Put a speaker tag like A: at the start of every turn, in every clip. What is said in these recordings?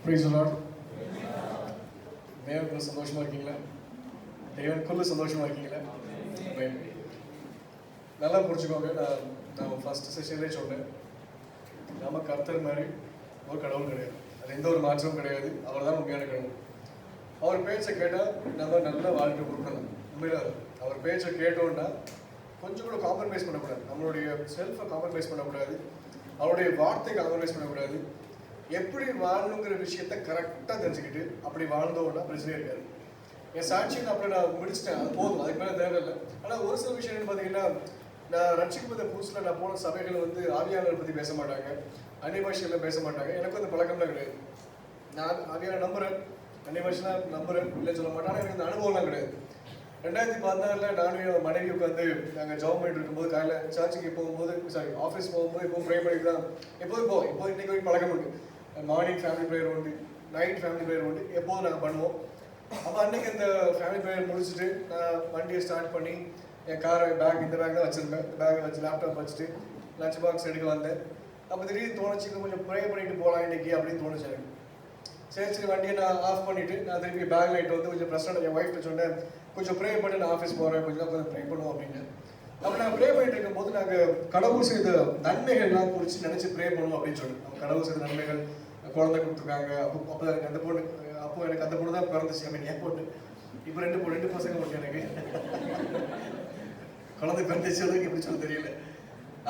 A: Praise the Lord. தேவனுக்குள்ள சந்தோஷமா இருக்கீங்களா? தேவனுக்குள்ள சந்தோஷமா இருக்கீங்களா? நல்லா புரிஞ்சுக்கோங்க. நான் ஃபர்ஸ்ட் செஷன்லேயே சொன்னேன், நம்ம கர்த்தர் மாதிரி ஒரு கடவுள் கிடையாது. அது எந்த ஒரு மாற்றமும் கிடையாது. அவர் தான் உண்மையான கடவுள். அவர் பேச்சை கேட்டால் நம்ம நல்ல வாழ்க்கை கொடுக்கணும். உண்மையில அவர் பேச்சை கேட்டோம்னா கொஞ்சம் கூட காம்ப்ரமைஸ் பண்ணக்கூடாது. நம்மளுடைய செல்ஃபை காம்ப்ரமைஸ் பண்ணக்கூடாது. அவருடைய வார்த்தையை காம்ப்ரமைஸ் பண்ணக்கூடாது. எப்படி வாழணுங்கிற விஷயத்த கரெக்டாக தெரிஞ்சுக்கிட்டு அப்படி வாழ்ந்தோம்னா பிரச்சனையே இருக்காது. என் சாட்சியை அப்படி நான் முடிச்சிட்டேன், அது போதும், அதுக்கு மேலே தேவையில்லை. ஆனால் ஒரு சில விஷயம் என்ன பார்த்தீங்கன்னா, நான் ரட்சிக்கப்பட்ட புதுசில் நான் போன சபைகள் ஆவியானவரை பற்றி பேச மாட்டாங்க, அந்நிய பாஷையில் பேச மாட்டாங்க. எனக்கு அந்த பழக்கம்லாம் கிடையாது. நான் ஆவியான நம்புகிறேன், அந்நிய பாஷைலாம் நம்புகிறேன், இல்லைன்னு சொல்ல மாட்டேன். ஆனால் எனக்கு அந்த அனுபவம்லாம் கிடையாது. 2014 நானும் மனைவி உட்காந்து நாங்கள் ஜாப் பண்ணிட்டு இருக்கும்போது காலையில் சர்ச்சுக்கு போகும்போது ஆஃபீஸ் போகும்போது எப்போவும் ப்ரே பண்ணிட்டு தான் எப்போதும் இப்போ இன்றைக்கி வரைக்கும் பழக்கம் உண்டு. மார்னிங் ஃபேமிலி ப்ரேயர் உண்டு, நைட் ஃபேமிலி ப்ரேயர் உண்டு, எப்போதும் நாங்கள் பண்ணுவோம். அப்போ அன்றைக்கி இந்த ஃபேமிலி ப்ரேயர் முடிச்சுட்டு நான் வண்டியை ஸ்டார்ட் பண்ணி என் காரை இந்த பேக் தான் வச்சுருந்தேன். இந்த பேக்கை வச்சு லேப்டாப் வச்சுட்டு லஞ்ச் பாக்ஸ் எடுக்க வந்தேன். அப்போ திடீர்னு தோணுச்சு, கொஞ்சம் ப்ரே பண்ணிட்டு போகலாம் இன்றைக்கி அப்படின்னு தோணுச்சு எனக்கு. சரி வண்டியை நான் ஆஃப் பண்ணிவிட்டு நான் திருப்பி பேக் லைட் கொஞ்சம் ப்ரெஸ்டாக என் ஒய்ஃப்ட்ட சொன்னேன், கொஞ்சம் ப்ரே பண்ணி நான் ஆஃபீஸ் போகிறேன், கொஞ்சம் ப்ரே பண்ணுவோம் அப்படின்னு. அப்போ நான் ப்ரே பண்ணிட்டு இருக்கும்போது நாங்கள் கடவுள் செய்த நன்மைகள்லாம் குறித்து நினச்சி ப்ரே பண்ணுவோம் அப்படின்னு சொல்லி. நம்ம கடவுள் செய்த நன்மைகள், குழந்தை கொடுத்துருக்காங்க. அப்போ எனக்கு அந்த பொண்ணு, அப்போ எனக்கு அந்த பொண்ணு தான் பிறந்துச்சு. என் பொண்ணு இப்போ ரெண்டு பசங்க உண்டு எனக்கு. குழந்தை பிறந்துச்சு, எப்படி சொல்ல தெரியல.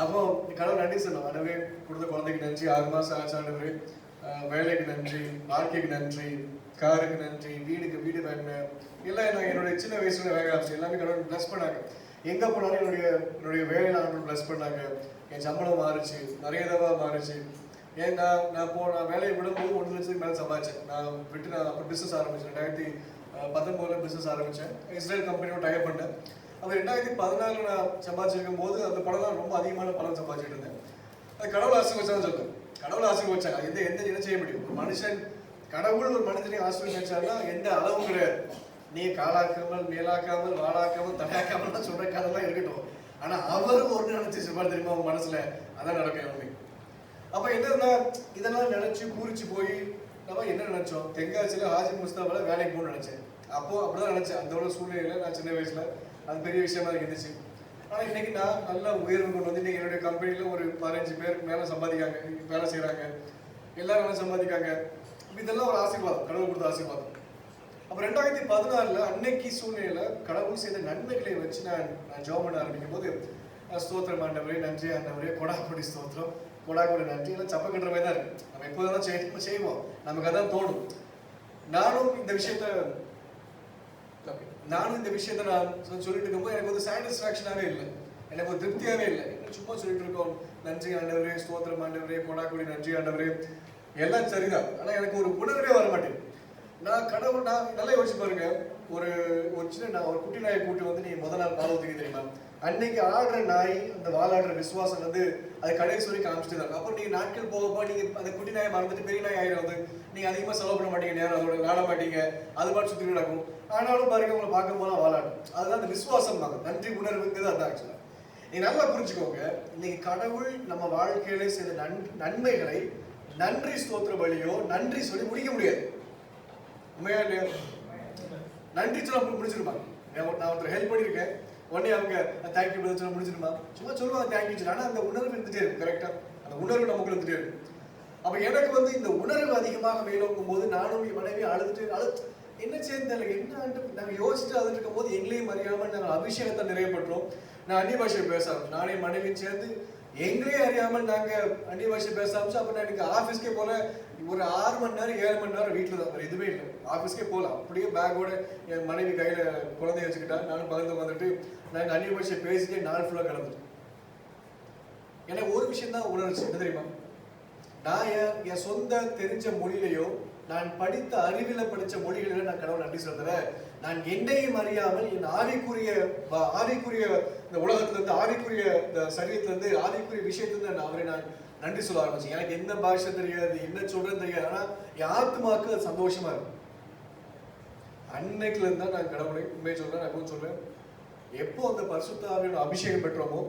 A: அப்போ கடவுள் நன்றி சொன்னோம். ஆண்டவரே கொடுத்த குழந்தைக்கு நன்றி, 6 மாதம் ஆச்சு ஆண்டவரே, வேலைக்கு நன்றி, வாழ்க்கைக்கு நன்றி, காருக்கு நன்றி, வீடு வாங்கினேன். எல்லாம் நான் என்னுடைய சின்ன வயசுல வேக ஆச்சு. எல்லாமே கடவுள் ப்ளஸ் பண்ணாங்க. எங்கே போனாலும் என்னுடைய வேலையில் ஆண்டவர் ப்ளஸ் பண்ணாங்க. என் சம்பளம் மாறுச்சு, நிறைய தடவை மாறுச்சு. ஏன் நான் வேலையை விடும்போது 1 லட்சத்துக்கு மேலே சம்பாதிச்சேன். நான் அப்புறம் பிஸ்னஸ் ஆரம்பித்தேன். 2019 பிஸ்னஸ் ஆரம்பித்தேன். இஸ்ரேல் கம்பெனியோட டைப் பண்ணேன். அப்போ 2014 நான் சம்பாதிச்சிருக்கும் போது அந்த படம் தான் ரொம்ப அதிகமான பணம் சம்பாதிச்சுட்டு இருந்தேன். அது கடவுள் ஆசீர்வதிச்சான்னு சொல்லுவேன். கடவுள் ஆசீர்வதிச்சாங்க. எந்த என்ன செய்ய முடியும்? ஒரு மனுஷன், கடவுள் ஒரு மனிதனை ஆசீர்வதிச்சாருன்னா எந்த அளவும் கிடையாது. நீ காலாக்காமல், மேலாக்காமல், வாழாக்காமல், தடையாக்காமல் தான் சொல்ற கதெல்லாம் இருக்கட்டும். ஆனால் அவரும் ஒரு நினைச்சு சொல்வார் தெரியுமா, அவங்க மனசுல அதான் நடக்கும் உண்மை. அப்போ என்னன்னா, இதெல்லாம் நினைச்சு பூரிச்சு போய் நம்ம என்ன நினைச்சோம், தென்காசியில் ஹாஜி முஸ்தாபால வேலைக்கு போகணும்னு நினைச்சேன். அப்போ அப்படிதான் நினைச்சேன். அந்த ஒரு சூழ்நிலையில நான் சின்ன வயசுல அது பெரிய விஷயமா இருந்துச்சு. ஆனால் இன்னைக்கு நான் நல்லா உயர்வு கொண்டு வந்து இன்னைக்கு என்னுடைய கம்பெனியில் ஒரு 15 பேருக்கு மேலே சம்பாதிக்காங்க, வேலை செய்கிறாங்க, எல்லாரும் நல்லா சம்பாதிக்காங்க. இதெல்லாம் ஒரு ஆசீர்வாதம், கடவுள் கொடுத்த ஆசீர்வாதம். அப்போ 2016 அன்னைக்கு சூழ்நிலையில கடவுள் செய்த நன்மைகளை வச்சு நான் ஜாப் பண்ண ஆரம்பிக்கும் போது ஸ்தோத்திரம் ஆண்டவரே, நன்றி ஆண்டவரே, கொடாக்குடி ஸ்தோத்திரம், கொடாக்குடி நன்றி, எல்லாம் சப்ப கட்டுற மாதிரி தான் இருக்கு. நம்ம எப்போதான் செய்வோம், நமக்கு அதான் தோணும். நானும் இந்த விஷயத்த நான் சொல்லிட்டு இருக்கும்போது எனக்கு ஒரு சாட்டிஸ்ஃபேக்ஷனாகவே இல்லை, எனக்கு ஒரு திருப்தியாகவே இல்லை. என்ன சும்மா சொல்லிட்டு இருக்கோம், நன்றி ஆண்டவரே, ஸ்தோத்திரம் ஆண்டவரே, கொடாக்குடி நன்றி ஆண்டவரே, எல்லாம் சரிதான். ஆனால் எனக்கு ஒரு உணர்வே வர மாட்டேங்குது. நான் நல்லா யோசிச்சு பாருங்க. ஒரு சின்ன ஒரு குட்டி நாயை கூட்டு வந்து நீ முதல் நாள் பால் ஊற்றிக்க தெரியுமா? அன்னைக்கு ஆடுற நாய், அந்த வாழாடுற விசுவாசம் அது கடைசி வரைக்கும் காமிச்சிட்டு தான். அப்போ நீங்க நாட்கள் போகப்போ நீங்க அந்த குட்டி நாயை மறந்துட்டு பெரிய நாய் ஆயிடும். நீங்க அதிகமாக செலவு பண்ண மாட்டீங்க, நேரம் அதோட விளாட மாட்டீங்க, அது மாதிரி சுற்றி நடக்கும். ஆனாலும் பாருங்க, உங்களை பார்க்க போனா வாழாடும். அதுதான் அந்த விசுவாசம் தாங்க, நன்றி உணர்வுங்கிறது அதான். ஆக்சுவலா நீங்க நல்லா புரிஞ்சுக்கோங்க. இன்னைக்கு கடவுள் நம்ம வாழ்க்கையில செய்த நன்மைகளை நன்றி ஸ்தோத்திர வழியோ நன்றி சொல்லி முடிக்க முடியாது. உண்மையா இல்லையா? நன்றி சொல்ல முடிச்சிருப்பாங்க. நான் ஒருத்தர் ஹெல்ப் பண்ணியிருக்கேன், உடனே அவங்க தேங்க்யூ பதில் சொல்ல முடிச்சிருமா? சும்மா சொல்லுவாங்க தேங்க்யூ சொல்லி. ஆனால் அந்த உணர்வு இருந்துட்டே இருக்கும். கரெக்டா அந்த உணர்வு நமக்கு இருந்துட்டே இருக்கும். அப்போ எனக்கு இந்த உணர்வு அதிகமாக மேலோக்கும் போது நானும் என் மனைவி அழுது என்ன சேர்ந்தால என்ன நாங்கள் யோசிச்சுட்டு அழுது இருக்கும் போது எங்களையும் அறியாமல் நாங்கள் அபிஷேகத்தை நிறைவேற்றோம். நான் அந்நிய பாஷை பேச நானே மனைவியும் சேர்ந்து எங்களே அறியாமல் நாங்கள் அந்நிய பாஷை பேச ஆரம்பிச்சு. அப்போ நான் எனக்கு ஆஃபீஸ்க்கே போல ஒரு 6 மணி நேரம் 7 மணி நேரம் வீட்டில் தான், வேறு எதுவுமே இல்லை. ஆஃபீஸ்க்கே போகலாம். அப்படியே பேக்கோட என் மனைவி கையில் குழந்தைய வச்சுக்கிட்டா, நானும் பகிர்ந்து வந்துட்டு நாங்கள் அந்நிய பாஷை பேசிட்டே நாள் ஃபுல்லாக கிடந்துட்டோம். எனக்கு ஒரு விஷயம் தான் உணர்ச்சி, என்ன தெரியுமா? நான் என் சொந்த தெரிஞ்ச மொழியிலையோ நான் படித்த அறிவில் படித்த மொழிகளில நான் கடவுள் நன்றி சொல்றேன். நான் என்னையும் அறியாமல் என் ஆவிக்குரிய இந்த உலகத்திலிருந்து, ஆவிக்குரிய இந்த சரீரத்திலிருந்து, ஆவிக்குரிய விஷயத்திலிருந்து நான் நன்றி சொல்ல ஆரம்பிச்சேன். எனக்கு எந்த பாஷை தெரியாது, என்ன சொல்றேன்னு தெரியாது, ஆனா என் ஆத்மாக்கு அது சந்தோஷமா இருக்கும். அன்னைக்குல இருந்தா நான் கடவுளை உண்மையை சொல்றேன். நான் எப்பவும் சொல்றேன், எப்போ அந்த பரிசுத்த ஆவியோட அபிஷேகம் பெற்றோமோ,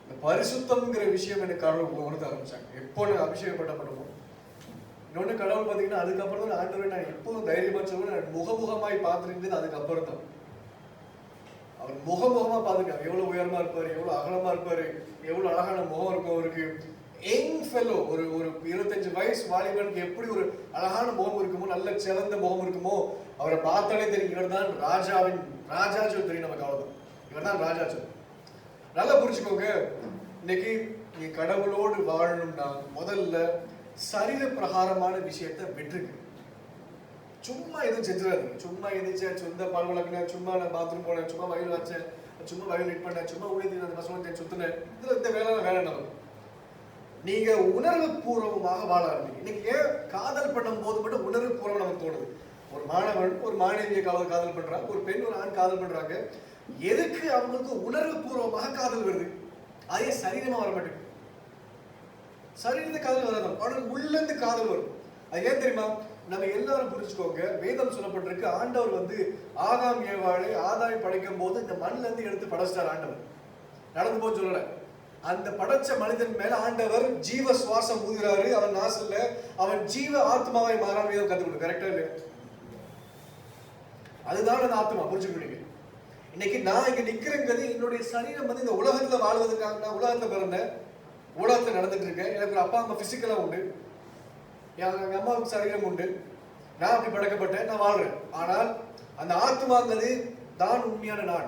A: இந்த பரிசுத்தம்ங்கிற விஷயம் எனக்கு கடவுள் உணர்த்த ஆரம்பிச்சாங்க. எப்போ நான் அபிஷேகம் பண்ணப்படுமோ, இன்னொன்று கடவுள் பார்த்தீங்கன்னா அதுக்கப்புறம் தான் ஆண்டவரை நான் எப்போதும் தைரியமா சொல்லுவேன், நான் முகமுகமாய் பார்த்துருந்தது அதுக்கப்புறம் தான். அவர் முகமுகமா பார்த்துருக்காரு, எவ்வளவு உயரமா இருப்பாரு, எவ்வளவு அகலமா இருப்பாரு, எவ்வளவு அழகான முகம் இருக்கும் அவருக்கு. யங் ஃபெல்லோ, ஒரு 25 வயசு வாலிபனுக்கு எப்படி ஒரு அழகான முகம் இருக்குமோ, நல்ல சிறந்த முகம் இருக்குமோ, அவரை பார்த்தாலே தெரியும் இவர் தான் ராஜாச்சல் தெரியும் நமக்கு. அவ்வளவுதான், இவர் தான் ராஜாச்சல். நல்லா புரிச்சுக்கோங்க. இன்னைக்கு நீ கடவுளோடு வாழணும்னா முதல்ல சரீர பிரகாரமான விஷயத்தை விட்டுருக்கு. சும்மா எதுவும் செஞ்சிடாதீங்க. சும்மா எதிர்ச்சேன், சொந்த பால் வளர்க்கினேன், சும்மா நான் பாத்ரூம் போனேன், சும்மா வயல் வச்சேன், சும்மா வயல் லிட் பண்ணேன், சும்மா ஊழியத்தில் அந்த பசங்க சுத்தினேன், இதுல இந்த வேலை நமக்கு. நீங்க உணர்வு பூர்வமாக வாழ ஆரம்பிங்க. இன்னைக்கு ஏன் காதல் பண்ணும் போது மட்டும் உணர்வு பூர்வம் நமக்கு தோணுது? ஒரு மாணவன் ஒரு மாணவியை காதல் பண்றாங்க, ஒரு பெண் ஒரு ஆண் காதல் பண்றாங்க. எதுக்கு அவங்களுக்கு உணர்வு பூர்வமாக காதல் வருது? அதே சரீரமா வர மாட்டேங்குது. சரீரத்து காதல் வராது, அவனுக்கு உள்ள இருந்து காதல் வரும். அது ஏன் தெரியுமா? நம்ம எல்லாரும் புரிச்சுக்கோங்க, வேதம் சொல்லப்பட்டிருக்கு, ஆண்டவர் ஆதாம் ஏவாளை ஆதாம் படைக்கும் போது இந்த மண்ணில இருந்து எடுத்து படைச்சிட்டார் ஆண்டவர். நடந்து போன்னு சொல்லல, அந்த படைச்ச மனிதன் மேல ஆண்டவர் ஜீவ சுவாசம் ஊதுறாரு. அவன் நாசல்ல, அவன் ஜீவ ஆத்மாவை மாறான் வேதம் கத்து கொடுக்கும். கரெக்டா இல்லையா? அதுதான் அந்த ஆத்மா. புரிஞ்சுக்கிட்டீங்க? இன்னைக்கு நான் இங்க நிக்கிறேங்கிறது என்னுடைய சரீரம் இந்த உலகத்துல வாழ்வதற்காக. நான் உலகத்துல பிறந்தேன், உலகத்துல நடந்துட்டு இருக்கேன். எனக்கு ஒரு அப்பா அம்மா பிசிக்கலா உண்டு, எங்க அம்மாவுக்கு சரீரம் உண்டு, நான் அப்படி படைக்கப்பட்டேன், நான் வாழ்றேன். ஆனால் அந்த ஆத்மாங்கிறது தான் உண்மையான நான்.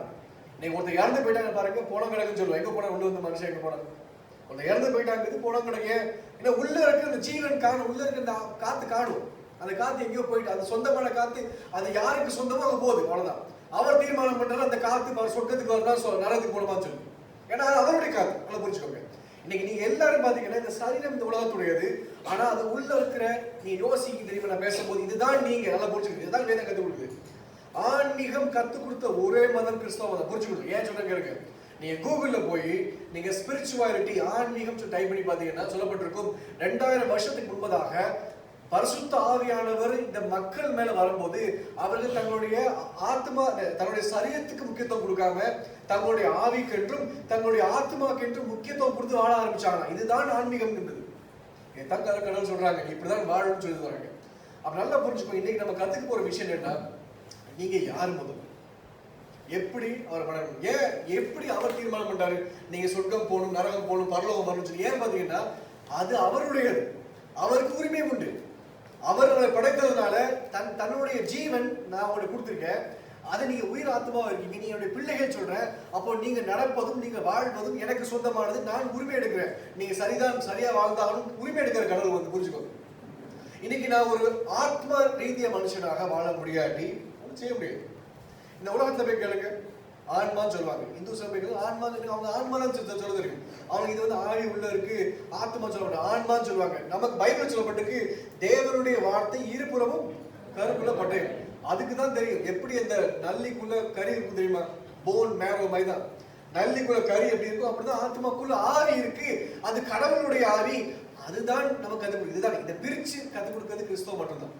A: நீங்க ஒருத்தர் இறந்து போயிட்டாங்க பாருங்க, போனம் கிடக்குன்னு சொல்லுவோம். எங்க போனா உள்ள வந்து மனுஷன் எங்க போனாங்க? ஒருத்தர் இறந்து போயிட்டாங்க, போனம் கிடக்கு. ஏன்னா உள்ள இருக்க அந்த ஜீவன் காணும், உள்ள இருக்க அந்த காத்து காணும். அந்த காத்து எங்கேயோ போயிட்டு, அது சொந்தமான காத்து, அது யாருக்கு சொந்தமோ அங்க போகுது, அவ்வளவுதான். அவர் தீர்மானம் பண்றாரு அந்த காத்து சொர்க்கத்துக்கு வரதா நரகத்துக்கு போனமான்னு சொல்லி. ஏன்னா அது அவருடைய காத்து. நல்லா புரிச்சுக்கோங்க. இன்னைக்கு நீங்க எல்லாரும் பாத்தீங்கன்னா இந்த சரீரம் இந்த உலகத்துடையது. ஆனா அது உள்ள இருக்கிற நீ யோசிக்க தெரியுமா? நான் பேசும்போது இதுதான் நீங்க நல்லா புரிச்சுக்கணும். இதுதான் வேதம் கத்துக் கொடுக்குது. ஆன்மீகம் கத்துக் கொடுத்த ஒரே மதம் கிறிஸ்தவ மதம். புரிச்சுக்கணும். ஏன் சொல்றேன் கேளுங்க. நீங்க கூகுள்ல போய் நீங்க ஸ்பிரிச்சுவாலிட்டி ஆன்மீகம் டைப் பண்ணி பாத்தீங்கன்னா சொல்லப்பட்டிருக்கும், 2000 வருஷத்துக்கு முன்பதாக பரிசுத்த ஆவியானவர் இந்த மக்கள் மேல வரும்போது அவர்கள் தங்களுடைய ஆத்மா, தன்னுடைய சரீரத்துக்கு முக்கியத்துவம் கொடுக்காம தங்களுடைய ஆவிக்கு என்றும் தங்களுடைய ஆத்மாக்கு என்றும் முக்கியத்துவம் கொடுத்து வாழ ஆரம்பிச்சாங்க. இதுதான் ஆன்மீகம் என்பது. தான் கடவுள் சொல்றாங்க, இப்படிதான் வாழணும்னு சொல்லி வராங்க. அப்ப நல்லா புரிஞ்சுக்கோ. இன்னைக்கு நம்ம கத்துக்க போற விஷயம் என்ன? நீங்க யார் முதல், எப்படி அவர் பண்ணணும், ஏன் எப்படி அவர் தீர்மானம் பண்றாரு நீங்க சொர்க்கம் போகணும், நரகம் போகணும், பரலோகம் வரணும்னு சொல்லி. ஏன் பாத்தீங்கன்னா அது அவருடையது, அவருக்கு உரிமை உண்டு. அவர் படைத்ததுனால தன்னுடைய ஜீவன் நான் உங்களுக்கு கொடுத்துருக்கேன், அதை நீங்க உயிர் ஆத்மாவா இருக்கீங்க, நீங்க என்னுடைய பிள்ளைகள் சொல்றேன். அப்போ நீங்க நடப்பதும் நீங்க வாழ்வதும் எனக்கு சொந்தமானது, நான் உரிமை எடுக்கிறேன். நீங்க சரியா வாழ்ந்தாலும் உரிமை எடுக்கிற கடவுள் புரிஞ்சுக்கோங்க. இன்னைக்கு நான் ஒரு ஆத்மா ரீதிய மனுஷனாக வாழ முடியாட்டி செய்ய முடியாது. இந்த உலகத்துல போய் கேளுங்க, ஆன்மான்னு சொல்லுவாங்க. இந்து சபைகள் ஆன்மா, அவங்க ஆன்மான்னு சொல்ல தெரியும். அவங்க இது ஆவி உள்ள இருக்கு, ஆத்மா சொல்ல ஆன்மான்னு சொல்லுவாங்க. நமக்கு பைபிள் சொல்லப்பட்டிருக்கு, தேவனுடைய வார்த்தை இருபுறமும் கருக்குள்ள பட்டயம். அதுக்குதான் தெரியும் எப்படி அந்த நல்லிக்குள்ள கறி இருக்கும் தெரியுமா? போன் மேரோ மைதான். நல்லிக்குள்ள கறி எப்படி இருக்கும், அப்படிதான் ஆத்மாக்குள்ள ஆவி இருக்கு. அது கடவுளுடைய ஆவி. அதுதான் நமக்கு கற்றுக் கொடுக்குது. இதுதான் இதை பிரிச்சு கற்றுக் கொடுக்கிறது கிறிஸ்தவம் மட்டும்தான்.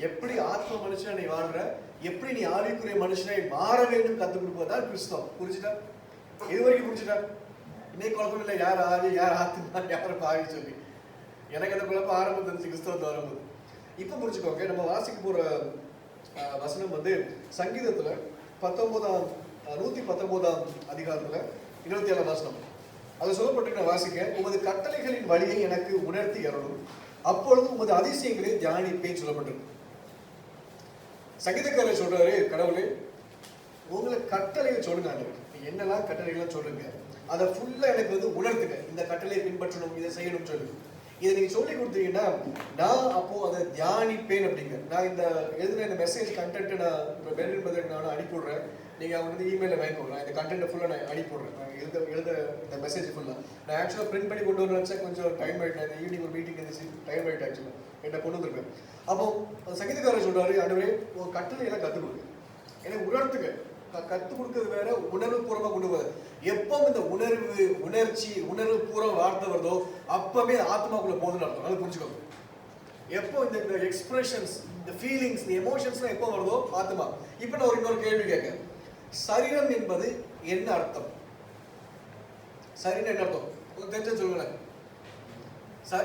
A: எப்படி ஆத்ம மனுஷனை நீ வாழ்ற, எப்படி நீ ஆவிக்குரிய மனுஷனை மாற வேண்டும் கற்றுக் கொடுப்பதுதான் கிறிஸ்தவம். புரிஞ்சுட்டா? இது வரைக்கும் புரிஞ்சுட்டா? இன்னைக்கு குழப்பம் இல்லை, யார் ஆவி யார் ஆத்மா யார் பாவி சொல்லி. எனக்கு அந்த குழப்பம் ஆரம்பம் தெரிஞ்சு கிறிஸ்தவத்தை வரும்போது. இப்ப புரிஞ்சுக்கோங்க. நம்ம வாசிக்க போற வசனம் சங்கீதத்துல 119ஆம் அதிகாரத்துல 27ஆம் வசனம். அது சொல்லப்பட்டு வாசிக்க, உமது கட்டளைகளின் வழியை எனக்கு உணர்த்தி அருளும், அப்பொழுது உமது அதிசயங்களை தியானிப்பேன் சொல்லப்பட்டிருக்கு. சங்கீதக்காரர் சொல்றாரு, கடவுளே உங்களுக்கு கட்டளைகள் சொல்லுங்க, என்னெல்லாம் கட்டளைகள் சொல்லுங்க, அதை ஃபுல்லா எனக்கு உணர்த்துங்க. இந்த கட்டளையை பின்பற்றணும், இதை செய்யணும்னு சொல்லுங்க. இதை நீங்க சொல்லி கொடுத்தீங்கன்னா நான் அப்போ அதை தியானிப்பேன் அப்படிங்க. நான் இந்த எழுதுன இந்த மெசேஜ் கண்டென்ட் நான் இப்போ பெர்லின் பிரதருக்கு நான் அனுப்பிவிடுறேன். நீங்க அவங்க இமெயில வாங்கிக்கோங்க. நான் இந்த கண்டென்ட்டை ஃபுல்லா நான் அனுப்பிவிடுறேன். எழுத இந்த மெசேஜ் ஃபுல்லா நான் ஆக்சுவலா பிரிண்ட் பண்ணி கொண்டு வரேன். கொஞ்சம் டைம் ஆயிட்டு, இந்த ஈவினிங் ஒரு மீட்டிங் இருந்துச்சு, டைம் ஆயிட்டு ஆக்சுவலா என்ன கொண்டு வந்திருக்கேன். அப்போ சங்கீதக்காரர் சொல்றாரு, ஆண்டவரே ஒரு கட்டளையெல்லாம் கற்றுக் கொடுங்க, எனக்கு உணர்த்துங்க. கற்றுக் கொடுக்கறது வேற, உணர்வு பூர்வமா கொண்டு வர. எப்போ இந்த உணர்வு பூர்வ வார்த்தை வருதோ அப்பவே ஆத்மாக்குள்ள போதுன்னு அர்த்தம். அதை புரிஞ்சுக்கோங்க. எப்போ இந்த எக்ஸ்பிரஷன்ஸ், இந்த ஃபீலிங்ஸ், இந்த எமோஷன்ஸ்லாம் எப்போ வருதோ ஆத்மா. இப்போ நான் இன்னொரு கேள்வி கேட்க, சரீரம் என்பது என்ன அர்த்தம்? சரீரம் என்ன அர்த்தம்? தெரிஞ்ச சொல்லுங்களேன்.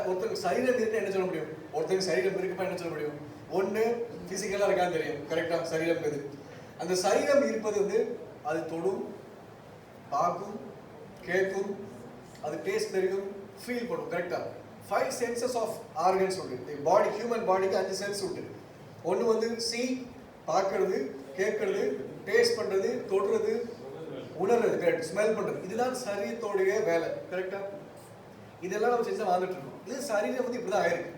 A: ஒருத்தருக்கு சரீரம் என்ன சொல்ல முடியும்? ஒருத்தருக்கு சரீரம் இருக்குமா என்ன சொல்ல முடியும்? ஒண்ணு பிசிக்கலா இருக்கான்னு தெரியும், கரெக்டா? சரீரம் எது? அந்த சரீரம் இருப்பது வந்து அது தொடும், பார்க்கும், கேட்கும், அது டேஸ்ட் தெரியும், ஃபீல் பண்ணும், கரெக்டா? 5 senses of organs உண்டு. இந்த பாடி, ஹியூமன் பாடிக்கு 5 சென்ஸ் உண்டு. ஒன்று வந்து see, பார்க்கறது, கேட்கறது, டேஸ்ட் பண்றது, தொடுறது, உணர்றது, கரெக்ட்? ஸ்மெல் பண்றது. இதுதான் சரீரத்தோடைய வேலை, கரெக்டா? இதெல்லாம் நம்ம செஞ்சா வாழ்ந்துட்டு இருக்கோம். இது சரீரம் வந்து இப்படிதான் ஆயிருக்கு.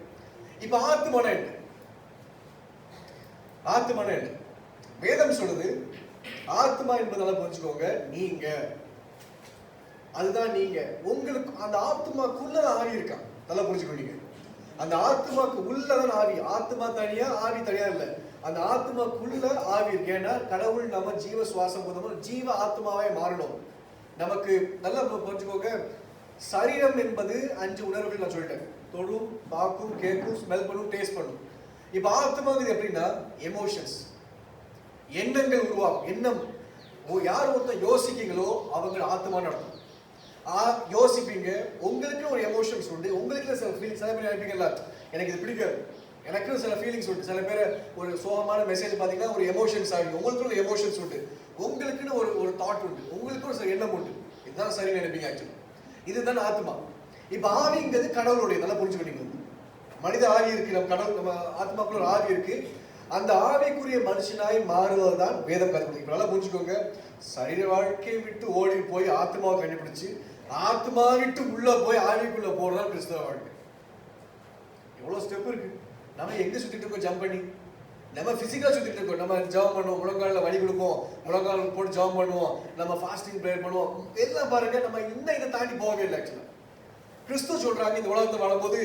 A: இப்ப ஆத்மான என்ன? ஆத்மான என்ன? வேதம் சொல்லுது ஆத்மா என்பதால புரிஞ்சுக்கோங்க, நீங்க, அதுதான் நீங்க. உங்களுக்கு அந்த ஆத்மாக்குள்ள ஆவி இருக்கா, நல்லா புரிஞ்சுக்கோங்க. அந்த ஆத்மாக்கு உள்ளதான் ஆவி. ஆத்மா தனியா, ஆவி தனியா இல்ல. அந்த ஆத்மாக்குள்ள ஆவி இருக்கு. ஏன்னா கடவுள் நம்ம ஜீவ சுவாசம் போதும் ஜீவ ஆத்மாவே மாறணும். நமக்கு நல்லா புரிஞ்சுக்கோங்க, சரீரம் என்பது 5 உணர்வுகள் நான் சொல்லிட்டேன். தொடும், பார்க்கும், கேட்கும், ஸ்மெல் பண்ணும், டேஸ்ட் பண்ணும். இப்ப ஆத்மாங்கிறது எப்படின்னா எமோஷன்ஸ், எண்ணங்கள் உருவாகும். எண்ணம் யார் ஒருத்தர் யோசிக்கீங்களோ அவங்க ஆத்மான்னு அர்த்தம். யோசிப்பீங்க, உங்களுக்கு ஒரு எமோஷன்ஸ் உண்டு, உங்களுக்கு சில ஃபீலிங்ஸ். சில பேர் நினைப்பீங்கல்ல, எனக்கு இது பிடிக்காது, எனக்கு சில ஃபீலிங்ஸ் உண்டு. சில பேர் ஒரு சோகமான மெசேஜ் பார்த்தீங்கன்னா ஒரு எமோஷன்ஸ் ஆகிடும். உங்களுக்கு ஒரு எமோஷன்ஸ் உண்டு, உங்களுக்குன்னு ஒரு தாட் உண்டு, உங்களுக்கு ஒரு சில எண்ணம் உண்டு. இதுதான் சரி நினைப்பீங்க. ஆக்சுவலி இதுதான் ஆத்மா. இப்போ ஆவிங்கிறது கடவுளுடைய, நல்லா புரிஞ்சுக்கிட்டீங்க. மனித ஆவி இருக்கு, நம்ம கடவுள், நம்ம ஆத்மாக்குள்ள ஒரு ஆவி இருக்கு. அந்த ஆவிக்குரிய மனுஷனாய் மாறுவது தான் வேதம் கற்றுக். இப்போ நல்லா புரிஞ்சுக்கோங்க, சரீர வாழ்க்கையை விட்டு ஓடி போய் ஆத்மாவை கண்டுபிடிச்சு ஆத்மா விட்டு உள்ள போய் ஆவிக்குள்ள போறதுதான் கிறிஸ்தவ வாழ்க்கை. எவ்வளவு ஸ்டெப் இருக்கு. நம்ம எங்க சுத்திட்டு இருக்கோம்? ஜம்ப் பண்ணி நம்ம பிசிக்கலா சுத்திட்டு இருக்கோம். நம்ம ஜாம் பண்ணுவோம், முழங்கால வலி கொடுப்போம், முழங்கால போட்டு ஜாம் பண்ணுவோம், நம்ம ஃபாஸ்டிங் ப்ரேயர் பண்ணுவோம். எல்லாம் பாருங்க, நம்ம இன்னும் இதை தாண்டி போகவே இல்லை. ஆக்சுவலா கிறிஸ்துவ சொல்றாங்க, இந்த உலகத்தை வாழும்போது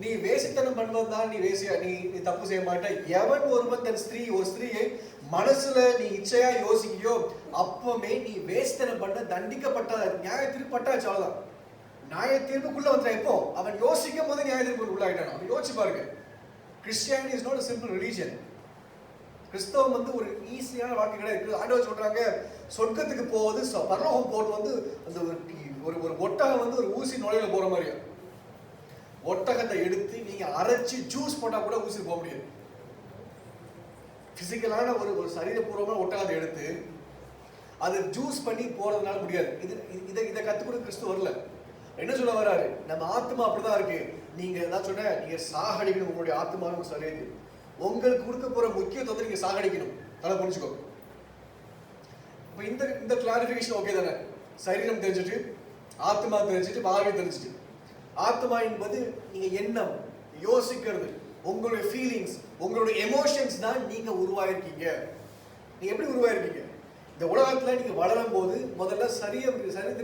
A: நீ வேசித்தனம் பண்ணுவது தான் நீ வேசியா, நீ தப்பு செய்ய மாட்ட. எவன் ஒருவன் தன் ஒரு ஸ்திரீயை மனசுல நீ இச்சையா யோசிக்கியோ அப்பவே நீ வேசித்தனம் பண்ண தண்டிக்கப்பட்ட நியாய தீர்ப்பட்டாச்சு. அவ்வளவுதான். நியாய தீர்ப்புக்குள்ள வந்தா எப்போ அவன் யோசிக்கும் போது நியாய தீர்ப்பு உள்ளாயிட்டான். அவன் யோசிச்சு பாருங்க. Christianity is not a simple religion. கிறிஸ்தவம் வந்து ஒரு ஈஸியான வாழ்க்கை கிடையாது. ஆண்டவர் சொல்றாங்க, சொர்க்கத்துக்கு போவது, பரலோகம் போறது வந்து அந்த ஒரு ஒட்டகம் வந்து ஒரு ஊசி நுழையில போற மாதிரியா. ஒட்டகத்தை எடுத்து நீங்க அரைச்சி ஜூஸ் போட்டா கூட ஊசி போக முடியாது. பிசிக்கலான ஒரு சரீரபூர்வமான ஒட்டகத்தை எடுத்து அது ஜூஸ் பண்ணி போறதுனால முடியாது. இதை கத்துக்கூட கிறிஸ்து வரல. என்ன சொல்ல வராரு? நம்ம ஆத்மா அப்படிதான் இருக்கு. நீங்க ஏதாவது சொன்ன, நீங்க சாகடிக்கணும் உங்களுடைய ஆத்மாவும் சரீரத்தை. உங்களுக்கு கொடுக்க போற முக்கியத்துவத்தை நீங்க சாகடிக்கணும். நல்லா புரிஞ்சுக்கோ. இப்ப இந்த கிளாரிபிகேஷன் ஓகே தானே? சரீரம் தெரிஞ்சுட்டு, ஆத்மா தெரிஞ்சுட்டு, ஆவி தெரிஞ்சுட்டு. ஆத்மா என்பது நீங்க எண்ணம், யோசிக்கிறது, உங்களுடைய ஃபீலிங்ஸ், உங்களுடைய எமோஷன்ஸ் தான் நீங்க உருவாயிருக்கீங்க. நீங்க எப்படி உருவாயிருக்கீங்க? இந்த உலகத்துல நீங்க வளரும் போது முதல்ல சரீர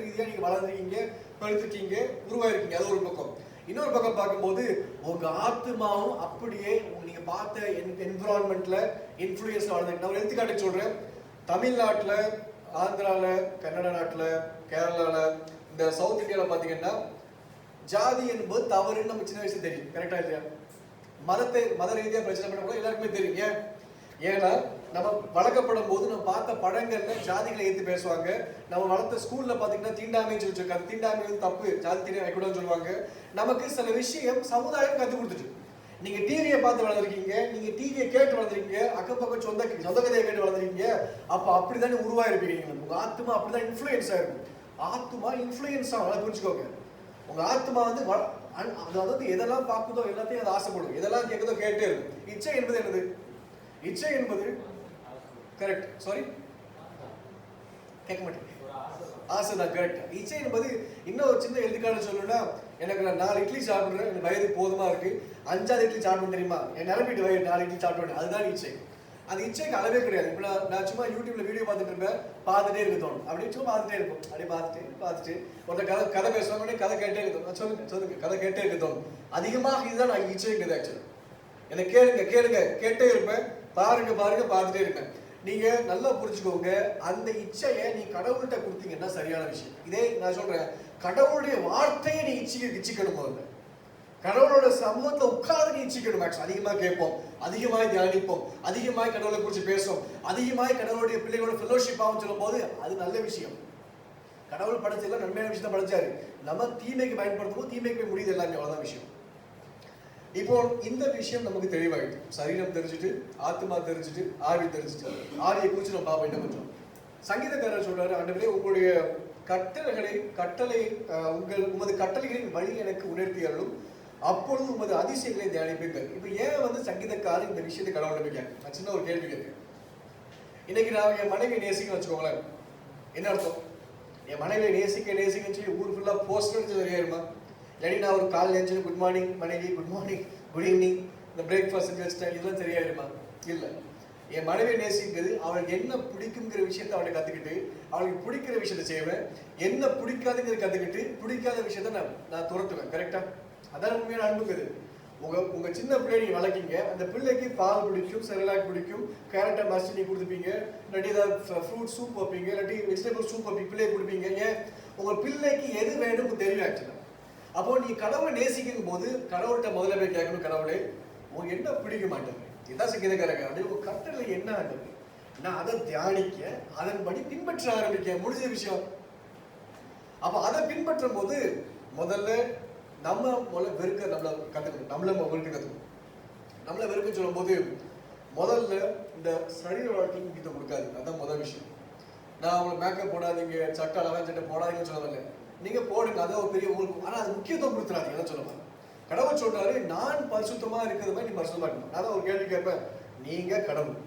A: ரீதியா நீங்க வளர்ந்துருக்கீங்க, பழுத்துட்டீங்க, உருவாயிருக்கீங்க. அது ஒரு பக்கம். இன்னொரு பக்கம் பார்க்கும்போது உங்க ஆத்மாவும் அப்படியே நீங்க பார்த்த என்விரான்மெண்ட்ல இன்ஃப்ளூயன்ஸ் வளர்ந்துருக்கு. நான் ஒரு எடுத்துக்காட்டு சொல்றேன். தமிழ்நாட்டுல, ஆந்திரால, கன்னட நாட்டுல, கேரளால, இந்த சவுத் இந்தியாவில் பார்த்தீங்கன்னா ஜாதி என்பது தவறுன்னு நம்ம சின்ன வயசுல தெரியும், கரெக்டா இல்லையா? மத ரீதியா பிரச்சனை பண்ண கூட எல்லாருக்குமே தெரியும். ஏன்னா நம்ம வளர்க்கப்படும் போது நம்ம பார்த்த படங்கள்ல ஜாதிகளை ஏற்று பேசுவாங்க. நம்ம வளர்த்த ஸ்கூல்ல பாத்தீங்கன்னா தீண்டாமை சொல்லிருக்காங்க. தீண்டாமை வந்து தப்பு, ஜாதி தீண்டாமை வைக்கூடாதுன்னு சொல்லுவாங்க. நமக்கு சில விஷயம் சமுதாயம் கற்றுக் கொடுத்துட்டு. நீங்க டிவியை பார்த்து வளர்ந்துருக்கீங்க, நீங்க டிவியை கேட்டு வளர்ந்துருக்கீங்க, அக்கப்பக்கம் சொந்த கதையை கேட்டு வளர்ந்துருக்கீங்க. அப்ப அப்படித்தானே உருவாயிருப்பீங்க. உங்க ஆத்மா அப்படிதான் இன்ஃப்ளூயன்ஸ் ஆயிருக்கும். ஆத்மா இன்ஃப்ளூயன்ஸ் ஆகும், புரிஞ்சுக்கோங்க. உங்க ஆத்மா வந்து அதாவது எதெல்லாம் பார்க்குதோ எல்லாத்தையும் அது ஆசைப்படும், எதெல்லாம் கேட்குதோ கேட்டே இருக்கும். இச்சை என்பது என்னது? இச்சை என்பது கரெக்ட், சாரி கேட்க மாட்டேன், ஆசைதான், கரெக்ட். இச்சை என்பது இன்னும் ஒரு சின்ன எழுதிக்கான சொல்லணும்னா, எனக்கு நான் 4 இட்லி சாப்பிடுறேன், எனக்கு வயது போதுமா இருக்கு, 5வது இட்லி சாப்பிடணும் தெரியுமா, என் நிரம்பிட்டு வயிறு 4 இட்லி சாப்பிடுவேன், அதுதான் இச்சை. அந்த இச்சைக்கு அளவே கிடையாது. இப்போ நான் சும்மா யூடியூப்ல வீடியோ பார்த்துட்டு இருப்பேன், பார்த்துட்டே இருக்க தோணும். அப்படியே சும்மா பார்த்துட்டே இருப்போம், அப்படியே பார்த்துட்டு ஒருத்தர் கதை பேசுவாங்க, கதை கேட்டே இருக்க சொல்லுங்க கதை கேட்டே இருக்க தோணும். அதிகமாக இதுதான் நான் இச்சைங்கிறது. ஆக்சுவலி என்னை கேளுங்க கேட்டே இருப்பேன், பாருங்க பார்த்துட்டே இருப்பேன். நீங்க நல்லா புரிஞ்சுக்கோங்க, அந்த இச்சையை நீ கடவுள்கிட்ட கொடுத்தீங்கன்னா சரியான விஷயம். இதே நான் சொல்றேன், கடவுளுடைய வார்த்தையை நீ இச்சிக்கணும். முதல்ல கடவுளோட சமூகத்தை உட்கார்ந்து நீ இச்சிக்கணும். அதிகமாக கேட்போம், அதிகமாய் தியானிப்போம், அதிகமாய் கடவுளை குறித்து பேசுவோம், அதிகமாய் கடவுளுடைய பிள்ளைகளோட ஃபெலோஷிப் ஆகும் சொல்லும் போது அது நல்ல விஷயம். கடவுள் படைச்சதுல நன்மையான விஷயத்தை படைச்சாரு. நம்ம தீமைக்கு பயன்படுத்தும் போது தீமைக்கு போய் முடியுது எல்லாமே, அவ்வளவுதான் விஷயம். இப்போ இந்த விஷயம் நமக்கு தெளிவாயிட்டு, சரீரம் தெரிஞ்சுட்டு, ஆத்மா தெரிஞ்சுட்டு, ஆவி தெரிஞ்சுட்டு, ஆவியை குறிச்சு நம்ம பாப்போம் என்ன பண்றோம். சங்கீதக்காரர் சொல்றாரு, ஆண்டவரே உங்களுடைய உமது கட்டளைகளின் வழி எனக்கு உணர்த்தியாலும் அப்பொழுது உமது அதிசயங்களை தியானிப்பீங்க. இப்ப ஏன் சங்கீதக்காரர் இந்த விஷயத்தை கடவுள் நம்பிக்கை? நான் சின்ன ஒரு கேள்வி கேட்கிறேன். இன்னைக்கு நான் என் மனைவி நேசிக்க வச்சுக்கோங்களேன், என்ன அர்த்தம்? என் மனைவியை நேசிக்கன்னு சொல்லி ஊர் ஃபுல்லா போஸ்டர் தெரியாருமா? இல்லாட்டி நான் ஒரு கால் நினைச்சு குட் மார்னிங் மனைவி, குட் மார்னிங், குட் ஈவினிங், இந்த பிரேக்ஃபாஸ்ட் செஞ்சு வச்சுட்டேன், இதெல்லாம் தெரியாருமா? இல்லை. என் மனைவியை நேசிக்கிறது அவளுக்கு என்ன பிடிக்குங்கிற விஷயத்த அவளை கற்றுக்கிட்டு, அவளுக்கு பிடிக்கிற விஷயத்த செய்வேன், என்ன பிடிக்காதுங்கிற கற்றுக்கிட்டு பிடிக்காத விஷயத்த நான் துரத்துவேன். கரெக்டா? அதான் உண்மையான அன்புங்கிறது. உங்க சின்ன பிள்ளை நீங்க வளர்க்கீங்க, அந்த பிள்ளைக்கு பால் பிடிக்கும், செரலாக் பிடிக்கும், கேரட்டை மஸ்ட் நீங்க கொடுத்துப்பீங்க, இல்லாட்டி ஏதாவது ஃப்ரூட் சூப் வைப்பீங்க, இல்லாட்டி வெஜிடபிள் சூப் வைப்பீங்க, பிள்ளைக்கு கொடுப்பீங்க. ஏன்? உங்க பிள்ளைக்கு எது வேணும்னு தெரியும். ஆக்சுவலா அப்போ நீ கடவுளை நேசிக்கும் போது கடவுள்கிட்ட முதல்ல போய் கேட்கணும், கடவுளே உங்களுக்கு என்ன பிடிக்க மாட்டேன், இதான் சங்கீதக்காரங்க, அப்படி உங்க கட்டளை என்ன ஆண்டது, நான் அதை தியானிக்க, அதன்படி பின்பற்ற ஆரம்பிக்க, முடிஞ்ச விஷயம். அப்ப அதை பின்பற்றும் போது முதல்ல நம்ம வெறுக்க நம்மளை கத்துக்கணும், நம்மள கத்துக்கணும். நம்மளை வெறுக்க சொல்லும் போது முதல்ல இந்த சரீர வாழ்க்கைக்கு முக்கியத்துவம் கொடுக்காது. அதான் முதல் விஷயம். நான் உங்களை மேக்கப் போடாதீங்க, சட்டை அழகான சட்டை போடாதீங்கன்னு சொல்லவில்லை, நீங்க போடுங்க, அதான் ஒரு பெரிய உங்களுக்கு, ஆனா அது முக்கியத்துவம் கொடுத்துறாதீங்க. அதான் சொல்லுவாங்க. கடவுள் சொல்றாரு, நான் பரிசுத்தமா இருக்கிறது மாதிரி நீ பரிசுத்தமா இருக்கணும். நான் ஒரு கேள்வி கேட்பேன், நீங்க கடவுள்,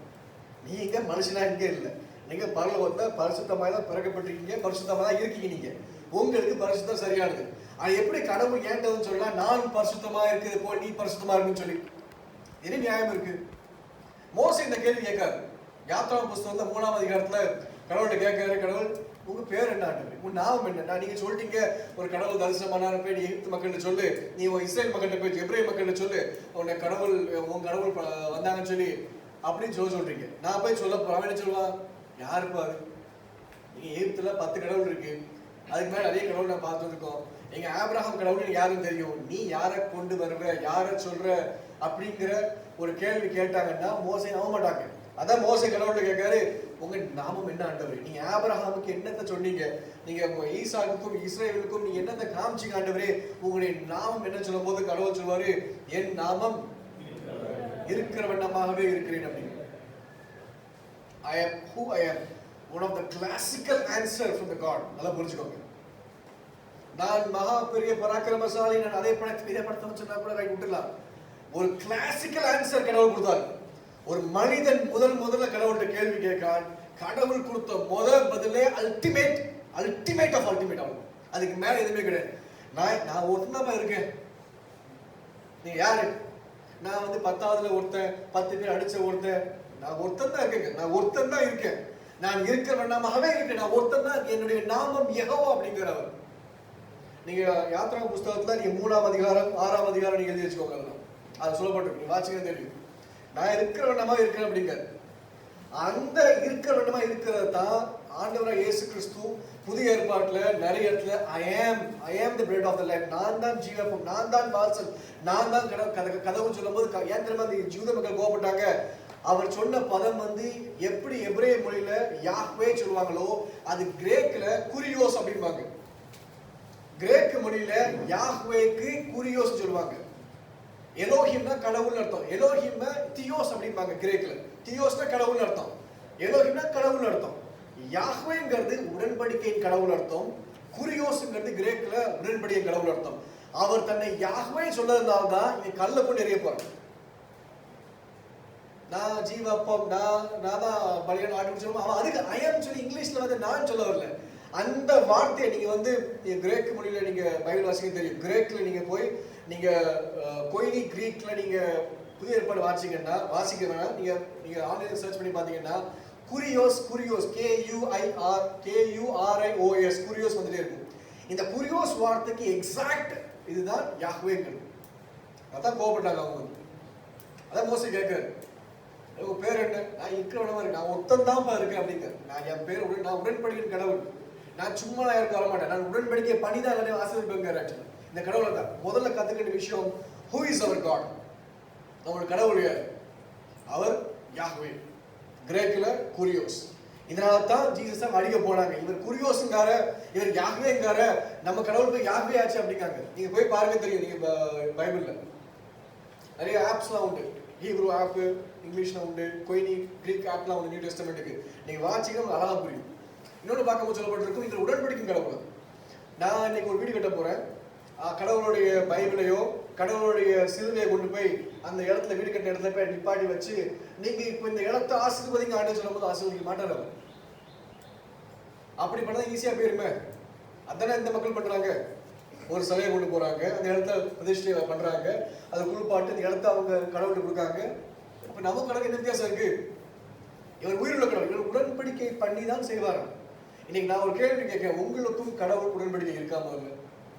A: நீங்க மனுஷனா இங்க இல்லை, நீங்க பரலோகத்துல பரிசுத்தமாக தான் பிறக்கப்பட்டிருக்கீங்க, பரிசுத்தமா தான் இருக்கீங்க. நீங்க உங்களுக்கு பரிசுத்தம் சரியானது. அது எப்படி கடவுள் ஏண்டதுன்னு சொல்லலாம், நான் பரிசுத்தமா இருக்கிறது போல் நீ பரிசுத்தமா இருக்குன்னு சொல்லி என்ன நியாயம் இருக்கு? மோசே இந்த கேள்வி கேட்காரு. யாத்ராகம புஸ்தகத்துல 3ஆம் அதிகாரத்துல கடவுள்கிட்ட கேட்காரு, கடவுள் உங்க பேர் என்ன, உன் நாமம் என்ன? நீங்க சொல்லிட்டீங்க ஒரு கடவுள் தரிசனமான போய் நீ எகிப்து மக்கள்கிட்ட சொல்லு, நீ இஸ்ரேல் மக்கள்கிட்ட போய் எபிரேய மக்கள்கிட்ட சொல்லு, உன் கடவுள் வந்தாங்கன்னு சொல்லி அப்படின்னு சொல்றீங்க. நான் போய் சொல்ல அவன் என்ன சொல்லுவான், யாருப்பா அது? நீங்க எகிப்துல 10 கடவுள் இருக்கு, அதுக்கு மேல நிறைய கடவுள் நான் பார்த்து இருக்கோம், எங்க ஆபிரகாம் கடவுள் யாரும் தெரியும், நீ யாரை கொண்டு வருவ, யாரை சொல்ற அப்படிங்கிற ஒரு கேள்வி கேட்டாங்கன்னா மோசே நம்ப மாட்டாங்க. அதான் மோசே கடவுள்கிட்ட கேட்காரு, உங்க நாமம் என்ன ஆண்டவரே? நீங்க ஆபிரகாமுக்கு என்னத்தை சொன்னீங்க, நீங்க ஈசாக்குக்கும் இஸ்ரேலுக்கும் நீங்க என்னத்தை காமிச்சிங்க ஆண்டவரே, உங்களுடைய நாமம் என்ன சொல்லும் போது கடவுள் சொல்வாரு, என் நாமம் இருக்கிற வண்ணமாகவே இருக்கிறேன் அப்படின்னு. I am who I am. One of the classical answer from the God. நல்லா புரிஞ்சுக்கோங்க. நான் மகா பெரிய பராக்கிரமசாலி, நான் அதே படத்தை இதே படத்தை சொன்னா கூட ரைட் விட்டுலாம். ஒரு கிளாசிக்கல் ஆன்சர் கடவுள் கொடுத்தாரு. ஒரு மனிதன் முதல்ல கடவுள்கிட்ட கேள்வி கேட்கான், கடவுள் கொடுத்த முதல் பதிலே அல்டிமேட் ஆஃப் அல்டிமேட் ஆகும். அதுக்கு மேல எதுவுமே கிடையாது. நான் ஒருத்தமா இருக்கேன், நீங்க யாரு? நான் 10ஆவதுல ஒருத்தன், 10 பேர் அடிச்ச ஒருத்தன், நான் ஒருத்தன் தான் இருக்கேன், நான் ஒருத்தன் தான் இருக்கேன், நான் இருக்க வேண்டாமாகவே இருக்கேன், நான் ஒருத்தன் தான், என்னுடைய நாமம் யெகோவா அப்படிங்கிறவர். நீங்க யாத்ராகம புஸ்தகத்துல நீங்க 3ஆம் அதிகாரம் 6ஆம் அதிகாரம் நீங்க எழுதி வச்சுக்கோங்க, அது சொல்லப்பட்டிருக்கு, நீங்க வாசிக்க தெரியும். நான் இருக்கிற வேண்டாமா இருக்கிறேன் அப்படிங்கிற அந்த இருக்கிற வேண்டாமா இருக்கிறது தான் ஆண்டவராக இயேசு கிறிஸ்து புதிய ஏற்பாட்டுல நிறைய இடத்துல I am the bread of the life, நான் தான் ஜீவப்பம், நான் தான் வாசல், நான் தான் கதவு சொல்லும் போது ஏன் தெரியுமா அந்த ஜூத மக்கள் கோபப்பட்டாங்க? அவர் சொன்ன பதம் எப்படி எபிரேய மொழியில யாஹ்வே சொல்லுவாங்களோ அது கிரேக்ல குரியோஸ் அப்படிம்பாங்க. கிரேக் மொழியில யாஹ்வேக்கு குரியோஸ் சொல்லுவாங்க. எலோஹிம்னா கடவுள் அர்த்தம், எலோஹிம்னா தியோஸ் அப்படிம்பாங்க கிரேக்ல. தியோஸ்னா கடவுள் அர்த்தம், எலோஹிம்னா கடவுள் அர்த்தம். யாஹ்வேங்கிறது உடன்படிக்கையின் கடவுள் அர்த்தம், குரியோஸ்ங்கிறது கிரேக்ல உடன்படிக்கை கடவுள் அர்த்தம். அவர் தன்னை யாஹ்வே சொன்னதுனால தான் இங்க கல்ல கொண்டு எறிய போறார். நான் ஜீவப்பம், நான் தான் பலியான ஆடு சொல்லுவோம். அவன் அதுக்கு ஐயம் சொல்லி இங்கிலீஷ்ல நான் சொல்ல வரல. அந்த வார்த்தையை நீங்க கிரேக் மொழியில நீங்க பைபிள் வாசிக்க தெரியும். கிரேக்ல நீங்க போய் நீங்க கொய்னி கிரீக்ல நீங்க புதிய ஏற்பாடு வாசிக்க வேணா, நீங்க ஆன்லைன்ல சர்ச் பண்ணி பாத்தீங்கன்னா குரியோஸ் KURIOS குரியோஸ் வந்துட்டே இருக்கும். இந்த குரியோஸ் வார்த்தைக்கு எக்ஸாக்ட் இதுதான் யாஹ்வேங்கிறது. அதான் கோபப்பட்டாங்க அவங்க. அதான் மோசே கேட்கிறாரு, உங்க பேர் என்ன? நான் இருக்கிற இடமா இருக்கு, நான் ஒருத்தன் தான் இருக்கேன் அப்படிங்க. நான் என் பேர் நான் உடன்படிக்கை கடவுள், நான் சும்மா இருக்க வர மாட்டேன், நான் உடன்படிக்கை பண்ணிதான் எல்லாரையும் ஆசீர்வதிப்பேங்க. ஆக்சுவலா இந்த கடவுளை தான் முதல்ல கத்துக்கிட்ட விஷயம். Who is our god? நம்மளோட கடவுள் யார்? அவர் யாஹ்வே, கிரேக்கில் குரியோஸ். இதனால தான் ஜீசஸை அடிக்க போனாங்க. இவர் குரியோஸ்ங்கார, இவர் யாஹ்வேங்கார, நம்ம கடவுள் போய் யாஹ்வே ஆச்சு அப்படிங்காங்க. நீங்க போய் பாருங்க தெரியும், நீங்க பைபிள்ல நிறைய ஆப்ஸ்லாம் உண்டு. ஹீப்ரூ ஆப், இங்கிலீஷ்ல உண்டு, கொய்னி கிரீக் ஆப்லாம் உண்டு நியூ டெஸ்டமெண்ட்டுக்கு. நீங்க வாட்சிங்க உங்களுக்கு அழகா புரியும். இன்னொன்று பார்க்கும்போது சொல்லப்பட்டிருக்கும், இதில் உடன்படிக்கை கடவுள். நான் இன்னைக்கு ஒரு வீடு கட்ட போறேன், கடவுளுடைய பைபிளையோ கடவுளுடைய சிலுவையை கொண்டு போய் அந்த இடத்துல வீடு கட்ட இடத்துல போய் நிப்பாட்டி வச்சு நீங்க இப்ப இந்த இடத்தை ஆசீர்வதிங்க ஆண்டு சொல்லும் போது ஆசீர்வதிக்க மாட்டாரு. அப்படி பண்ணா ஈஸியா போயிருமே. அதானே இந்த மக்கள் பண்றாங்க. ஒரு சிலையை கொண்டு போறாங்க, அந்த இடத்த பிரதிஷ்டை பண்றாங்க, அதை குளிப்பாட்டு அந்த இடத்த அவங்க கடவுளுக்கு கொடுக்காங்க. அப்ப நமக்கு கடவுள் என்ன வித்தியாசம் இருக்கு? இவர் உயிருள்ள கடவுள், இவர் உடன்படிக்கை பண்ணி தான் செய்வார். இன்னைக்கு நான் ஒரு கேள்வி கேட்கிறேன், உங்களுக்கும் கடவுள் உடன்படிக்கை இருக்காம?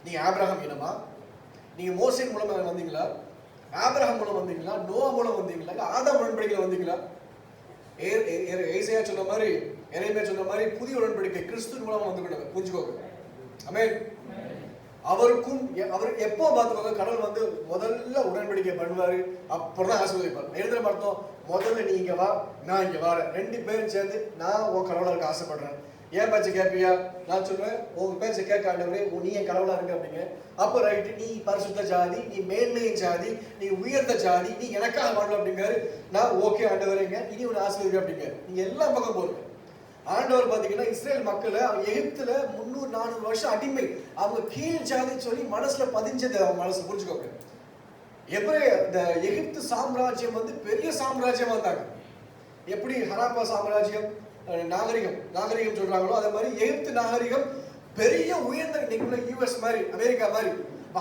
A: நீங்க ஆபிரகாம் இனமா? நீங்க மோசே மூலமா வந்தீங்களா? ஆபிரகாம் மூலம் வந்தீங்களா? நோவா மூலம் வந்தீங்களா? ஆதாம் உடன்படிக்கையில வந்தீங்களா? ஏசாயா சொன்ன மாதிரி, எரேமியா சொன்ன மாதிரி புதிய உடன்படிக்கை கிறிஸ்து மூலமா வந்துக்கிட்டாங்க. புரிஞ்சுக்கோங்க. ஆமென். அவருக்கும் அவர் எப்போ பார்த்துக்கோங்க, கடவுள் வந்து முதல்ல உடன்படிக்கை பண்ணுவாரு, அப்புறம் தான் ஆசீர்வதிப்பார். எழுதுற பார்த்தோம், முதல்ல நீ இங்க வா, நான் இங்க வரேன், ரெண்டு பேரும் சேர்ந்து நான் உன் கடவுளா இருக்க ஆசைப்படுறேன். ஏன் பேச்சை கேட்பியா? நான் சொல்லுவேன், உங்க பேச்சை கேட்க ஆண்டவரே, நீ என் கடவுளா இருக்க அப்படிங்க. அப்போ ரைட்டு, நீ பரிசுத்த ஜாதி, நீ மேன்மையின் ஜாதி, நீ உயர்ந்த ஜாதி, நீ எனக்காக வாழலாம் அப்படிங்காரு. நான் ஓகே ஆண்டவரேங்க, இனி ஒரு ஆசீர்வதிக்க அப்படிங்க. நீங்க எல்லா பக்கம் போறீங்க. ஆண்டவர் பாத்தீங்கன்னா இஸ்ரேல் மக்களை எகிப்துல 300-400 வருஷம் அடிமை, அவங்க கீழ் ஜாதின்னு சொல்லி மனசுல பதிஞ்சது. அவங்க மனசுல புரிஞ்சுக்கோங்க. எப்படி இந்த எகிப்து சாம்ராஜ்யம் வந்து பெரிய சாம்ராஜ்யமா இருந்தாங்க. எப்படி ஹராப்பா சாம்ராஜ்யம் நாகரிகம் சொல்றாங்களோ அதே மாதிரி எகிப்து நாகரிகம் பெரிய உயர்ந்த, இன்னைக்கு யூஎஸ் மாதிரி, அமெரிக்கா மாதிரி.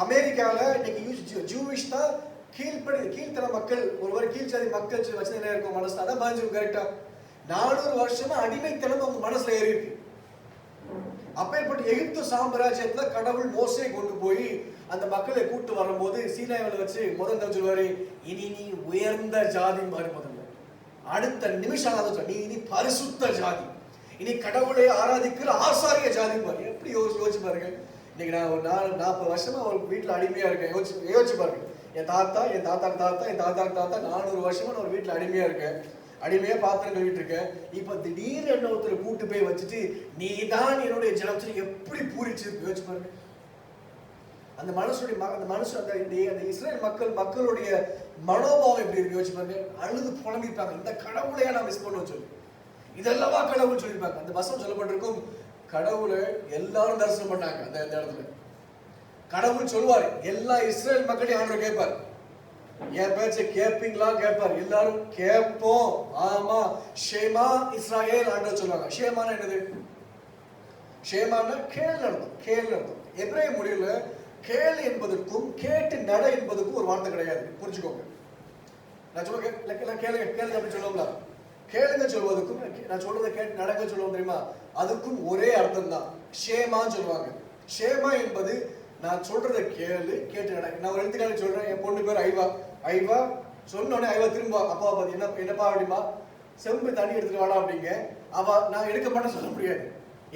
A: அமெரிக்கால இன்னைக்கு ஜூவிஷ் தான் கீழ்த்தர மக்கள், ஒருவர் கீழ் ஜாதி மக்கள் வச்சு என்ன இருக்கும் மனசுல, அதான் பதிஞ்சு கரெக்டா. 400 வருஷமா அடிமைத்தனம் அவங்க மனசுல ஏறி இருக்கு. அப்பேற்பட்ட எகிப்து சாம்ராஜ்யத்துல கடவுள் மோசே கொண்டு போய் அந்த மக்களை கூட்டு வரும்போது சீனாவில் வச்சு முதல் சொல்லுவாரு, இனி நீ உயர்ந்த ஜாதி மாதிரி. முதல்ல அடுத்த நிமிஷம் நீ இனி பரிசுத்த ஜாதி, இனி கடவுளை ஆராதிக்கிற ஆசாரிய ஜாதி மாதிரி. எப்படி யோசிச்சு பாருங்க. இன்னைக்கு நான் ஒரு 40 வருஷமா ஒரு வீட்டுல அடிமையா இருக்கேன். யோசிச்சு பாருங்க. என் தாத்தாக்கு தாத்தா 400 வருஷமா நான் ஒரு வீட்டுல அடிமையா இருக்கேன். அடிமையா பாத்திரம் கழுவிட்டு இருக்கேன். இப்ப திடீர்னு என்ன ஒருத்தர் கூட்டு போய் வச்சுட்டு நீ தான் என்னுடைய ஜனத்துல எப்படி பூரிச்சு யோசிச்சு பாருங்க. அந்த இஸ்ரேல் மக்களுடைய மனோபாவம் எப்படி இருக்கு யோசிச்சு பாருங்க. அழுது புலம்பிப்பாங்க, இந்த கடவுளையா நான் மிஸ் பண்ணுவோம் சொல்லி. இதெல்லவா கடவுள் சொல்லிப்பாங்க. அந்த வசனம் சொல்லப்பட்டிருக்கும், கடவுளை எல்லாரும் தரிசனம் பண்ணாங்க. அந்த இடத்துல கடவுள் சொல்லுவாரு, எல்லா இஸ்ரேல் மக்களையும் ஆண்டவர் கேட்பார், என் பேச்சை கேட்பீங்களா கேட்பார். எல்லாரும் கேட்போம். ஆமா, ஷேமா இஸ்ராயேல் ஆண்டவர் சொல்லுவாங்க. ஷேமானா என்னது? ஷேமானா கேள் நடந்தோம். எபிரேய மொழியில கேள் என்பதற்கும் கேட்டு நட என்பதற்கும் ஒரு வார்த்தை கிடையாது. புரிஞ்சுக்கோங்க. நான் சொல்ல கேளுங்க அப்படின்னு சொல்லுவோம்ல, கேளுங்க சொல்வதற்கும் நான் சொல்றதை கேட்டு நடக்க சொல்லுவோம் தெரியுமா, அதுக்கும் ஒரே அர்த்தம் தான். ஷேமான்னு சொல்லுவாங்க. ஷேமா என்பது நான் சொல்றதை கேட்டு நட. நான் ஒரு எழுத்துக்காக சொல்றேன், என் பொண்ணு பேர் ஐவா சொன்னோடனே ஐவா திரும்ப அப்பா பார்த்து என்னப்பா அப்படிமா, செம்பு தண்ணி எடுத்துட்டு வாடா அப்படிங்க. நான் எடுக்க மாட்டேன்னு சொல்ல முடியாது.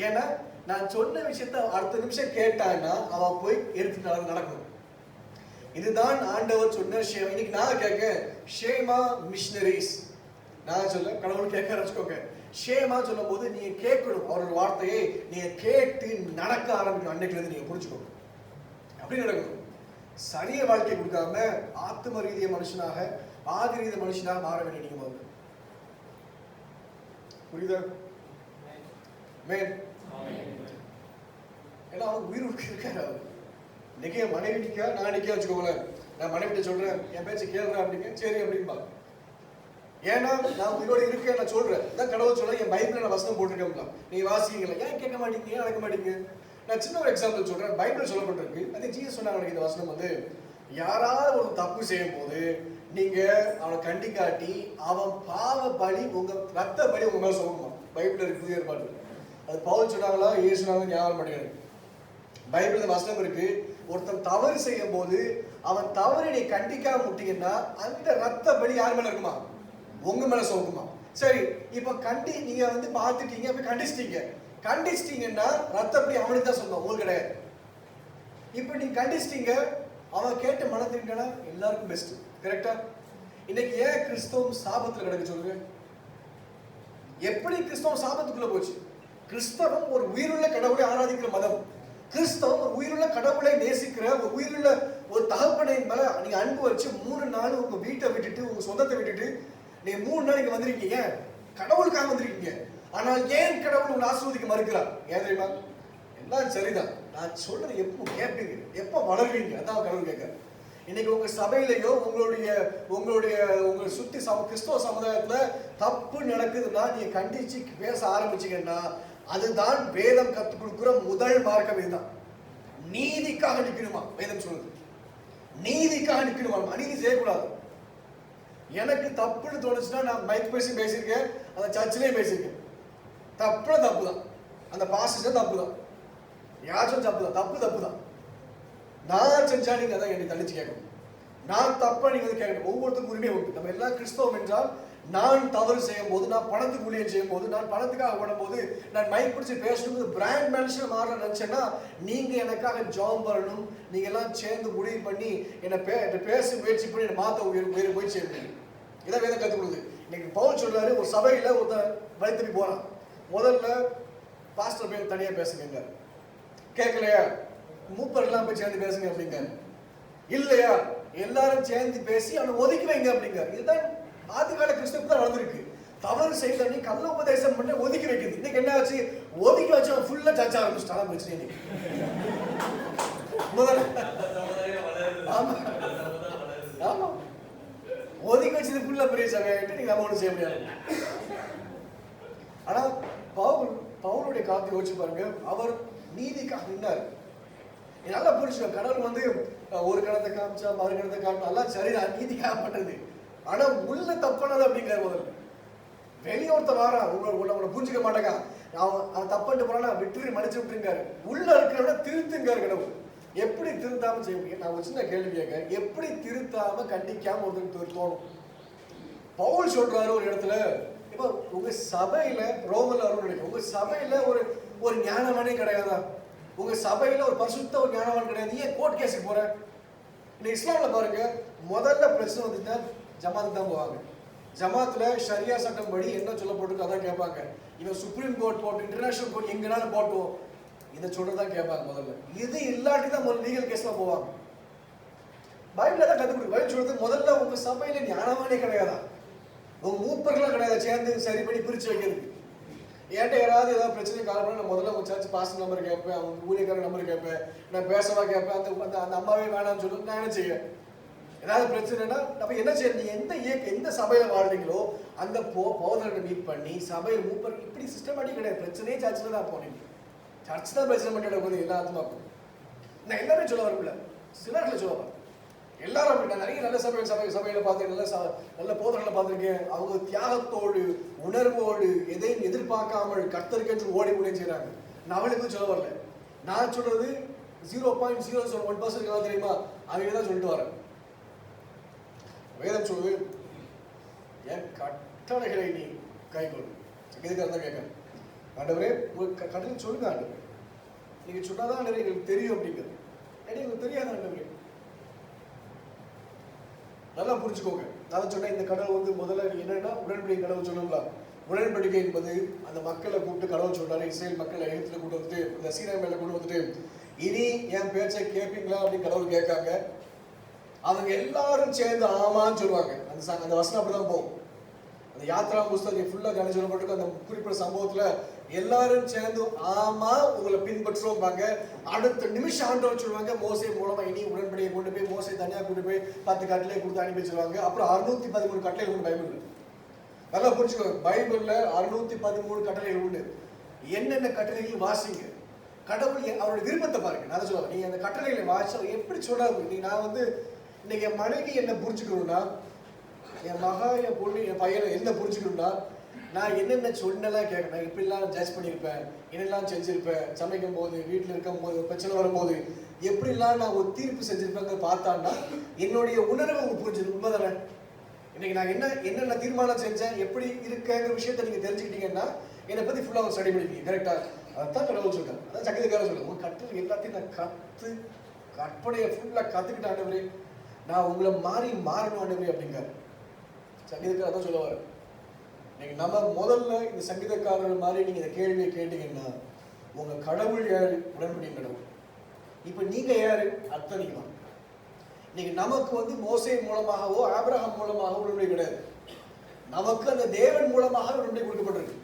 A: ஏன்னா நான் சொன்ன விஷயத்த அடுத்த நிமிஷம் கேட்டான்னா அவ போய் எடுத்து நடக்கணும். இதுதான் ஆண்டவர் சொன்ன ஷேமா. இன்னைக்கு நான் கேட்க ஷேமா மிஷனரிஸ், நான் சொல்ல கடவுள் கேட்க வச்சுக்கோங்க. ஷேமா சொல்லும் போது நீங்க கேட்கணும். அவரோட வார்த்தையை நீங்க கேட்டு நடக்க ஆரம்பிக்கணும். அன்னைக்குல இருந்து நீங்க புரிஞ்சுக்கோங்க. அப்படி நடக்கணும். சரிய வாழ்க்கை கொடுக்காம ஆத்ம ரீதிய மனுஷனாக, ஆதி ரீதிய மனுஷனாக மாற வேண்டிய நீங்க போது. புரியுதா? ஏன்னா அவன் உயிர் இருக்காரு. அவர் இன்னைக்கே மனைவி நிற்கா, நான் நிற்க வச்சுக்கோங்களேன். நான் மனைவிட்ட சொல்றேன், என் பேச்சு கேள்றேன் அப்படிங்க, சரி அப்படின்பா. ஏன்னா நான் உயிரோடு இருக்கேன், நான் சொல்றேன். தான் கடவுள் சொல்ல, என் பைபிள் நான் வசனம் போட்டிருக்கேன், நீங்க வாசிக்கீங்களா, ஏன் கேட்க மாட்டீங்க, ஏன் நடக்க மாட்டீங்க? நான் சின்ன ஒரு எக்ஸாம்பிள் சொல்றேன். பைபிள் சொல்லப்பட்டிருக்கு, அது ஜீசஸ் சொன்னாங்க. இந்த வசனம் வந்து யாராவது ஒரு தப்பு செய்யும் போது நீங்க அவனை கண்டிக்காட்டி அவன் பாவ பலி, உங்க ரத்த பலி உங்க மேல சொல்லணுமா. பைபிள் இருக்கு, புதிய ஏற்பாடு. அது பவுல் சொன்னாங்களா, ஏசு சொன்னாங்க, ஞாபகம் பண்ணிடுங்க. பைபிள் வசனம் இருக்கு, ஒருத்தன் தவறு செய்யும் போது அவன் தவறு நீ கண்டிக்காம முட்டீங்கன்னா அந்த ரத்த பலி யார் மேல இருக்குமா, உங்க மேல சோக்குமா. சரி, இப்ப நீங்க வந்து பாத்துட்டீங்க, இப்ப கண்டிச்சிட்டீங்கன்னா ரத்த பலி அவனுக்கு தான் சொந்தம், உங்களுக்கு கிடையாது. இப்ப நீங்க கண்டிச்சிட்டீங்க, அவன் கேட்ட மனத்திருக்கா எல்லாருக்கும் பெஸ்ட். கரெக்டா? இன்னைக்கு ஏன் கிறிஸ்தவம் சாபத்துல கிடக்கு சொல்லுங்க? எப்படி கிறிஸ்தவம் சாபத்துக்குள்ள போச்சு? கிறிஸ்தவம் ஒரு உயிருள்ள கடவுளை ஆராதிக்கிற மதம். கிறிஸ்தவம் ஒரு உயிருள்ள கடவுளை நேசிக்கிற, ஒரு உயிருள்ள ஒரு தகப்பனை மேல நீங்க அன்பு வச்சு 3 நாள் உங்க வீட்டை விட்டுட்டு உங்க சொந்தத்தை விட்டுட்டு நீங்க 3 நாள் இங்க வந்திருக்கீங்க, கடவுளுக்காக வந்திருக்கீங்க. ஆனால் ஏன் கடவுள் உங்களை ஆசீர்வதிக்க மறுக்கிறார்? ஏன் தெரியுமா? எல்லாம் சரிதான், நான் சொல்றது எப்போ கேட்பீங்க, எப்போ வளர்வீங்க, அதான் கடவுள் கேட்கிறார். இன்னைக்கு உங்க சபையிலையோ உங்களை சுத்தி கிறிஸ்தவ சமுதாயத்துல தப்பு நடக்குதுன்னா நீங்க கண்டிச்சு பேச ஆரம்பிச்சீங்கன்னா அதுதான் வேதம் கற்றுக் கொடுக்கிற முதல் மார்க்கம். இதுதான் நீதிக்காக நிக்கணுமா வேதம் சொல்லுது. நீதிக்காக நிக்கணுமா, அநீதி செய்யக்கூடாது. எனக்கு தப்புன்னு தோணுச்சுன்னா நான் மைக் பேசியிருக்கேன், அந்த சர்ச்சிலையும் பேசியிருக்கேன். தப்பு தான், அந்த பாஸ்டர் தப்பு தான், யாரும் தப்பு தான். நான் செஞ்சா நீங்க அதான் என்னை தள்ளிச்சு கேட்கணும், நான் தப்பா நீங்க வந்து கேட்கணும். ஒவ்வொருத்தருக்கும் உரிமை உண்டு. நம்ம எல்லாம் கிறிஸ்தவம் என்றால் நான் தவறு செய்யும் போது, நான் பணத்துக்கு ஊழியம் செய்யும் போது, நான் பணத்துக்காக ஓடும் போது, நான் மைக் பிடிச்சி பேசணும் பிராண்ட் மேனேஜர் மாற நினைச்சேன்னா நீங்க எனக்காக ஜாப் பண்ணணும். நீங்க எல்லாம் சேர்ந்து முடிவு பண்ணி என்னை பேச முயற்சி பண்ணி என்னை மாற்ற உயிர் போய் செய்யணும். இதான் வேதம் கற்றுக் கொடுக்குது. இன்னைக்கு பவுல் சொல்றாரு, ஒரு சபையில ஒருத்தன் வழி தப்பி போறான். முதல்ல பாஸ்டர் போய் தனியா பேசுங்க, கேட்கலையா மூப்பர்லாம் போய் சேர்ந்து பேசுங்க அப்படிங்க. இல்லையா எல்லாரும் சேர்ந்து பேசி அவனை ஒதுக்கி வைங்க அப்படிங்க. இதுதான் ஆதிகால கிறிஸ்துவ தான் வளர்ந்துருக்கு. தவறு செய்த நீ கள்ள உபதேசம் பண்ண ஒதுக்கி வைக்குது. இன்னைக்கு என்ன ஆச்சு, ஒதுக்கி வச்சு அவன் ஃபுல்லா சர்ச்ச ஆரம்பிச்சுட்டான். பிரச்சனை இன்னைக்கு ஆமா, ஒதுக்கி வச்சது ஃபுல்லா பெரிய சகையாயிட்டு நீங்க நம்ம ஒன்றும் செய்ய முடியாது. ஆனா பவுலுடைய காலத்தை யோசிச்சு பாருங்க, அவர் நீதிக்காக நின்றார். நல்லா புரிஞ்சுக்கோ, கடவுள் வந்து ஒரு கணத்தை காமிச்சா மறு கணத்தை காமிச்சா எல்லாம் சரிதான், நீதிக்காக பண்றது. ஆனா உள்ள தப்பானது அப்படிங்கிறார். முதல்ல வெளியே ஒருத்த வாரா உங்களை புரிஞ்சுக்க மாட்டேங்க, அவன் தப்பட்டு போனா விட்டு மன்னிச்சு விட்டுருங்காரு. உள்ள இருக்கிறவன திருத்துங்காரு கடவுள். எப்படி திருத்தாம செய்ய முடியும்? நான் ஒரு சின்ன கேள்வி கேட்க, எப்படி திருத்தாம கண்டிக்காம ஒருத்தருக்கு தோணும்? பவுல் சொல்றாரு ஒரு இடத்துல, இப்போ உங்க சபையில ரோமன்ல வரும், உங்க சபையில ஒரு ஞானவானே கிடையாதா? உங்க சபையில ஒரு பரிசுத்த ஒரு ஞானவான் கிடையாது, ஏன் கோர்ட் கேஸுக்கு போற? இந்த இஸ்லாம்ல பாருங்க, முதல்ல பிரச்சனை வந்துட்டா ஜமாத்துக்கு தான் போவாங்க. ஜமாத்துல ஷரியா சட்டம் படி என்ன சொல்லப்பட்டிருக்கு அதான் கேட்பாங்க. இவன் சுப்ரீம் கோர்ட் போட்டு இன்டர்நேஷனல் கோர்ட் எங்கனாலும் போட்டுவோம், இதை சொல்றதான் கேட்பாங்க முதல்ல. இது இல்லாட்டி தான் முதல்ல லீகல் கேஸ்ல போவாங்க. பைபிள் தான் கத்துக்கிட்டு பைபிள் சொல்றது, முதல்ல உங்க சபையில ஞானவானே கிடையாதா, உங்க மூப்பர்களும் கிடையாது சேர்ந்து சரி பண்ணி பிரிச்சு வைக்கிறது. என்கிட்ட யாராவது ஏதாவது பிரச்சனை கால் பண்ணா நான் முதல்ல உங்க சர்ச் பாஸ்டர் நம்பர் கேட்பேன், அவங்க ஊழியக்காரர் நம்பர் கேட்பேன், நான் பேசவா கேட்பேன். அந்த அம்மாவே வேணாம்னு சொல்லி நான் என்ன செய்வேன்? ஏதாவது பிரச்சனைனா நம்ம என்ன செய்யணும்? நீங்க எந்த சபையில வாழ்றீங்களோ அந்த போதர்களை மீட் பண்ணி சபையில் மூப்பர் இப்படி சிஸ்டமேட்டிக் கிடையாது. பிரச்சனையே சர்ச்சில் தான் போனீங்க, சர்ச் தான் பிரச்சனை பண்ணிட்டு போகுது எல்லா ஆத்மாக்கும். நான் எல்லாமே சொல்ல வரல, சிலர்களை சொல்ல வரேன். எல்லாரும் அப்படி. நான் நிறைய நல்ல சபையில பார்த்துருக்கேன், நல்ல போதர்களை பார்த்துருக்கேன். அவங்க தியாகத்தோடு உணர்வோடு எதையும் எதிர்பார்க்காமல் கர்த்தருக்கு ஓடி ஊழியம் செய்யறாங்க. நான் அவளுக்கு சொல்ல வரல, நான் சொல்றது 0.001% தெரியுமா, அவங்க தான் சொல்லிட்டு வரேன். வேதம் சொல்லுது, என் கட்டளைகளை நீ கைகொள். இதுக்காக தான் கேட்கறேன். ஆண்டவரே ஒரு கட்டளை சொல்லுங்க ஆண்டவரே, நீங்க சொன்னாதான் ஆண்டவரே எங்களுக்கு தெரியும் அப்படிங்கிறது. எங்களுக்கு தெரியாது ஆண்டவரே. நல்லா புரிஞ்சுக்கோங்க. நான் சொன்னேன், இந்த கடவுள் வந்து முதல்ல என்னன்னா உடன்படிக்கை கடவுள் சொன்னோம்ல. உடன்படிக்கை என்பது அந்த மக்களை கூப்பிட்டு கடவுள் சொல்றாரு, இஸ்ரேல் மக்களை எழுத்துல கொண்டு வந்துட்டு இந்த சீனா மேல கொண்டு வந்துட்டு இனி என் பேச்சை கேட்பீங்களா அப்படின்னு கடவுள் கேட்காங்க. அவங்க எல்லாரும் சேர்ந்து ஆமான்னு சொல்லுவாங்க. அந்த வசனம் அப்படிதான் போகும். அந்த யாத்ரா புஸ்தகம் ஃபுல்லா கணக்கு சொல்லப்பட்டிருக்கு. அந்த குறிப்பிட்ட சம்பவத்துல எல்லாரும் சேர்ந்து ஆமா உங்களை பின்பற்றுவாங்க. அடுத்த நிமிஷம் ஆண்டவர் சொல்லுவாங்க, மோசே மூலமா இனி உடன்படியை கொண்டு போய் மோசே தனியா கொண்டு போய் 10 கட்டளை கொடுத்து அனுப்பி வச்சிருவாங்க. அப்புறம் 613 கட்டளைகள் உண்டு பைபிள். நல்லா புரிஞ்சுக்கோங்க, பைபிள்ல 613 கட்டளைகள் உண்டு. என்னென்ன கட்டளைகள் வாசிங்க, கடவுள் அவருடைய விருப்பத்தை பாருங்க. நான் சொல்லுவேன், நீங்க அந்த கட்டளைகளை வாசி எப்படி சொல்றாரு. நான் வந்து இன்னைக்கு என் மனைவி என்ன புரிஞ்சுக்கணும்னா, என் மகா என் பொண்ணு என் பையனை என்ன புரிஞ்சுக்கணும்னா, நான் என்னென்ன சொன்னெல்லாம் கேட்கணும், இப்படிலாம் ஜட்ஜ் பண்ணியிருப்பேன், என்னெல்லாம் செஞ்சிருப்பேன், சமைக்கும் போது வீட்டில் இருக்கும் போது பிரச்சனை வரும்போது எப்படிலாம் நான் ஒரு தீர்ப்பு செஞ்சிருப்பேங்க பார்த்தான்னா என்னுடைய உணர்வை புரிஞ்சது. உண்மைதானே? இன்னைக்கு நான் என்னென்ன தீர்மானம் செஞ்சேன், எப்படி இருக்கங்கிற விஷயத்த நீங்க தெரிஞ்சுக்கிட்டீங்கன்னா என்னை பத்தி ஃபுல்லாக ஸ்டடி பண்ணிப்பீங்க. கரெக்டா? அதான் கடவுள் சொல்றேன். அதான் சங்கீதக்காரர் சொல்றேன், உங்க கட்டளை எல்லாத்தையும் நான் கற்பனையை ஃபுல்லா கத்துக்கிட்ட ஆண்டவரே, நான் உங்களை மாறணும் ஆண்டவரே அப்படிங்காரு. சங்கீதக்காரர் தான் சொல்ல வர. நீங்க நம்ம முதல்ல இந்த சங்கீதக்காரர் மாதிரி நீங்க இந்த கேள்வியை கேட்டீங்கன்னா, உங்க கடவுள் யாரு? உடன்படிக்கை கடவுள். இப்ப நீங்க யாரு? அர்த்தம்.
B: இன்னைக்கு நமக்கு வந்து மோசே மூலமாகவோ ஆபிரகாம் மூலமாகவோ உடன்படி கிடையாது. நமக்கு அந்த தேவன் மூலமாக உடன்படி கொடுக்கப்பட்டிருக்கு.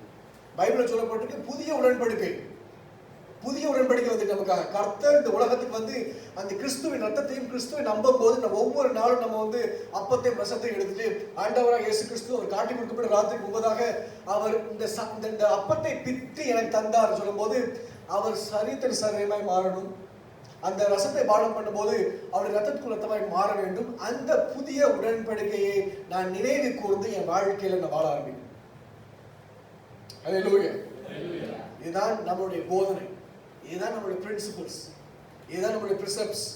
B: பைபிளில் சொல்லப்பட்டிருக்கு புதிய உடன்படிக்கை. புதிய உடன்படிக்கை வந்து நமக்காக கர்த்தர் இந்த உலகத்துக்கு வந்து அந்த கிறிஸ்துவின் ரத்தத்தையும் கிறிஸ்துவை நம்பும் போது நம்ம ஒவ்வொரு நாளும் நம்ம வந்து அப்பத்தையும் ரசத்தையும் எடுத்துட்டு ஆண்டவராக இயேசு கிறிஸ்து அவர் காட்டி கொடுக்கப்பட்ட ராத்திரிக்கு முன்பதாக அவர் இந்த அப்பத்தை பித்து எனக்கு தந்தார் சொல்லும் போது அவர் சரீரத்தின் சரீரமாய் மாறணும். அந்த ரசத்தை பானம் பண்ணும்போது அவருடைய ரத்தத்துக்கு ரத்தமாய் மாற வேண்டும். அந்த புதிய உடன்படிக்கையை நான் நினைவு கூர்ந்து என் வாழ்க்கையில நான் வாழ ஆரம்பிக்கிறேன். அல்லேலூயா. இதுதான் நம்மளுடைய போதனை, இதுதான் நம்மளுடைய பிரின்சிபல்ஸ், இதுதான் நம்மளுடைய பிரிசெப்ட்ஸ்,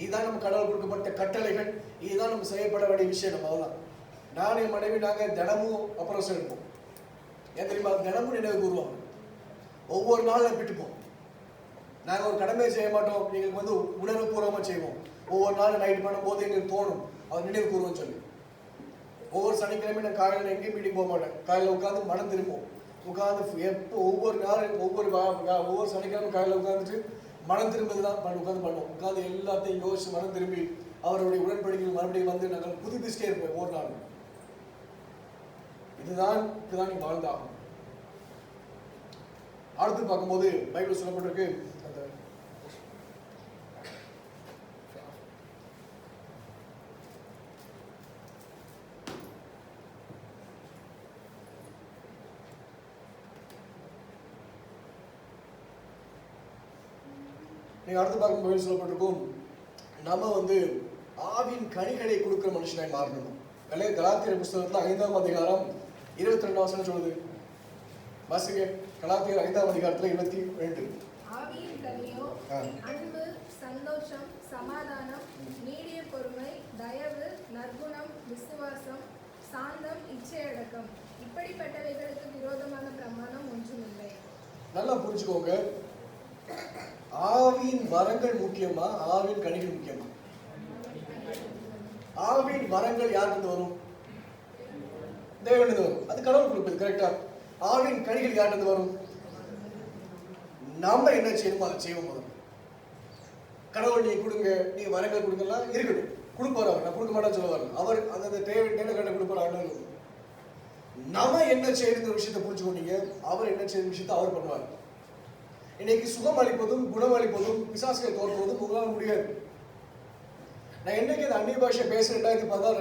B: இதுதான் நம்ம கடவுள் கொடுக்கப்பட்ட கட்டளைகள், இதுதான் நம்ம செய்யப்பட வேண்டிய விஷயம். நம்ம அவ்வளோதான். நான் என் மனைவி நாங்கள் தினமும் அப்புறம் எடுப்போம். ஏன் தெரியுமா? தினமும் நினைவு கூறுவோம். ஒவ்வொரு நாளும் விட்டுப்போம். நாங்கள் ஒரு கடமையை செய்ய மாட்டோம், எங்களுக்கு வந்து உணர்வு பூர்வமாக செய்வோம். ஒவ்வொரு நாளும் நைட் பண்ணும்போது எங்களுக்கு தோணும் அவர் நினைவு கூறுவோம்னு சொல்லி. ஒவ்வொரு சனிக்கிழமை நான் காலையில் எங்கேயும் மீட்டிங் போக மாட்டேன். காலையில் உட்காந்து மனம் திரும்பும். உட்காந்து எப்போ ஒவ்வொரு நாளும் ஒவ்வொரு சனிக்கிழமை காலையில் உட்காந்துட்டு மனம் திரும்பது தான் உட்காந்து பண்ணுவோம். உட்காந்து எல்லாத்தையும் யோசிச்சு மனம் திரும்பி அவருடைய உடன்படிக்கையில் மறுபடியும் வந்து நாங்கள் புதுப்பிச்சுட்டே இருப்போம் ஒவ்வொரு நாளும். இதுதான் நீ வாழ்ந்தாகும். அடுத்து பார்க்கும்போது பைபிள் சொல்லப்பட்டிருக்கு, அந்த நீங்க அடுத்து பார்க்கும்போது சொல்லப்பட்டிருக்கும் நம்ம வந்து ஆவின் கனிகளை கொடுக்கிற மனுஷனாய் மாறணும். கலாத்தியர் புஸ்தகத்துல 5ஆம் அதிகாரம் 22 வசனம் சொல்லுது. வாசிங்க. கலாத்தியர் 5ஆம் அதிகாரத்துல 22.
C: ஆவியின் கனியோ அன்பு, சந்தோஷம், சமாதானம், நீடிய பொறுமை, தயவு, நற்குணம், விசுவாசம், சாந்தம், இச்சையடக்கம். இப்படிப்பட்டவைகளுக்கு விரோதமான பிரமாணம் ஒன்றுமில்லை.
B: நல்லா புரிஞ்சுக்கோங்க. ஆவியின் வரங்கள் முக்கியமா, ஆவியின் கனிகள் முக்கியமா? ஆவியின் வரங்கள் யாருக்கு வரும்? தேவனுக்கு வரும். அது கடவுள் கொடுப்பது. கரெக்டா? ஆவியின் கனிகள் யாருக்கு வரும்? நம்ம என்ன செய்யணுமோ அதை செய்வோம். கடவுள் நீ கொடுங்க, நீ வரங்கள் கொடுக்கலாம் இருக்கட்டும், கொடுப்பார். அவர் நான் கொடுக்க மாட்டேன்னு சொல்லுவார். அவர் அந்த தேவை கொடுப்பார். நம்ம என்ன செய்யற விஷயத்தை புரிஞ்சுக்கொண்டீங்க. அவர் என்ன செய்யற விஷயத்தை அவர் பண்ணுவார். இன்னைக்கு சுகம் அளிப்பதும் குணம் அளிப்பதும் பிசாசுகளை தோற்றுவதும் உங்களால் முடியாது. நான் என்னைக்கு அந்த அந்நிய பாஷையை பேச 2016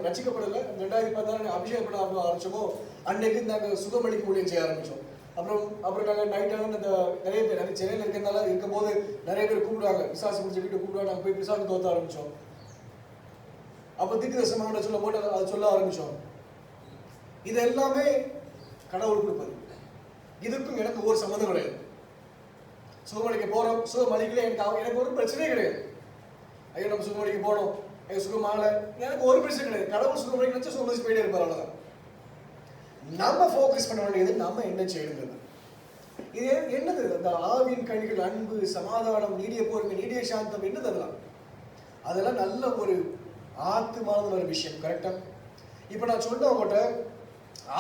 B: ரசிக்கப்படல 2016 அபிஷேகம் பண்ண ஆரம்பிச்சோமோ அன்னைக்கு நாங்கள் சுகம் அளிக்க முடியும் செய்ய ஆரம்பிச்சோம். அப்புறம் நாங்கள் நைட்டான அந்த நிறைய பேர் அந்த சென்னையில் இருக்கிறதுனால இருக்கும்போது நிறைய பேர் கூப்பிடுவாங்க, பிசாசு முடிச்ச வீட்டை கூப்பிடுவாங்க. நாங்கள் போய் பிசாசு தோற்ற ஆரம்பிச்சோம். அப்போ திக்கு தசமாக சொல்ல போட்டு அதை சொல்ல ஆரம்பிச்சோம். இது எல்லாமே கடவுள் கொடுப்பது. இதுக்கும் எனக்கு ஒரு சம்மந்தம் கிடையாது. சுகமளிக்க போறோம், சுகமளிக்கல எனக்கு ஒரு பிரச்சனையே கிடையாது. ஐயோ நம்ம சுகமளிக்க போனோம், ஐயோ சுகமால எனக்கு ஒரு பிரச்சனை கிடையாது. கடவுள் சுகமளிக்க நினைச்சா சுகமளிச்சு போயிட்டே இருப்பார். அவ்வளவுதான். நம்ம ஃபோக்கஸ் பண்ண வேண்டியது நம்ம என்ன செய்யணுங்கிறது. இது என்னது? அந்த ஆவின் கனிகள் அன்பு, சமாதானம், நீடிய பொறுமை, நீடிய சாந்தம், என்னது அதெல்லாம் நல்ல ஒரு ஆத்மானது ஒரு விஷயம். கரெக்டா? இப்ப நான் சொன்ன உங்கள்கிட்ட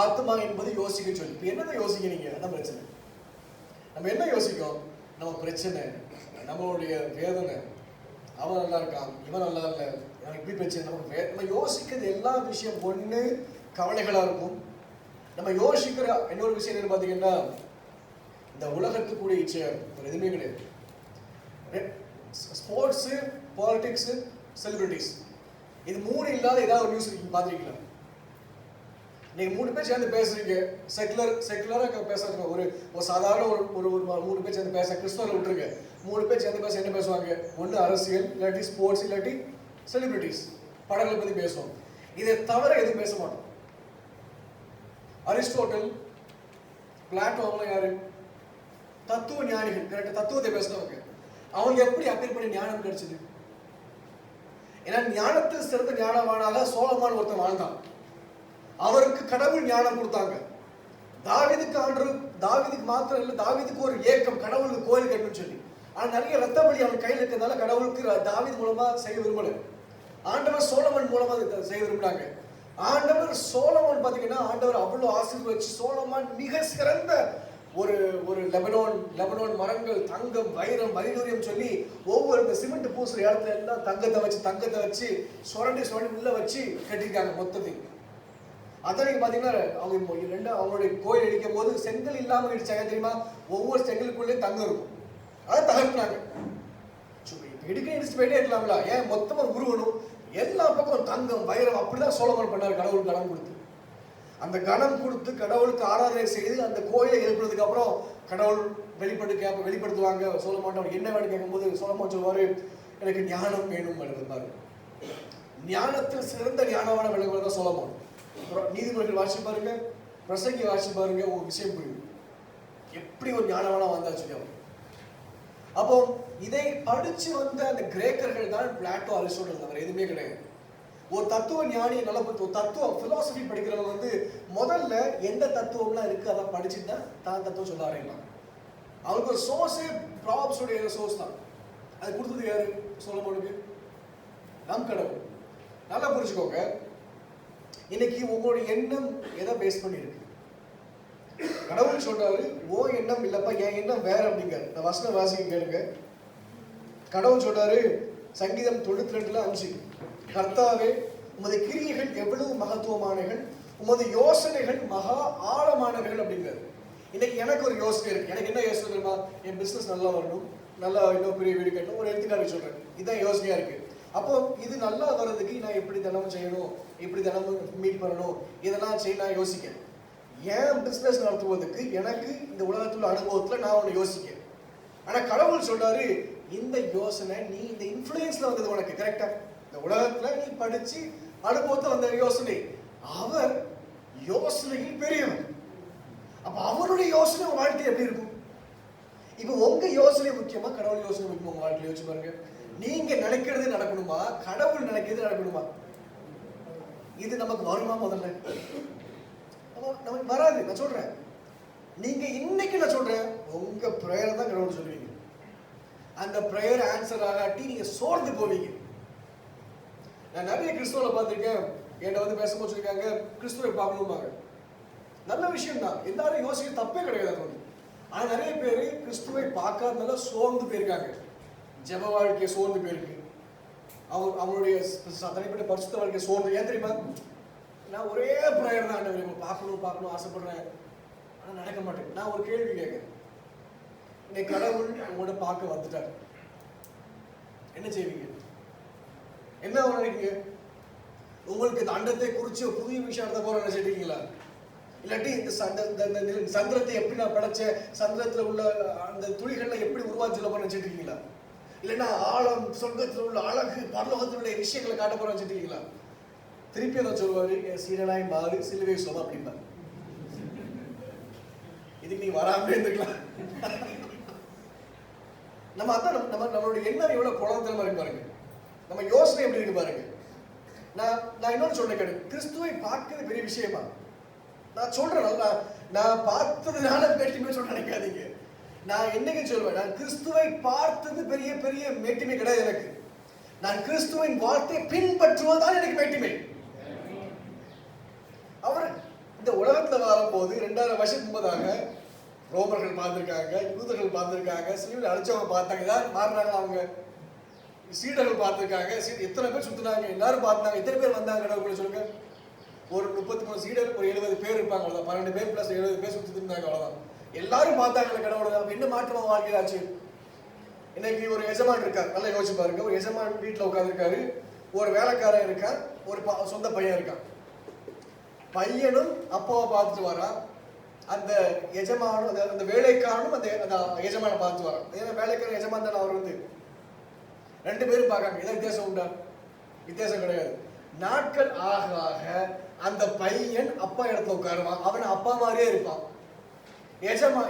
B: ஆத்மா என்பது யோசிக்க சொல்லி, இப்ப என்னதான் யோசிக்கிறீங்க? அதான் பிரச்சனை. நம்ம என்ன யோசிக்கும்? நம்ம பிரச்சனை, நம்மளுடைய வேதனை, அவன் நல்லா இருக்கான், இவன் நல்லா இல்லை, எனக்கு இப்படி பிரச்சனை. நம்ம யோசிக்கிறது எல்லா விஷயம் ஒன்று கவலைகளா இருக்கும். நம்ம யோசிக்கிற இன்னொரு விஷயம் என்ன பார்த்தீங்கன்னா, இந்த உலகத்துக்குரிய இச்சை எதுவுமே கிடையாது. ஸ்போர்ட்ஸு, பாலிடிக்ஸு, செலிபிரிட்டிஸ், இது மூணு இல்லாத ஏதாவது ஒரு நியூஸ் பார்த்துருக்கீங்களா? நீங்க 3 பேர் சேர்ந்து பேசுறீங்க, செக்குலரா பேசுறாங்க. ஒரு சாதாரண ஒரு 3 பேர் சேர்ந்து பேச, கிறிஸ்தவரை விட்டுருங்க, 3 பேர் சேர்ந்து பேச என்ன பேசுவாங்க? ஒன்று அரசியல், இல்லாட்டி ஸ்போர்ட்ஸ், இல்லாட்டி செலிபிரிட்டிஸ், படங்களை பத்தி பேசுவோம். இதை தவிர எதுவும் பேச மாட்டோம். அரிஸ்டோட்டல், பிளாட்டோ, அவங்க யாரு? தத்துவ ஞானிகள். கரெக்டா? தத்துவத்தை பேசுறவங்க. அவங்க எப்படி அப்பேற்பட்ட ஞானம் கிடைச்சது? ஏன்னா ஞானத்தில் சிறந்த ஞானமானால சோலமான் ஒருத்தன் வாழ்ந்தான். அவருக்கு கடவுள் ஞானம் கொடுத்தாங்க. தாவீதுக்கு மாத்திரம் இல்லை, தாவீதுக்கு ஒரு ஏக்கம், கடவுளுக்கு கோயில் கட்டணும்னு சொல்லி. ஆனா நிறைய ரத்த பலி அவன் கையில் இருக்கிறதுனால கடவுளுக்கு தாவீது மூலமா செய்ய விரும்பல. ஆண்டவர் சோலமன் மூலமா செய்ய விரும்பினாங்க. ஆண்டவர் சோலமன் பாத்தீங்கன்னா ஆண்டவர் அவ்வளவு ஆசீர்வதிச்சு சோலமான் மிக சிறந்த ஒரு ஒரு லெபனோன் மரங்கள் தங்கம் வைரம் வைடூரியம் சொல்லி ஒவ்வொரு இந்த சிமெண்ட் பூசுற இடத்துல எல்லாம் தங்கத்தை வச்சு சுரண்டி உள்ள வச்சு கட்டியிருக்காங்க மொத்தத்தையும். அதான் நீங்க பாத்தீங்கன்னா அவங்களுடைய கோயில் இடிக்கும் போது செங்கல் இல்லாம இடிச்சாங்க தெரியுமா? ஒவ்வொரு செங்கலுக்குள்ளே தங்கம் இருக்கும், அதை தகர்த்தாங்க. இடிச்சுட்டு போயிட்டே இருக்கலாம்ல, ஏன் மொத்தமா உருவணும்? எல்லா பக்கம் தங்கம் வைரம் அப்படிதான் சோலமன் பண்ணாரு. கடவுள் கனம் கொடுத்து, அந்த கனம் கொடுத்து கடவுளுக்கு ஆராதனை செய்து அந்த கோயிலை எழுப்புறதுக்கு அப்புறம் கடவுள் வெளிப்படுத்துவாங்க. சோலமன் அவர் என்ன வேணும் கேட்கும்போது சோலமன் சொல்லுவாரு, எனக்கு ஞானம் வேணும் பாரு. ஞானத்தில் சிறந்த ஞானமான விளங்குவது தான் சோலமன். நீதிமொழிகள் வாசி பாருங்க, பிரசங்கி வாசி பாருங்க, ஒரு விஷயம் புரியும் எப்படி ஒரு ஞானவானா வந்தாச்சு அவர். அப்போ இதை படிச்சு வந்த அந்த கிரேக்கர்கள் தான் பிளாட்டோ, அரிஸ்டாட்டில், அவர் எதுவுமே கிடையாது. ஒரு தத்துவ ஞானி நல்ல ஒரு தத்துவம் பிலாசபி படிக்கிறவங்க முதல்ல எந்த தத்துவம்லாம் இருக்கு அதை படிச்சுட்டு தான் தத்துவம் சொல்ல ஆரம்பிக்கலாம். அவருக்கு ஒரு சோர்ஸே ப்ராப்ஸோடைய சோர்ஸ் தான். அது கொடுத்தது யாரு? சோலமோனுக்கு நம் கடவுள். நல்லா புரிஞ்சுக்கோங்க, இன்னைக்கு உங்களுடைய எண்ணம் எதை பேஸ் பண்ணி இருக்கு? கடவுள் சொல்றாரு, ஓ எண்ணம் இல்லப்பா, என் எண்ணம் வேற அப்படிங்கிறார். நான் வசனம் வாசிக்க கேளுங்க. கடவுள் சொல்றாரு சங்கீதம் 92:5, கர்த்தாவே உமது கிரியைகள் எவ்வளவு மகத்துவமானவைகள், உமது யோசனைகள் மகா ஆழமானவைகள் அப்படிங்கிறார். இன்னைக்கு எனக்கு ஒரு யோசனை இருக்கு. எனக்கு என்ன யோசனை தெரியுமா? என் பிசினஸ் நல்லா வரணும், நல்லா இன்னும் பெரிய வீடு கட்டணும். ஒரு எடுத்துக்காட்டு சொல்றேன், இதுதான் யோசனையா இருக்கு. அப்போ இது நல்லா வர்றதுக்கு நான் எப்படி தினமும் செய்யணும், எப்படி தினமும் மீட் பண்ணணும், இதெல்லாம் செய்ய நான் யோசிக்கிறேன். ஏன் பிசினஸ் நடத்துவதற்கு எனக்கு இந்த உலகத்துல அனுபவத்துல நான் ஒண்ணு யோசிக்கிறேன். ஆனா கடவுள் சொல்றாரு, இந்த யோசனை நீ இந்த இன்ஃப்ளூயன்ஸ்ல வந்தது உனக்கு கரெக்டா? இந்த உலகத்துல நீ படிச்சு அனுபவத்துல வந்த யோசனை, அவர் யோசனையில் பெரியவர். அப்ப அவருடைய யோசனை உங்க வாழ்க்கை எப்படி இருக்கும்? இப்ப உங்க யோசனை முக்கியமா, கடவுள் யோசனை முக்கியமா? உங்க வாழ்க்கையை யோசிச்சு பாருங்க. நீங்க நினைக்கிறது நடக்கணுமா, கடவுள் நினைக்கிறது நடக்கணுமா? இது நமக்கு வருமா? முதல்ல நமக்கு வராது. நான் சொல்றேன், நீங்க இன்னைக்கு நான் சொல்றேன், உங்க பிரேயர் தான் கடவுள் சொல்லுவீங்க. அந்த பிரேயர் ஆன்சர் ஆகாட்டி நீங்க சோர்ந்து போவீங்க. நான் நிறைய கிறிஸ்துவ பார்த்திருக்கேன், என்கிட்ட பேசும்போது சொல்லிருக்காங்க, கிறிஸ்துவை பார்க்கணும்பாங்க. நல்ல விஷயம் தான், எல்லாரும் யோசிக்க தப்பே கிடையாது. ஆனா நிறைய பேர் கிறிஸ்துவை பார்க்காதனால சோர்ந்து போயிருக்காங்க. ஜெப வாழ்க்கையை சோர்ந்து போயிருக்கு, அவங்களுடைய தனிப்பட்ட பரிசுத்த வாழ்க்கையை சோர்ந்து. ஏன் தெரியுமா? நான் ஒரே பிரேயர் தான், பார்க்கணும் ஆசைப்படுறேன், ஆனா நடக்க மாட்டேன். நான் ஒரு கேள்வி கேட்கிறேன், இன்னைக்கு கடவுள் உங்களோட பார்க்க வந்துட்டார், என்ன செய்வீங்க? என்ன நினைக்கிறீங்க? உங்களுக்கு இந்த அண்டத்தை குறிச்சு புதிய விஷயம் நடத்த போற நினைச்சிட்டீங்களா? இல்லாட்டி இந்த சந்திரத்தை எப்படி நான் படைச்சேன், சந்திரத்துல உள்ள அந்த துளிகளை எப்படி உருவாச்சு சொல்ல போற நினைச்சிட்டீங்களா? இல்லைன்னா ஆழம், சொர்க்கத்தில் உள்ள அழகு, பரலோகத்தில் உள்ள விஷயங்களை காட்ட போற நினைச்சிட்டீங்களா? திருப்பி அதை சொல்லுவாரு, சீரனாய் மாறு சிலுவை சொல்ல அப்படிம்பாரு. இதுக்கு நீ வராம இருந்துக்கலாம். நம்ம அதான் நம்மளுடைய எண்ணம் எவ்வளவு குழந்தைத்தனமா இருக்கு பாருங்க, நம்ம யோசனை எப்படி இருக்கு பாருங்க. நான் இன்னொன்று சொல்றேன் கேடு, கிறிஸ்துவை பார்க்கிறது பெரிய விஷயமா? நான் சொல்றேன், நான் பார்த்ததுனால மேட்டிமை சொல்ல நினைக்காதீங்க. நான் என்னைக்கு சொல்லுவேன், நான் கிறிஸ்துவை பார்த்தது பெரிய பெரிய மேட்டிமை கிடையாது எனக்கு. நான் கிறிஸ்துவின் வார்த்தையை பின்பற்றுவதுதான் எனக்கு மேட்டிமை. அவர் இந்த உலகத்துல வரும்போது 2000 வருஷத்துக்கு முன்பதாக ரோமர்கள் பார்த்திருக்காங்க, யூதர்கள் பார்த்திருக்காங்க, சிலுவையில் அடிச்சவங்க பார்த்தாங்க, ஏதாவது மாறினாங்க, அவங்க சீடர்கள் பார்த்திருக்காங்க, எத்தனை பேர் சுத்தினாங்க, எல்லாரும் பார்த்தாங்க. எத்தனை பேர் வந்தாங்க கடவுள் சொல்லுங்க? ஒரு 33 சீடர், ஒரு 70 பேர் இருப்பாங்க, அவ்வளவுதான். 12 பேர் பிளஸ் 70 பேர் சுத்தி இருந்தாங்க, அவ்வளவுதான். எல்லாரும் பார்த்தாங்க கடவுள். என்ன மாற்றமா வாழ்க்கையில் ஆச்சு? இன்னைக்கு ஒரு எஜமான் இருக்கார், நல்லா யோசிச்சு பாருங்க. ஒரு எஜமான் வீட்டுல உட்காந்துருக்காரு, ஒரு வேலைக்காரன் இருக்கான், ஒரு சொந்த பையன் இருக்கான். பையனும் அப்பாவை பார்த்துட்டு வரான், அந்த எஜமானும் அந்த வேலைக்காரனும் அந்த எஜமான பார்த்து வரான். ஏன்னா வேலைக்காரன் எஜமான் தானே அவர். 2 பேரும் பார்க்காங்க. ஏதாவது வித்தியாசம் உண்டா? வித்தியாசம் கிடையாது. நாட்கள் ஆக ஆக அந்த பையன் அப்பா இடத்துல உட்காருவான், அவன் அப்பா மாதிரியே இருப்பான்.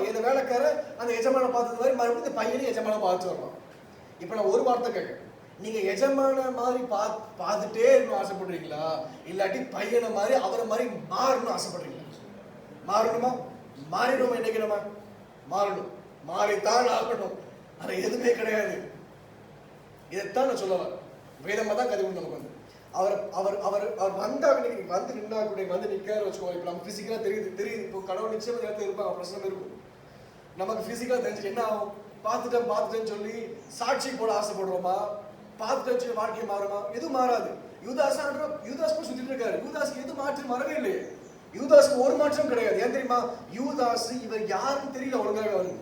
B: இந்த வேலைக்காரன் அந்த எஜமான பார்த்தது மாதிரி மறுபடியும் இந்த பையனையும் எஜமான பார்த்து வருவான். இப்ப நான் ஒரு வார்த்தை கேட்க, நீங்க எஜமான மாதிரி பார்த்துட்டே இருக்கணும் ஆசைப்படுறீங்களா, இல்லாட்டி பையனை மாதிரி அவரை மாதிரி மாறணும் ஆசைப்படுறீங்களா? மாறணுமா? மாறிடுமா? என்னைக்கு நம்ம மாறணும், மாறித்தான் ஆகணும். அது எதுவுமே கிடையாது. இதைத்தான் நான் சொல்ல வரேன். வேதமா தான் கதை நமக்கு வந்து அவர் அவர் அவர் அவர் வந்தாங்க, வந்து நின்னா கூட வந்து நிற்காரு வச்சுக்கோங்க. இப்போ நம்ம பிசிக்கலா தெரியுது. இப்போ கடவுள் நிச்சயமா நேரத்தில் இருப்பாங்க, பிரச்சனை இருக்கும். நமக்கு பிசிக்கலா தெரிஞ்சு என்ன ஆகும்? பார்த்துட்டேன்னு சொல்லி சாட்சி போட ஆசைப்படுறோமா? பார்த்துட்டேன்னு சொல்லி வாழ்க்கை மாறுமா? எதுவும் மாறாது. யூதாஸ் கூட சுத்திட்டு இருக்காரு. யூதாஸ்க்கு எது மாற்றம் வரவே இல்லையே. யூதாஸ்க்கு ஒரு மாற்றம் கிடையாது. ஏன் தெரியுமா? யூதாஸ் இவர் யாருன்னு தெரியல ஒழுங்காக வருது.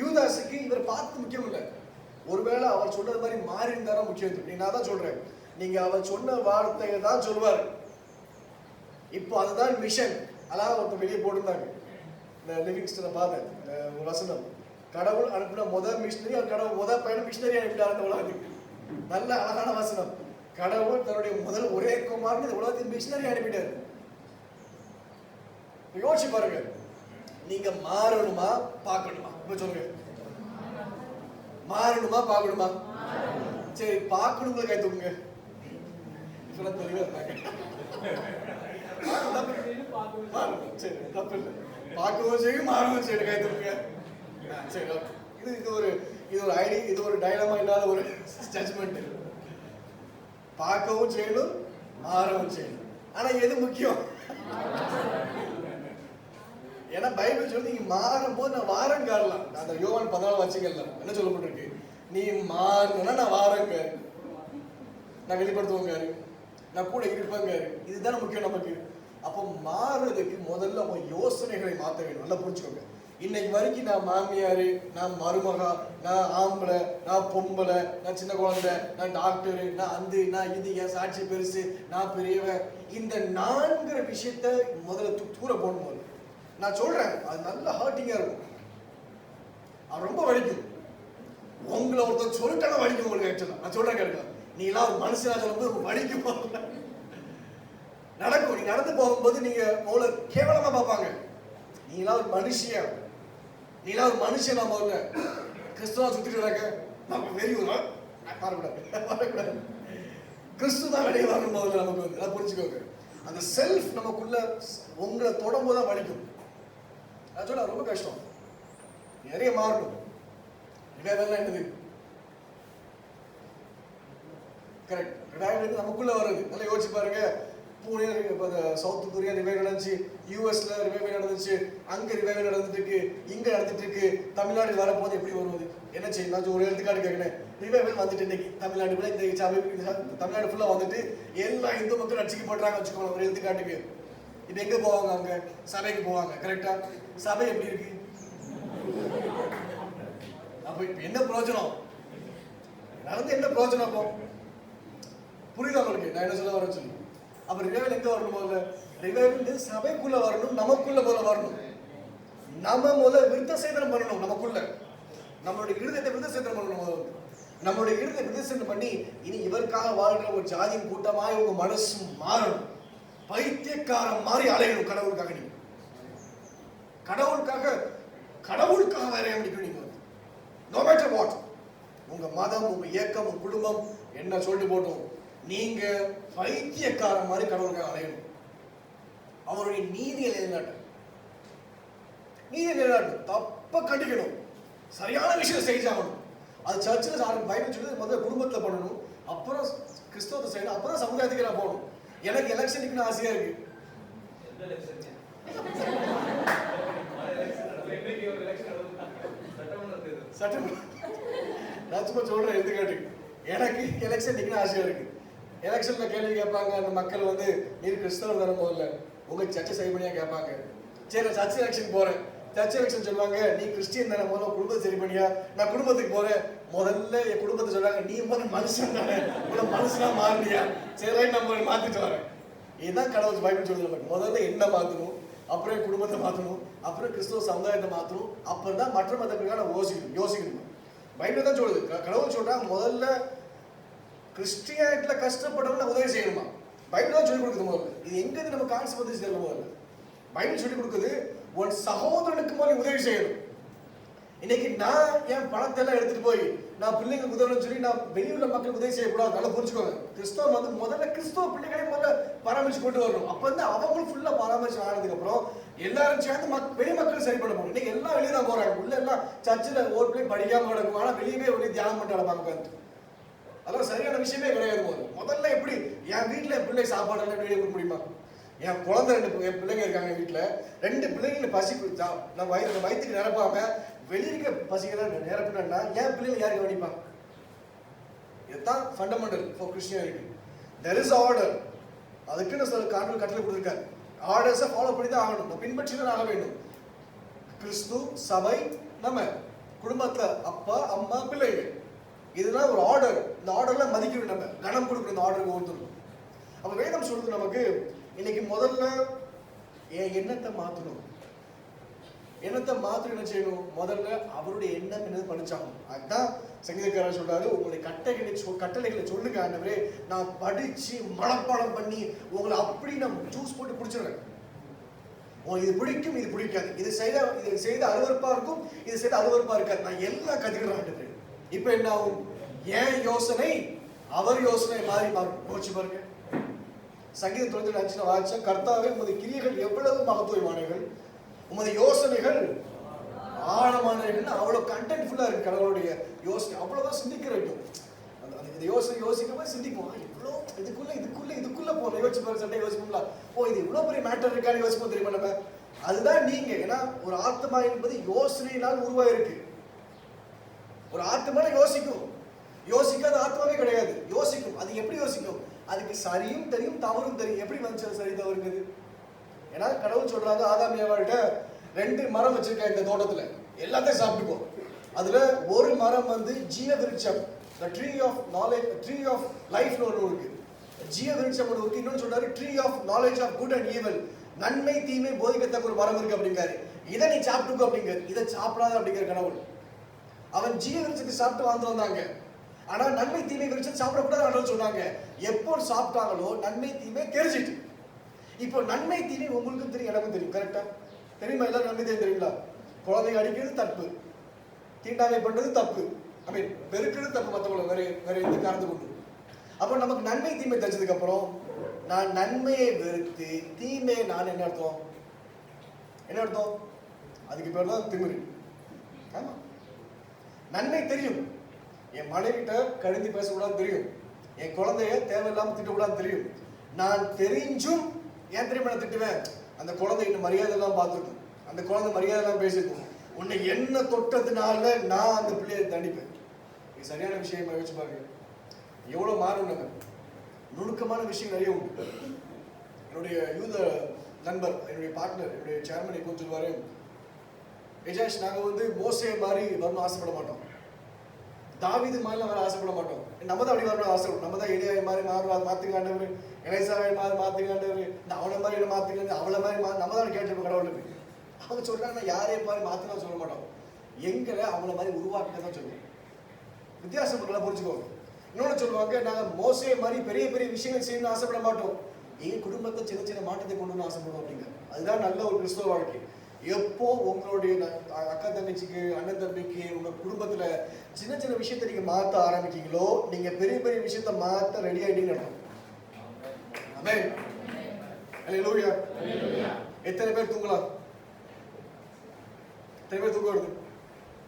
B: யூதாஸுக்கு இவர் பார்த்து முக்கியம் இல்லை. ஒருவேளை அவர் சொன்னது மாதிரி மாறி இருந்தாரா முக்கியம். நீ நான் தான் சொல்றேன், நீங்க அவர் சொன்ன வார்த்தையை தான் சொல்வார். இப்போ அதுதான் மிஷன். அதான் ஒருத்தர் வெளியே போட்டிருந்தாங்க, இந்த லிவிங்ஸ்டனை பார்த்தேன் ஒரு வசனம். கடவுள் அனுப்பின முதல் மிஷினரி, கடவுள் முதல் பையன் மிஷினரி அனுப்பிட்டார் இந்த உலகத்துக்கு. நல்ல அழகான வசனம். கடவுள் தன்னுடைய முதல் ஒரே குமாரன் இந்த உலகத்துக்கு மிஷினரி அனுப்பிட்டார். யோசிச்சு பாருங்க, நீங்க மாறணுமா பார்க்கணுமா? இப்ப சொல்லுங்க, மாறணுமா பார்க்கணுமா? சரி, பார்க்கணுங்களை கை தூக்குங்க. இப்பெல்லாம் தெளிவா இருந்தாங்க. சரி, தப்பு இல்லை. பார்க்கவும் சரி மாறவும் சரி, கை தூக்குங்க. சரி, இது ஒரு ஐடி, இது ஒரு டைலமா இல்லாத ஒரு ஜட்ஜ்மெண்ட். பார்க்கவும் செய்யணும், மாறவும் செய்யணும். ஆனா எது முக்கியம்? ஏன்னா பைபிள் சொல்லி நீங்க மாறும் போது நான் வாரம் காரலாம். அந்த யோவான் 14 வச்சுக்கலாம் என்ன சொல்லப்பட்டிருக்கு? நீ மாறினா நான் வாரங்க, நான் வெளிப்படுத்துவேங்காரு, நான் கூட இருப்பேங்காரு. இதுதான் முக்கியம் நமக்கு. அப்போ மாறுறதுக்கு முதல்ல உங்க யோசனைகளை மாற்ற வேணும். நல்லா புரிஞ்சுக்கோங்க. இன்னைக்கு வரைக்கும் நான் மாமியாரு, நான் மருமகா, நான் ஆம்பளை, நான் பொம்பளை, நான் சின்ன குழந்தை, நான் டாக்டரு, நான் இது, என் சாட்சி பெருசு, நான் பெரியவன், இந்த 4 விஷயத்த முதல்ல தூர போடணும். நான் சொல்றேன், அது நல்ல ஹர்ட்டிங்கா இருக்கும். அது ரொம்ப வலிக்கும். உங்களை ஒருத்தர் சொல்லிட்டாலும் வலிக்கும் உங்களுக்கு. ஆக்சுவலா நான் சொல்றேன் கேட்க, நீ எல்லாம் ஒரு மனுஷனா சொல்லும்போது வலிக்கும் நடக்கும். நீங்க நடந்து போகும்போது நீங்க உங்களை கேவலமா பார்ப்பாங்க. நீங்களாம் ஒரு மனுஷியா, நீங்களாம் ஒரு மனுஷனா முதல்ல கிறிஸ்துவா சுத்திட்டு இருக்க நம்ம வெறி வரும். வரக்கூடாது. கிறிஸ்து தான் வெளியே வரணும் முதல்ல நமக்கு வந்து. அதை புரிஞ்சுக்கோங்க. அந்த செல்ஃப் நமக்குள்ள உங்களை தொடரும் தான் வலிக்கும். நான் சொல்ல ரொம்ப கஷ்டம். நிறைய மாறணும். ரிவைவல் என்னது? கரெக்ட். ரிவைவல் நமக்குள்ள வருது. நல்லா யோசிச்சு பாருங்க. பூனே இப்போ சவுத் கொரியா ரிவைவல் நடந்துச்சு, யூஎஸ்ல ரிவைவல் நடந்துச்சு, அங்க ரிவைவல் நடந்துட்டு இருக்கு, இங்க நடந்துட்டு இருக்கு. தமிழ்நாடு வரப்போது எப்படி வருவது? என்ன செய்யும்? நான் ஒரு எடுத்துக்காட்டு கேட்கிறேன். ரிவைவல் வந்துட்டு இன்னைக்கு தமிழ்நாடு கூட இந்த தமிழ்நாடு ஃபுல்லா வந்துட்டு எல்லா இந்து மக்கள் ரட்சிக்கப்படுறாங்க வச்சுக்கோங்க. ஒரு எடுத்துக்காட்டுக்கு இப்ப எங்க போவாங்க? அவங்க சபைக்கு போவாங்க. கரெக்டா? சபை எப்படி இருக்கு? அப்ப என்ன பிரயோஜனம் நடந்து? என்ன பிரயோஜனம்? அப்போ புரியுதா உங்களுக்கு நான் என்ன சொல்ல வரேன்னு சொல்லி? அப்ப ரிவைவல் எங்க வரணும்? முதல்ல ரிவைவல் சபைக்குள்ள வரணும், நமக்குள்ள போல வரணும். நம்ம முதல்ல விருத்த சேதனம் பண்ணணும். நமக்குள்ள நம்மளுடைய இருதயத்தை விருத்த சேதனம் பண்ணணும். முதல்ல நம்மளுடைய இருதயத்தை விருத்த சேதனம் பண்ணி இனி இவருக்காக வாழ்ற ஒரு ஜாதியின் கூட்டமாய் உங்க மனசு மாறணும். பைத்தியக்காரன் மாதிரி அலையணும் கடவுளுக்காக. நீங்க கடவுளுக்காக வேற முடிக்கணும். நீங்க நோ மேட்டர் வாட், உங்க மதம், உங்க இயக்கம், உங்க குடும்பம் என்ன சொல்லிட்டு போட்டோம், நீங்க பைத்தியக்காரன் மாதிரி கடவுளுக்காக அலையணும். அவருடைய நீதியை நிலைநாட்டும், தப்ப கண்டிக்கணும், சரியான விஷயம் செஞ்சாகணும். அது சர்ச்சில் பைபிள் சொல்லி முதல்ல குடும்பத்துல பண்ணணும், அப்புறம் கிறிஸ்தவத்தை செய்யணும், அப்புறம் சமுதாயத்துக்கு நான் போகணும். எனக்கு எலெக்ஷனுக்கு ஆசையா இருக்கு. நான் சும்மா சொல்றேன் எடுத்துக்காட்டு. எனக்கு எலெக்ஷன் நிற்கணும் ஆசையா இருக்கு. எலெக்ஷன்ல கேள்வி கேட்பாங்க அந்த மக்கள் வந்து, நீர் கிறிஸ்தவர் தானே, முதல்ல உங்க சர்ச்சை சரி பண்ணியா கேட்பாங்க. சரி, நான் சர்ச் எலெக்ஷன் போறேன். சர்ச் எலெக்ஷன் சொல்லுவாங்க, நீ கிறிஸ்டியன் தானே, முதல்ல குடும்பத்தை சரி பண்ணியா. நான் குடும்பத்துக்கு போறேன். முதல்ல என் குடும்பத்தை சொல்றாங்க, நீ முதல்ல மனுஷன் தானே, உங்களை மனுஷனா மாறியா. சரி, நம்ம மாத்திட்டு வரேன். இதுதான் கடவுள் பைபிள் சொல்லுது. முதல்ல என்ன மாத்தணும், அப்புறம் என் குடும்பத்தை மாத்தணும், அப்புறம் கிறிஸ்தவ சமுதாயத்தை மாத்தணும், அப்புறம் தான் மற்ற மதங்களுக்கான யோசிக்கணும். பைபிள் தான் சொல்லுது. கடவுள் சொல்றாங்க, முதல்ல கிறிஸ்டியானிட்டில கஷ்டப்படவங்க உதவி செய்யணுமா. பைபிள் தான் சொல்லி கொடுக்குது. முதல்ல இது எங்க நம்ம கான்செப்ட் வந்து தெரியல. முதல்ல பைபிள் சொல்லி கொடுக்குது, உன் சகோதரனுக்கு முதல்ல உதவி செய்யணும். இன்னைக்கு நான் என் பணத்தை எல்லாம் எடுத்துட்டு போய் நான் பிள்ளைங்களுக்கு உதவணும்னு சொல்லி நான் வெளியுள்ள மக்களுக்கு உதவி செய்யக்கூடாது. நல்லா புரிஞ்சுக்கோங்க. கிறிஸ்தவம் வந்து முதல்ல கிறிஸ்தவ பிள்ளைகளை முதல்ல பராமரிச்சு கொண்டு வரணும். அப்ப வந்து அவங்களும் ஃபுல்லா பராமரிச்சு ஆனதுக்கு அப்புறம் எல்லாரும் சேர்ந்து வெளி மக்கள் சரி பண்ண போகணும். இன்னைக்கு எல்லாம் வெளியே தான் போறாங்க. உள்ள எல்லாம் சர்ச்சில் ஒரு பிள்ளை படிக்காம கிடக்கும், ஆனா வெளியே ஒரு தியானம் பண்ணிட்டு நடப்பாங்க. அதெல்லாம் சரியான விஷயமே கிடையாது. முதல்ல எப்படி என் வீட்டுல என் பிள்ளை சாப்பாடு எல்லாம் வெளியே கொடுக்க முடியுமா? என் குழந்தை என் பிள்ளைங்க இருக்காங்க வீட்டுல, 2 பிள்ளைங்களை பசி நான் வயிற்றுக்கு நிரப்பாம வெளியிருக்க பசிகளை நிரப்பினா ஏன் பிள்ளைகள் யாரு கவனிப்பாங்க? இதுதான் fundamental for Christianity. There is order. அதுக்குன்னு சில காரணங்கள் கட்டளை கொடுத்துருக்காரு. ஆர்டர்ஸை ஃபாலோ பண்ணி தான் ஆகணும், நம்ம பின்பற்றி தான் ஆக வேண்டும். கிறிஸ்து, சபை, நம்ம குடும்பத்துல அப்பா அம்மா பிள்ளைகள், இதுதான் ஒரு ஆர்டர். இந்த ஆர்டர்ல மதிக்கணும், நம்ம கனம் கொடுக்கணும் இந்த ஆர்டருக்கு ஒவ்வொருத்தரும். அப்ப வேதம் சொல்றது நமக்கு இன்னைக்கு முதல்ல என் எண்ணத்தை மாற்றணும். எண்ணத்தை மாற்ற என்ன செய்யணும்? முதல்ல அவருடைய எண்ணம் என்னது படிச்சாகணும். அதுதான் சங்கீதக்காரர் சொல்றாரு, உங்களுடைய கட்டளைகளை சொல்லுங்க ஆண்டவரே, நான் படிச்சு மனப்பாடம் பண்ணி உங்களை அப்படி நான் ஜூஸ் போட்டு பிடிச்சிடுறேன். இது பிடிக்கும், இது பிடிக்காது, இது செய்த அருவருப்பா இருக்கும், இது செய்த அருவருப்பா இருக்காது, நான் எல்லாம் கத்துக்கிறேன் ஆண்டவரே. இப்ப என்ன ஆகும்? ஏன் யோசனை அவர் யோசனை மாறி போச்சு பாருங்க. சங்கீதம் 95 வாய்ச்சா, கர்த்தாவே உமது கிரியைகள் எவ்வளவு மகத்துவமானவைகள், உமது யோசனைகள் ஆழமானவைகள். அவ்வளவு கண்டென்ட்ஃபுல்லா இருக்கு கடவுளுடைய யோசனை. அவ்வளவுதான் சிந்திக்கிற வேண்டும். அந்த யோசிக்கும் சிந்திக்கும், இவ்வளோ இதுக்குள்ள போன யோசிச்சு பாருங்க. சண்டை யோசிப்போம்ல, இது இவ்வளவு பெரிய மேட்டர் இருக்கான்னு யோசிப்போம் தெரியுமா நம்ம? அதுதான் நீங்க. ஏன்னா ஒரு ஆத்மா என்பது யோசனையினால் உருவாயிருக்கு. ஒரு ஆத்மா யோசிக்காத ஆத்மாவே கிடையாது. யோசிக்கும். அது எப்படி யோசிக்கும்? அதுக்கு சரியும் தெரியும், தவறும் தெரியும். எப்படி வந்துச்சு சரி தவறுங்கிறது? ஏன்னா கடவுள் சொல்றாங்க, ஆதாம் ஏவாள்கிட்ட 2 மரம் வச்சிருக்கேன் இந்த தோட்டத்துல, எல்லாத்தையும் சாப்பிட்டுப்போம். அதுல ஒரு மரம் ஜீவ விருட்சம், the tree of knowledge, tree of life னு ஒன்று இருக்கு. ஜீவ விருட்சம் ஒன்று இருக்கு. இன்னொன்று சொல்றாரு tree of knowledge of good and evil, நன்மை தீமை போதிக்கத்தக்க ஒரு மரம் இருக்கு அப்படிங்காரு. இதை நீ சாப்பிட்டுக்கோ அப்படிங்காரு. இதை சாப்பிடாத அப்படிங்கிற கடவுள். அவன் ஜீவ விருட்சத்தை சாப்பிட்டு வாழ்ந்து வந்தாங்க. ஆனா நன்மை தீமை விருட்சம் சாப்பிடக்கூடாது சொன்னாங்க. எப்போ சாப்பிட்டாங்களோ நன்மை தீமை தெரிஞ்சிட்டு. இப்போ நன்மை தீமை உங்களுக்கும் தெரியும், எனக்கும் தெரியும். கரெக்டா தெரியுமா? எல்லாரும் நன்மை தீமை தெரியுங்களா? குழந்தைங்க அடிக்கிறது தப்பு, தீண்டாமை பண்றது தப்பு, பெருக்கிறது தப்பு, மற்றவங்களை வேற எந்த காரணத்தை கொண்டு. அப்போ நமக்கு நன்மை தீமை தெரிஞ்சதுக்கு அப்புறம் நான் நன்மையை வெறுத்து தீமையை நான் என்ன அர்த்தம்? அதுக்கு பேர் தான் திமிரு. ஆமா, நன்மை தெரியும். என் மனைவிட்ட கழுந்தி பேசக்கூடாது தெரியும், என் குழந்தைய தேவையில்லாம திட்டக்கூடாது தெரியும். நான் தெரிஞ்சும் ஏன் தெரியுமா நான் திட்டுவேன்? அந்த குழந்தை இன்னும் மரியாதை எல்லாம் பார்த்துருக்கும், அந்த குழந்தை மரியாதை எல்லாம் பேசிருக்கும். உன்னை என்ன தொட்டதுனால நான் அந்த பிள்ளையை தண்டிப்பேன். இது சரியான விஷயமா யோசிச்சு பாருங்க. எவ்வளவு மாறும் நம்ம. நுணுக்கமான விஷயம் நிறைய உண்டு. என்னுடைய யூத நண்பர், என்னுடைய பார்ட்னர், என்னுடைய சேர்மன் எப்போ சொல்லுவாரு, எஜாஷ் நாங்க மோசே மாதிரி வரணும் ஆசைப்பட மாட்டோம், தாவீது மாதிரிலாம் வர ஆசைப்பட மாட்டோம். நம்ம தான் அப்படி வரணும் ஆசைப்படும். நம்ம தான் எலியா மாதிரி மாத்துக்காண்டவர், எலைசாவை மாதிரி மாத்துக்காண்டவர், இந்த அவனை மாதிரி மாத்துக்காண்டு, அவளை மாதிரி நம்ம தான் கேட்டிருப்போம் கடவுளுக்கு. அவங்க சொல்றாங்க யாரே மாதிரி மாத்தினா சொல்ல மாட்டோம், எங்களை அவளை மாதிரி உருவாக்கிட்டு தான் சொல்லுவோம். வித்தியாசம் புரிஞ்சுக்கோங்க. இன்னொன்று சொல்லுவாங்க, நாங்கள் மோசே மாதிரி பெரிய பெரிய விஷயங்கள் செய்யணும்னு ஆசைப்பட மாட்டோம், எங்க குடும்பத்தை சின்ன சின்ன மாற்றத்தை கொண்டு வந்து ஆசைப்படுவோம் அப்படிங்க. அதுதான் நல்ல ஒரு கிறிஸ்தவ வாழ்க்கை. எப்போ உங்களுடைய அக்கா தங்கச்சிக்கு, அண்ணன் தம்பிக்கு, உங்க குடும்பத்துல சின்ன சின்ன விஷயத்தை நீங்க மாற்ற ஆரம்பிக்கீங்களோ, நீங்க பெரிய பெரிய விஷயத்த மாற்ற ரெடி ஆயிட்டீங்க. ஆமென். அல்லேலூயா. எத்தனை பேர் தூங்கலாம்? எத்தனை பேர் தூங்க வருது?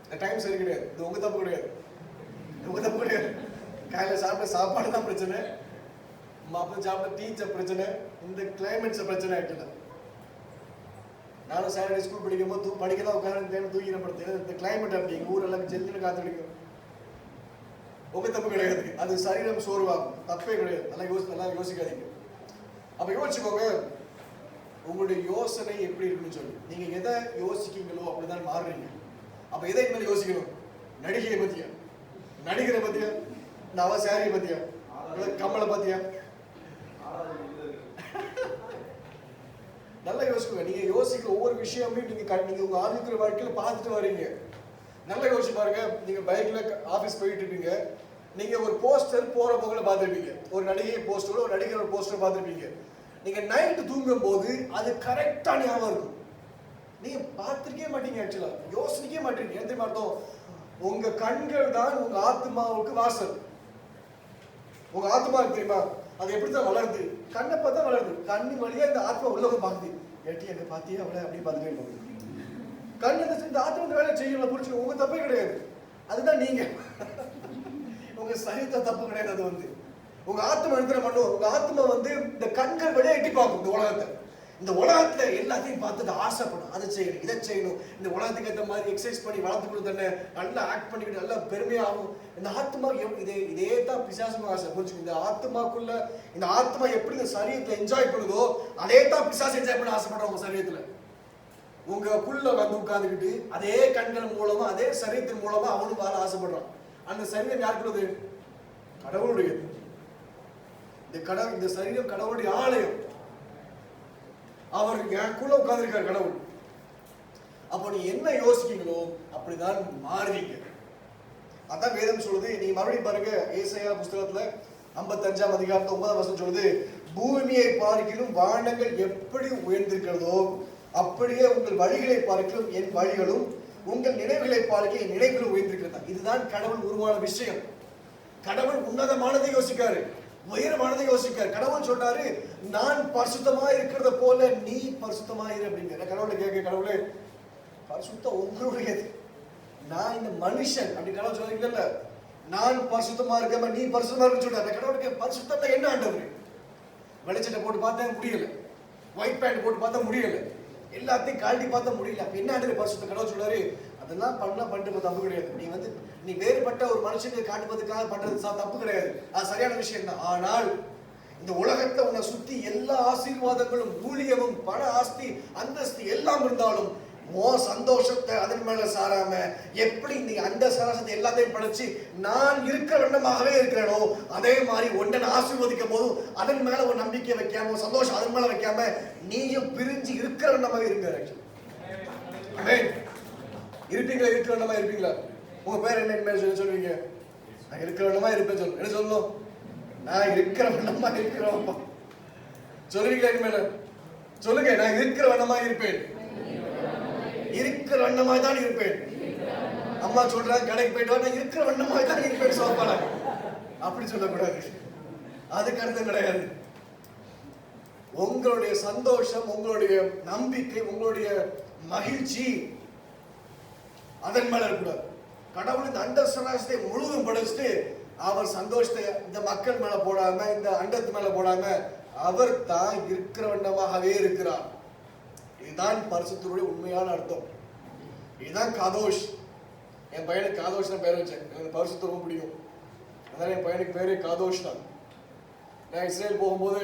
B: இந்த டைம் சரி கிடையாது. இது உங்க தப்பு கிடையாது, உங்க தப்பு கிடையாது. காலையில் சாப்பிட்ட சாப்பாடு தான் பிரச்சனை, மாப்பிள்ளை சாப்பிட்ட டீச்சர் பிரச்சனை, இந்த கிளைமேட்ஸ் பிரச்சனை ஆயிடுச்சு. நானும் சாட்டர்டே ஸ்கூல் படிக்கும் போது படிக்கலாம் உட்காந்து தூக்கின படுத்து, இந்த கிளைமேட் அப்படி எங்கள் ஊரெல்லாம் ஜெல்லுன்னு காத்தடிக்கும். உங்க தப்பு கிடையாது, அது சரீரம் சோர்வாகும், தப்பே கிடையாது. நல்லா யோசிக்காதீங்க. அப்ப யோசிச்சுக்கோங்க, உங்களுடைய யோசனை எப்படி இருக்குன்னு சொல்லி நீங்க எதை யோசிக்கீங்களோ அப்படிதான் மாறுறீங்க. அப்ப எதை மேல யோசிக்கணும்? நடிகையை பத்தியா, நடிகரை பத்தியா, இந்த அவ சாரியை பத்தியா, கம்மலை பத்தியா? நல்லா யோசிக்குங்க. நீங்க யோசிக்கிற ஒவ்வொரு விஷயமே நீங்க உங்க ஆரோக்கிய வாழ்க்கையில பார்த்துட்டு வரீங்க. நல்லா யோசிச்சு பாருங்க. நீங்க பைக்ல ஆபீஸ் போயிட்டு இருக்கீங்க, நீங்க ஒரு போஸ்டர் போற போகல பார்த்துருப்பீங்க, ஒரு நடிகை போஸ்டர், ஒரு நடிகர் போஸ்டர் பார்த்துருப்பீங்க. நீங்க நைட்டு தூங்கும் போது அது கரெக்டா ஞாபகம் இருக்கும். நீங்க பார்த்திருக்கே மாட்டீங்க, ஆக்சுவலா யோசிக்கவே மாட்டீங்க. எந்த அர்த்தம்? உங்க கண்கள் தான் உங்க ஆத்மாவுக்கு வாசல். உங்க ஆத்மா தெரியுமா, அது எப்படித்தான் வளருது? கண்ணை பார்த்தா வளருது. கண்ணு வழியா இந்த ஆத்மா உள்ளவங்க பாக்குது. ஏட்டி அங்க பாத்தியா அவளை அப்படி பார்த்துட்டே இருப்பாங்க. கண் இந்த ஆத்மா வேலை செய்யல, புரிச்சுக்க. உங்க தப்பே கிடையாது, அதுதான் நீங்க. உங்க சரீரத்தை தப்பு கிடையாது. அது உங்க ஆத்மா நிறுத்தம் பண்ணும். உங்க ஆத்மா இந்த கண்கள் வழியா எட்டி பார்க்கும் இந்த உலகத்தை. இந்த உலகத்துல எல்லாத்தையும் பார்த்துட்டு ஆசைப்படும், அதை செய்யணும் இதை செய்யணும், இந்த உலகத்துக்கு ஏற்ற மாதிரி எக்ஸசைஸ் பண்ணி வளர்த்துக்கணும், தன்னை நல்லா ஆக்ட் பண்ணிக்கிட்டு நல்லா பெருமையாகும். இந்த ஆத்மா இதே தான் பிசாசுமா ஆசை. புரிஞ்சுக்க, இந்த ஆத்மாக்குள்ள இந்த ஆத்மா எப்படி இந்த சரீரத்தை என்ஜாய் பண்ணுதோ அதே தான் பிசாசு என்ஜாய் பண்ண ஆசைப்படுறோம். உங்க சரீரத்துல உங்களுக்குள்ள வந்து உட்கார்ந்துக்கிட்டு அதே கண்கள் மூலமா அதே சரீரத்தின் மூலமா அவனும் வாழ ஆசைப்படுறான். அந்த சரீரம் யாருக்குள்ளது? கடவுளுடையது. இந்த சரீரம் கடவுளுடைய ஆலயம். அவர் எனக்குள்ள உட்கார்ந்துருக்கார் கடவுள். அப்போ நீ என்ன யோசிக்கீங்களோ அப்படிதான் மாறுவீங்க. அதான் வேதம் சொல்லுது. நீ மறுபடியும் பாருங்க, ஏசாயா புஸ்தகத்துல 55ஆம் அதிகாரத்துல 9ஆம் வசனம் சொல்லுது, பூமியை பார்க்கிலும் வானங்கள் எப்படி உயர்ந்திருக்கிறதோ அப்படியே உங்கள் வழிகளை பார்க்கிலும் என் வழிகளும் உங்கள் நினைவுகளை பார்க்க என் நினைவுகளும் உயர்ந்திருக்கிறதா. இதுதான் கடவுள் உருவான விஷயம். கடவுள் உன்னதமானதை யோசிக்காரு, உயரமானதை யோசிக்காரு. கடவுள் சொல்றாரு, நான் பரிசுத்தமா இருக்கிறத போல நீ பரிசுத்தமா இரு அப்படிங்கிற. கடவுளை கேட்க, கடவுளே பரிசுத்தம் உங்களுடையது, நான் இந்த மனுஷன் அப்படி கடவுள் சொல்றீங்கல்ல, நான் பரிசுத்தமா இருக்க நீ பரிசுத்தமா இருக்குன்னு சொல்றாரு. கடவுளுக்கு பரிசுத்தத்தை என்ன ஆண்டவர்? வெளிச்சட்டை போட்டு பார்த்தா முடியல, ஒயிட் பேண்ட் போட்டு பார்த்தா முடியல, எல்லாத்தையும் காட்டி பார்த்தா முடியல. அப்ப என்ன ஆண்டவர் பரிசுத்தம்? கடவுள் சொல்றாரு, அதெல்லாம் பண்ணிட்டு தப்பு கிடையாது. நீ வேறுபட்ட ஒரு மனுஷனுக்கு காட்டுவதற்காக பண்றது தப்பு கிடையாது, அது சரியான விஷயம் தான். ஆனால் இந்த உலகத்தை உன்னை சுத்தி எல்லா ஆசீர்வாதங்களும் ஊழியமும் பண ஆஸ்தி அந்தஸ்து எல்லாம் இருந்தாலும் சந்தோஷத்தை அதன் மேல சாராம எப்படி நீ அந்த சராசத்தை எல்லாத்தையும் படைச்சு நான் இருக்கிற வண்ணமாகவே இருக்கிறனோ அதே மாதிரி ஒன்றை ஆசீர்வதிக்கும் போதும் அதன் மேல ஒரு நம்பிக்கை வைக்காம சந்தோஷம் அதன் மேல வைக்காம நீயும் பிரிஞ்சு இருக்கிற வண்ணமாகவே இருங்க. இருப்பீங்களா? இருக்கிற வண்ணமா இருப்பீங்களா? உங்க பேர் என்ன சொல்லுவீங்க? நான் இருக்கிற வண்ணமா இருப்பேன் சொல்லு. என்ன சொல்லணும்? நான் இருக்கிற வண்ணமா இருக்கிறோம் சொல்லுவீங்களா? இனிமேல சொல்லுங்க, நான் இருக்கிற வண்ணமா இருப்பேன், இருக்கிற வண்ணமாய் தான் இருப்பேன். அம்மா சொல்றாங்க கடைக்கு போயிட்டு நான் இருக்கிற வண்ணமாய் தான் இருப்பேன் சோப்பால. அப்படி சொல்லக்கூடாது, அதுக்கு அர்த்தம் கிடையாது. உங்களுடைய சந்தோஷம், உங்களுடைய நம்பிக்கை, உங்களுடைய மகிழ்ச்சி அதன் மேல இருக்கக்கூடாது. கடவுள் இந்த அண்ட சராசத்தை முழுவதும் படைச்சிட்டு அவர் சந்தோஷத்தை இந்த மக்கள் மேல போடாம இந்த அண்டத்து மேல போடாம அவர் தான் இருக்கிற வண்ணமாகவே இருக்கிறார். இதுதான் பரிசுத்தருடைய உண்மையான அர்த்தம். இதுதான் காதோஷ். என் பையனுக்கு காதோஷ் தான் பேர் வச்சேன். எனக்கு பரிசுத்தர் ரொம்ப பிடிக்கும், அதனால என் பையனுக்கு பேரு காதோஷ் தான். நான் இஸ்ரேல் போகும்போது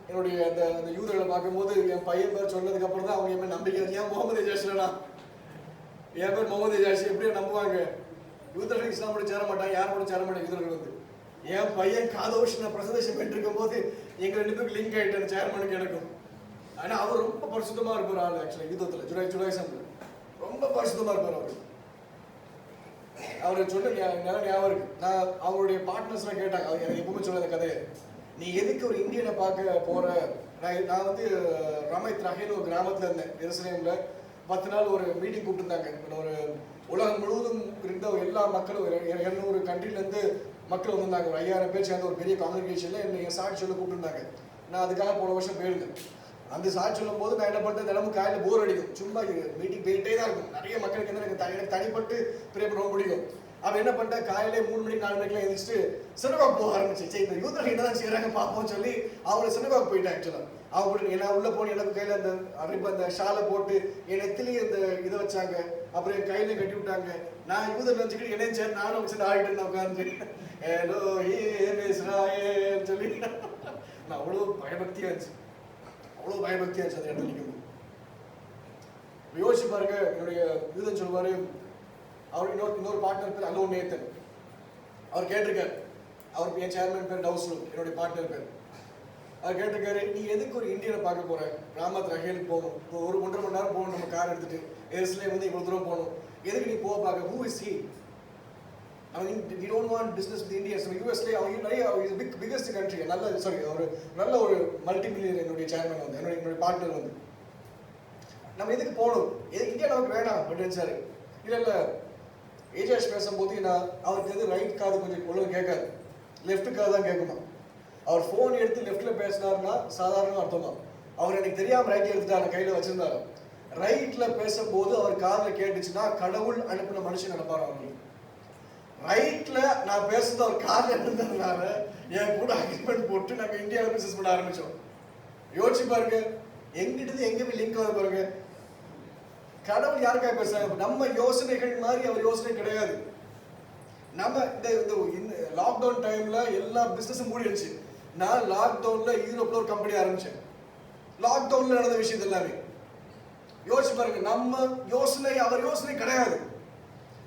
B: என்னுடைய அந்த யூதர்களை பார்க்கும்போது என் பையன் பேர் சொன்னதுக்கு அப்புறம் தான் அவங்க என் நம்பிக்கை. ஏன் முகமது ஜாஷிலா என் பேர் முகமது ஜாஷி எப்படியும் நம்புவாங்க. யூதர்கள் இஸ்லாமோட சேர மாட்டாங்க, யாரோட சேர மாட்டாங்க யூதர்கள் வந்து. என் பையன் காதோஷ் நான் பிரசன்டேஷன் பண்ணிருக்கும் போது எங்க 2 பேருக்கு லிங்க் ஆயிட்டு அந்த சேர்மனுக்கு எனக்கும். ஆனா அவர் ரொம்ப பரிசுத்தமா இருப்பார் ஆள். ஆக்சுவலா யூதத்துல ஜுடாயிசம்ல ரொம்ப பரிசுத்தமா இருப்பார் அவர். அவரு சொன்ன நல்லா ஞாபகம் இருக்கு. நான் அவங்களுடைய பார்ட்னர்ஸ் எல்லாம் கேட்டாங்க, அவங்க எனக்கு எப்பவுமே சொல்ல அந்த கதையை, நீ எதுக்கு ஒரு இந்தியனை பார்க்க போற? நான் வந்து ரமைத் ரஹேன்னு ஒரு கிராமத்துல இருந்தேன் எருசலேம்ல. 10 நாள் ஒரு மீட்டிங் கூப்பிட்டுருந்தாங்க. ஒரு உலகம் முழுவதும் இருந்த எல்லா மக்களும் 200 கண்ட்ரில இருந்து மக்கள் வந்திருந்தாங்க. ஒரு 5000 பேர் சேர்ந்த ஒரு பெரிய காங்கிரிகேஷன்ல என்னை சாட்சி சொல்ல கூப்பிட்டுருந்தாங்க. நான் அதுக்காக போன வருஷம் போயிருந்தேன். அந்த சாட்சி சொல்லும் போது நான் என்ன பண்றேன், தினமும் காலையில் போர் அடிக்கும், சும்மா மீட்டிங் போயிட்டே தான் இருக்கும். நிறைய மக்களுக்கு எனக்கு தனிப்பட்டு பிரேம் ரொம்ப பிடிக்கும். அவன் என்ன பண்ணிட்டேன், காலையிலே 3 மணிக்கு 4 மணிக்கெல்லாம் எழுந்திரிச்சிட்டு சினகாக் போக ஆரம்பிச்சு. சரி, இந்த யூதர்கள் என்னதான் செய்யறாங்க பார்ப்போம் சொல்லி அவங்களை சினகாக் போயிட்டேன். ஆக்சுவலா அவங்க என்ன உள்ள போன எனக்கு கையில அந்த ஷாலை போட்டு என் நெத்திலேயே இந்த இதை வச்சாங்க, அப்புறம் என் கையில கட்டி விட்டாங்க. நான் யூதர் நினைச்சுக்கிட்டு என்னையும் சரி நானும் வச்சு ஆகிட்டு இருந்தேன் உட்காந்து ஏலோ ஏ சொல்லி. நான் அவ்வளோ பயபக்தியா இருந்துச்சு, அவ்வளோ பயபக்தியா இருந்துச்சு அந்த இடத்துல நிற்கும். யோசிச்சு பாருங்க. என்னுடைய யூதன் சொல்லுவாரு, அவர் இன்னொரு பார்ட்னர் பேர் அலோ நேத்தன். அவர் கேட்டிருக்காரு, அவருக்கு என் சேர்மன் பேர் டவுஸ்லு, என்னுடைய பார்ட்னர் பேர். அவர் கேட்டிருக்காரு, நீ எதுக்கு ஒரு இந்தியனை பார்க்க போற? ராமத் ரஹேலுக்கு போகணும், ஒரு 1.5 மணி நேரம் போகணும், நம்ம கார் எடுத்துட்டு எருசலேம் வந்து இவ்வளவு தூரம் போகணும், எதுக்கு நீ போக பார்க்க? Who is he? I mean, we don't want business with India. So USல நிறைய பிகெஸ்ட் கண்ட்ரி, நல்ல ஒரு மல்டி மில்லியன் என்னுடைய சேர்மன் வந்து என்னுடைய பார்ட்னர் வந்து. நம்ம எதுக்கு போகணும்? இந்தியா நமக்கு வேணாம் அப்படின்னு சார். இல்ல ஏஜாஷ் பேசும்போது நான் அவருக்கு எது ரைட் காது கொஞ்சம் ஒழுங்கு கேட்காது, லெஃப்ட் காது தான் கேட்குமா. அவர் ஃபோன் எடுத்து லெஃப்ட்ல பேசினாருன்னா சாதாரண அர்த்தமா. அவர் எனக்கு தெரியாம ரைட் எடுத்துட்டாரு, கையில வச்சிருந்தாரு. ரைட்ல பேசும்போது அவர் காதுல கேட்டுச்சுன்னா கடவுள் அனுப்பின மனுஷன் நினைப்பாரு. அவங்களுக்கு ரைட்ல நான் பேசுறது அவர் காதுல இருந்ததுனால என் கூட அக்ரிமெண்ட் போட்டு நாங்க இந்தியாவில் பிசினஸ் பண்ண ஆரம்பிச்சோம். யோசிச்சு பாருங்க, எங்கிட்ட எங்க போய் லிங்க் வர பாருங்க. கடவுள் யாருக்காக பேசுறாங்க? நம்ம யோசனைகள் மாதிரி அவர் யோசனை கிடையாது. நம்ம இந்த லாக்டவுன் டைம்ல எல்லா பிசினஸும் மூடிடுச்சு. நான் லாக்டவுன்ல யூரோப்ல ஒரு கம்பெனி ஆரம்பிச்சேன். லாக்டவுன்ல நடந்த விஷயம் எல்லாமே யோசிச்சு பாருங்க. நம்ம யோசனை அவர் யோசனை கிடையாது.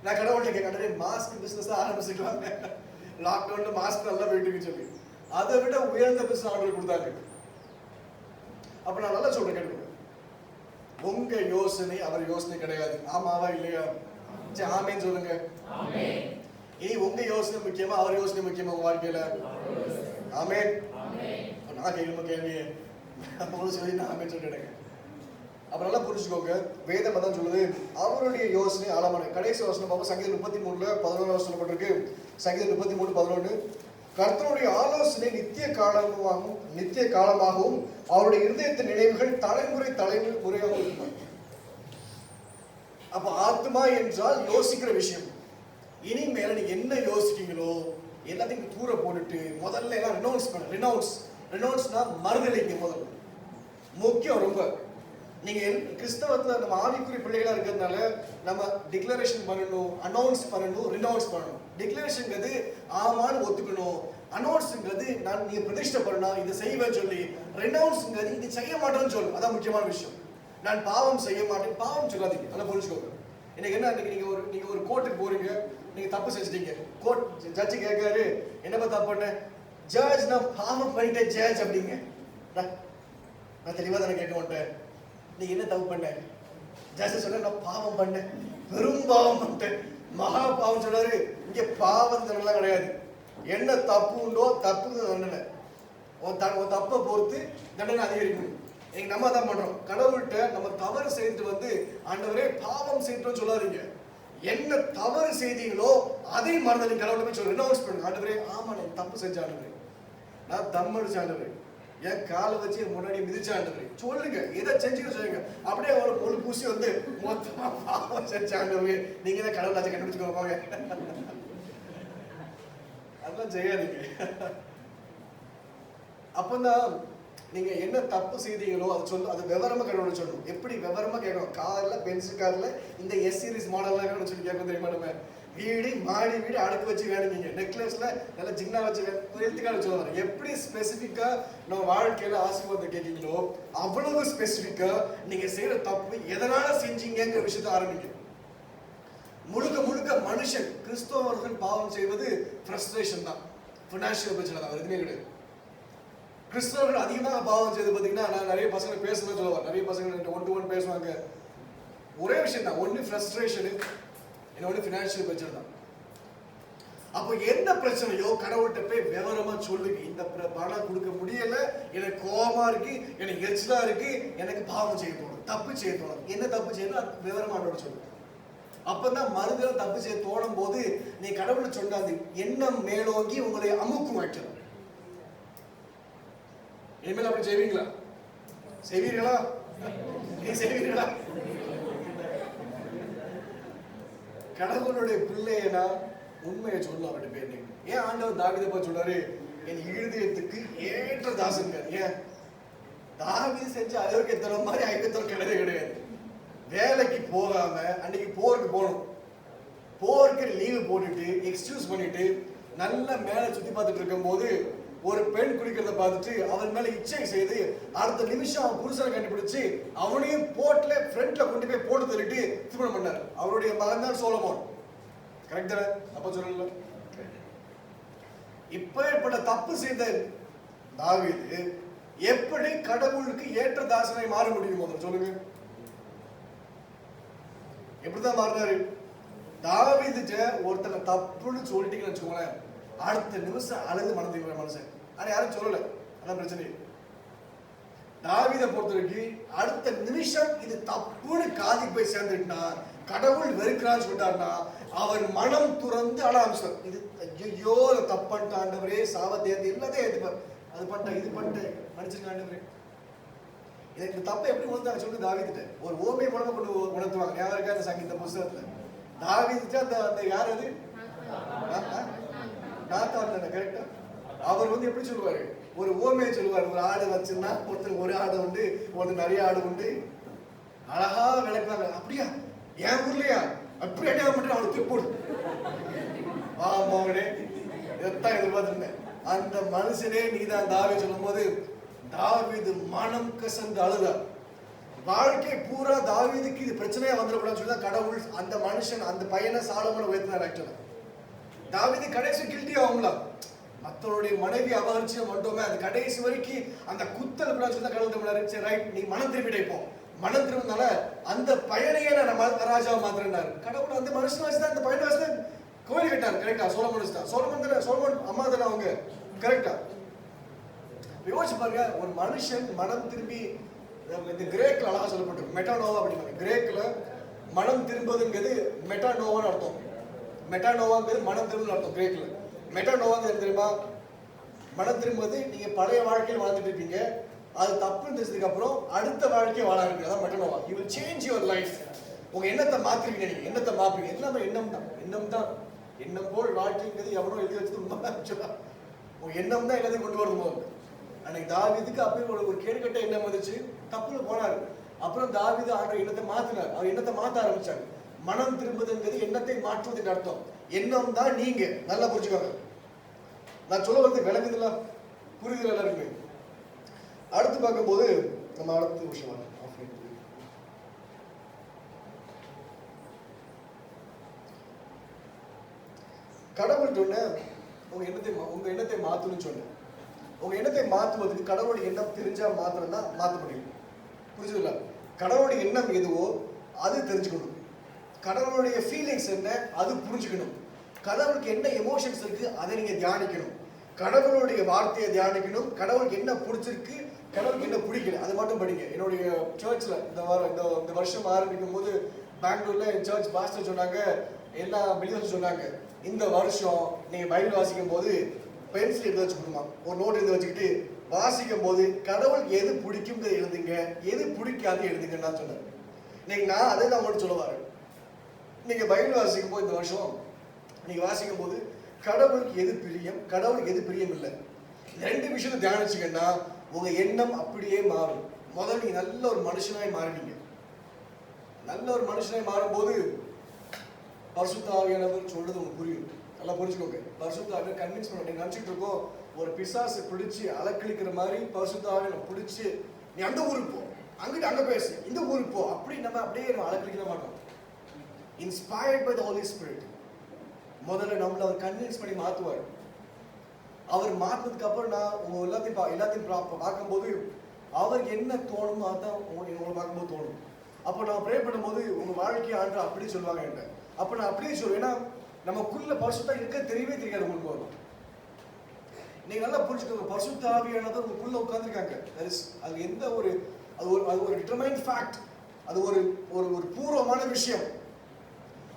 B: நான் கடவுள்கிட்ட கேட்க மாஸ்க் பிசினஸ் ஆரம்பிச்சுக்கலாம், லாக்டவுன்ல மாஸ்க் நல்லா போயிட்டு சொல்லி அதை விட உயர்ந்த பிசினஸ் ஆர்டர் கொடுத்தாங்க. அப்ப நான் நல்லா சொல்றேன், கேட்க உங்க யோசனை அவர் யோசனை கிடையாது. ஆமாவா இல்லையா? ஆமேன்னு சொல்லுங்க. இனி உங்க யோசனை முக்கியமா அவர் யோசனை முக்கியமா உங்க வாழ்க்கையில? ஆமேன். நான் கேட்கணும் கேள்வியே சொல்லி நான் ஆமேன்னு சொல்லிடுங்க. அப்ப நல்லா புரிஞ்சுக்கோங்க, வேதம் தான் சொல்லுது அவருடைய யோசனை ஆழமான. கடைசி வசனம் பார்ப்போம். சங்கீதம் 33:11 சொல்லப்பட்டிருக்கு. சங்கீதம் 33:11 கர்த்தருடைய ஆலோசனை நித்திய காலமாகவும் அவருடைய இருதயத்தின் நினைவுகள் தலைமுறையாகவும் இருக்கும். அப்ப ஆத்மா என்றால் யோசிக்கிற விஷயம். இனிமேல நீங்க என்ன யோசிக்கீங்களோ எல்லாத்தையும் தூர போட்டுட்டு முதல்ல எல்லாம் ரினௌன்ஸ்னா மறுதலிங்க. முதல்ல முக்கியம் ரொம்ப. நீங்க கிறிஸ்தவத்துல நம்ம ஆவிக்குரிய பிள்ளைகளா இருக்கிறதுனால நம்ம டிக்ளரேஷன் பண்ணணும், அனௌன்ஸ் பண்ணணும், ரினௌன்ஸ் பண்ணணும். டிக்ளரேஷன்ங்கிறது ஆமான்னு ஒத்துக்கணும், அனௌன்ஸ்ங்கிறது நான் நீங்க பிரதிஷ்டை பண்ணணும், இதை செய்வேன்னு சொல்லி. ரினௌன்ஸ்ங்கிறது இது செய்ய மாட்டேன்னு சொல்லணும். அதான் முக்கியமான விஷயம். நான் பாவம் செய்ய மாட்டேன், பாவம் சொல்லாதீங்க. நல்லா புரிஞ்சுக்கோங்க. இன்னைக்கு என்ன, நீங்க ஒரு கோர்ட்டுக்கு போறீங்க, நீங்க தப்பு செஞ்சிட்டீங்க. கோர்ட் ஜட்ஜி கேட்காரு, என்னப்பா தப்பு பண்ண? ஜட்ஜ் நான் பாவம் பண்ணிட்டேன் ஜட்ஜ் அப்படிங்க. நான் தெளிவா தானே கேட்க மாட்டேன். நீ என்ன தப்பு பண்ண? ஜட்ஜ் சொல்ல நான் பாவம் பண்ணேன், பெரும் பாவம் பண்ணிட்டேன், மகா பாவம் சொன்னாரு. இங்க பாவம் தண்டனை கிடையாது. என்ன தப்பு உண்டோ தப்பு தண்டனை. உன் தப்பை பொறுத்து தண்டனை அதிகரிக்கும். நம்ம தான் பண்றோம். கடவுள்கிட்ட நம்ம தவறு செய்துட்டு ஆண்டவரே பாவம் செய்தோம் சொல்லாதீங்க. என்ன தவறு செய்தீங்களோ அதை மறந்து கடவுளை போய் சொல்லி ரினௌன்ஸ் பண்ணுங்க. ஆண்டவரே ஆமா நான் தப்பு செஞ்ச ஆண்டவரே, நான் தம் அடிச்ச ஆண்டவரே, என் காலை வச்சு முன்னாடி மிதிச்ச ஆண்டவரே சொல்லுங்க. எதை செஞ்சுன்னு சொல்லுங்க. அப்படியே அவளை பொழு பூசி மொத்தமா பாவம் செஞ்ச ஆண்டவரே, நீங்க தான் கடவுள் ஆச்சு கண்டுபிடிச்சுக்கோங்க. அதெல்லாம் செய்யாதீங்க. அப்பதான் நீங்க என்ன தப்பு செய்தீங்களோ அது விவரமா கடவுளை சொல்லணும். எப்படி விவரமா கேட்கணும்? கார்ல பென்சில் கார்ல இந்த எஸ் சீரிஸ் மாடல்லாம் சொல்லி கேட்க தெரியுமா? நம்ம வீடு மாடி வீடு அடுக்கு வச்சு வேணுங்க, நெக்லஸ்ல நல்லா ஜின்னா வச்சு எழுத்துக்கால சொல்லுவாங்க. எப்படி ஸ்பெசிபிக்கா நம்ம வாழ்க்கையில ஆசீர்வாதம் கேட்கீங்களோ அவ்வளவு ஸ்பெசிபிக்கா நீங்க செய்யற தப்பு எதனால செஞ்சீங்கிற விஷயத்த ஆரம்பிங்க. முழுக்க மனுஷன் கிறிஸ்தவர்கள் பாவம் செய்வது ஃப்ரஸ்ட்ரேஷன் தான், ஃபினான்ஷியல் பிரச்சனை தான், எதுவுமே கிடையாது. கிறிஸ்தவர்கள் அதிகமாக பாவம் செய்து பார்த்தீங்கன்னா, நான் நிறைய பசங்க பேசணும்னு சொல்லுவாங்க. நிறைய பசங்க 1-to-1 பேசுவாங்க. ஒரே விஷயம் தான், ஒன்று ஃப்ரஸ்ட்ரேஷனு, இன்னொன்று ஃபினான்ஷியல் பிரச்சனை தான். அப்போ எந்த பிரச்சனையோ கடவுள்கிட்ட போய் விவரமா சொல்லுங்க. இந்த பணம் கொடுக்க முடியல, எனக்கு கோபமா இருக்கு, எனக்கு எரிச்சலா இருக்கு, எனக்கு பாவம் செய்ய தோணும், தப்பு செய்ய தோணும். என்ன தப்பு செய்யணும் விவரமானோட சொல்லுங்க. அப்பதான் மறுதல தப்பு செய்ய தோணும் போது நீ கடவுள் சொன்னாது எண்ணம் மேலோங்கி உங்களை அமுக்கும் வைக்கணும். இனிமேல் அப்படி செய்வீங்களா? செய்வீர்களா? நீ செய்வீர்களா? கடவுளுடைய பிள்ளையனா உண்மையை சொல்ல அவருடைய பேர். ஏன் ஆண்டவர் தாவீதை பார்த்து சொல்றாரு என் இருதயத்துக்கு ஏற்ற தாசன்? ஏன் தாவீது செஞ்ச அளவுக்கு எத்தனை மாதிரி ஐக்கத்தோட கிடையாது. வேலைக்கு போகாம அன்னைக்கு போருக்கு போகணும், போருக்கு லீவு போட்டுட்டு எக்ஸ்கியூஸ் பண்ணிட்டு நல்லா மேல சுத்தி பார்த்துட்டு இருக்கும் போது ஒரு பெண் குடிக்கிறத பார்த்துட்டு அவன் மேல இச்சை செய்து அடுத்த நிமிஷம் அவன் புருஷனை கண்டுபிடிச்சு அவனையும் போட்ல ஃப்ரண்ட்ல கொண்டு போய் போட்டு தள்ளிட்டு திருமணம் பண்ணார். அவருடைய மகன் தான் சோலமோன். கரெக்ட் தானே? அப்ப சொல்லல. இப்ப தப்பு செய்த தாவீது எப்படி கடவுளுக்கு ஏற்ற தாசனை மாற முடியும்? முதல்ல சொல்லுங்க. எப்படிதான் மாறினாரு? தாவீதுட்ட ஒருத்தனை தப்புன்னு சொல்லிட்டீங்கன்னு வச்சுக்கோங்களேன், அடுத்த நிமிஷம் அழுது மறந்துக்கிற மனுஷன். ஆனா யாரும் சொல்லல, அதான் பிரச்சனை. தாவீதை பொறுத்த வரைக்கும் அடுத்த நிமிஷம் இது தப்புன்னு காதிக்கு போய் சேர்ந்துட்டா, கடவுள் வெறுக்கிறான்னு சொல்லிட்டாருன்னா அவன் மனம் துறந்து அழ ஆரம்பிச்சார். இது ஐயோ தப்பன்ட்டு ஆண்டவரே, சாவத்தேர்ந்து எல்லாத்தையும் ஏற்றுப்பார். அது பண்ணிட்டேன், இது பண்ணிட்டேன், மன்னிச்சிருக்க ஆண்டவரே. இந்த தப்பை எப்படி உணர்ந்தாங்க சொல்லி தாவீதுட்ட ஒரு ஓமை மூலமா கொண்டு உணர்த்துவாங்க. ஞாபகம் இருக்கா அந்த சங்கீத புஸ்தகத்துல? தாவீதுட்ட அந்த யார் அது? நாத்தான் தானே? கரெக்டா? அவர் எப்படி சொல்லுவாரு? ஒரு ஓமையை சொல்லுவார். ஒரு ஆடு வச்சிருந்தா ஒருத்தர் ஒரு ஆடு உண்டு, ஒருத்தர் நிறைய ஆடு உண்டு. அழகா விளக்குவாங்க. அப்படியா என் ஊர்லயா அப்படி அடியா மட்டும் அவனுக்கு போடு. ஆமாவனே இதைத்தான் எதிர்பார்த்திருந்தேன். அந்த மனுஷனே நீதான் தாவீது சொல்லும் போது தாவீது மனம் கசந்து அழுதார். வாழ்க்கை பூரா தாவீதுக்கு இது பிரச்சனையா வந்துடக்கூடாதுன்னு சொல்லி தான் கடவுள் அந்த மனுஷன் அந்த பையனை சாலமோனை உயர்த்தினார். ஆக்சுவலா தாவீது கடைசி கில்ட்டி ஆகுங்களா, மற்றவருடைய மனைவி அபகரிச்சு மட்டுமே அந்த கடைசி வரைக்கும் அந்த குத்தல் கூட சொல்லி கடவுள் தமிழாரு. சரி ரைட், நீ மனம் திரும்பிடைப்போம். மனம் திரும்பினால அந்த பையனையே நான் ராஜாவை மாத்திரனாரு. கடவுள் அந்த மனுஷன் வச்சுதான் அந்த பையனை வச்சுதான் கோயில் கட்டாரு. கரெக்டா? சோலமன் தான். சோலமன் அம்மா தானே அவங்க. கரெக்டா? யோசிச்சு பாருங்க, ஒரு மனுஷன் மனம் திரும்பி, இந்த கிரேக்ல அழகா சொல்லப்பட்டிருக்கு மெட்டானோவா அப்படிங்க. கிரேக்ல மனம் திரும்புவதுங்கிறது மெட்டானோவான்னு அர்த்தம். மெட்டானோவாங்கிறது மனம் திரும்புன்னு அர்த்தம் கிரேக்ல. மெட்டானோவாங்கிறது தெரியுமா? மனம் திரும்புவது நீங்க பழைய வாழ்க்கையில் வாழ்ந்துட்டு இருப்பீங்க, அது தப்புன்னு தெரிஞ்சதுக்கு அப்புறம் அடுத்த வாழ்க்கையை வாழ இருக்கு. அதான் மெட்டானோவா. You will change your life. உங்க எண்ணத்தை மாத்துறீங்க. நீங்க எண்ணத்தை மாத்துறீங்க. எல்லாமே எண்ணம் தான். எண்ணம் தான். எண்ணம் போல் வாழ்க்கைங்கிறது எவனோ எழுதி வச்சது உண்மைதான். உங்க எண்ணம் தான் எல்லாத்தையும் கொண்டு வரணும் போது. அன்னைக்கு தாவீதுக்கு அப்படி ஒரு கேடுகட்ட எண்ணம் வந்துச்சு, தப்புல போனாரு. அப்புறம் தாவீது ஆண்ட எண்ணத்தை மாத்தினார். அவர் எண்ணத்தை மாத்த ஆரம்பிச்சாரு. மனம் திரும்புதுங்கிறது எண்ணத்தை மாற்றுவதற்கு அர்த்தம். எண்ணம் தான் நீங்க. நல்லா புரிஞ்சுக்கோங்க. நான் சொல்ல வந்து விளங்குதுல, புரியுதுல எல்லாருக்குமே. அடுத்து பார்க்கும்போது நம்ம அடுத்த விஷயம் கடவுள் சொன்ன உங்க எண்ணத்தை மாத்தணும்னு சொன்னேன். உங்க எண்ணத்தை மாற்றுவதற்கு கடவுளுடைய எண்ணம் தெரிஞ்சா மாத்திரம் தான் மாற்ற முடியும். புரிஞ்சுதுல? கடவுளுடைய எண்ணம் எதுவோ அது தெரிஞ்சுக்கணும். கடவுளுடைய ஃபீலிங்ஸ் என்ன அது புரிஞ்சுக்கணும். கடவுளுக்கு என்ன எமோஷன்ஸ் இருக்கு அதை நீங்க தியானிக்கணும். கடவுளுடைய வார்த்தையை தியானிக்கணும். கடவுளுக்கு என்ன பிடிச்சிருக்கு, கடவுளுக்கு என்ன பிடிக்கல அது மட்டும் படிங்க. என்னுடைய சர்ச்ல இந்த வருஷம் ஆரம்பிக்கும் போது பெங்களூர்ல என் சர்ச் பாஸ்டர் சொன்னாங்க, எல்லா பிலிவர்ஸ் சொன்னாங்க, இந்த வருஷம் நீங்க பைபிள் வாசிக்கும் போது பென்சில் எடுத்து வச்சுக்கணுமா, ஒரு நோட் எடுத்து வச்சுக்கிட்டு வாசிக்கும் போது கடவுளுக்கு எது பிடிக்கும் எழுதுங்க, எது பிடிக்காது எழுதுங்கன்னு நான் சொன்னேன். இன்னைக்கு நான் அதை தான் உங்கள்கிட்ட சொல்ல வரேன். நீங்க பைபிள் வாசிக்கும் போது இந்த வருஷம் நீங்க வாசிக்கும் போது கடவுளுக்கு எது பிரியம், கடவுளுக்கு எது பிரியம் இல்லை, ரெண்டு விஷயத்தை தியானிச்சிங்கன்னா உங்க எண்ணம் அப்படியே மாறும். முதல்ல நீங்க நல்ல ஒரு மனுஷனாய் மாறுவீங்க. நல்ல ஒரு மனுஷனாய் மாறும்போது பரிசுத்த ஆவியானவர் சொல்றது உங்களுக்கு புரியும். நல்லா புரிஞ்சுக்கோங்க. பரிசுத்த ஆவியை கன்வின்ஸ் பண்ண நீங்க நினைச்சிட்டு இருக்கோம், ஒரு பிசாசு பிடிச்சி அலக்களிக்கிற மாதிரி பரிசுத்த ஆவியை பிடிச்சி நீ அந்த ஊருக்கு போ, அங்கிட்டு அங்க பேசு, இந்த ஊருக்கு போ, அப்படி நம்ம அப்படியே நம்ம அலக்களிக்க மாட்டோம். Inspired by the holy spirit முதல்ல நம்மள அவர் கன்வின்ஸ் பண்ணி மாத்துவார். அவர் மாத்தினதுக்கு அப்புறம் நான் உங்க எல்லாத்தையும் பார்க்கும்போது அவர் என்ன தோணுமோ அதான் உங்களை பார்க்கும்போது தோணும். அப்போ நான் ப்ரே பண்ணும்போது உங்க வாழ்க்கையை ஆண்டு அப்படி சொல்லுவாங்க என்கிட்ட. அப்போ நான் அப்படியே சொல்லுவேன். ஏன்னா நமக்குள்ள பரிசுத்தம் இருக்க தெரியவே தெரியாது உங்களுக்கு வரும். நீங்க நல்லா புரிஞ்சுக்கோங்க, பரிசுத்த ஆவியானவர் உங்களுக்குள்ள உட்கார்ந்துருக்காங்க. அது எந்த ஒரு அது ஒரு டிட்டர்மைன்ட் ஃபேக்ட், அது ஒரு ஒரு பூர்வமான விஷயம்.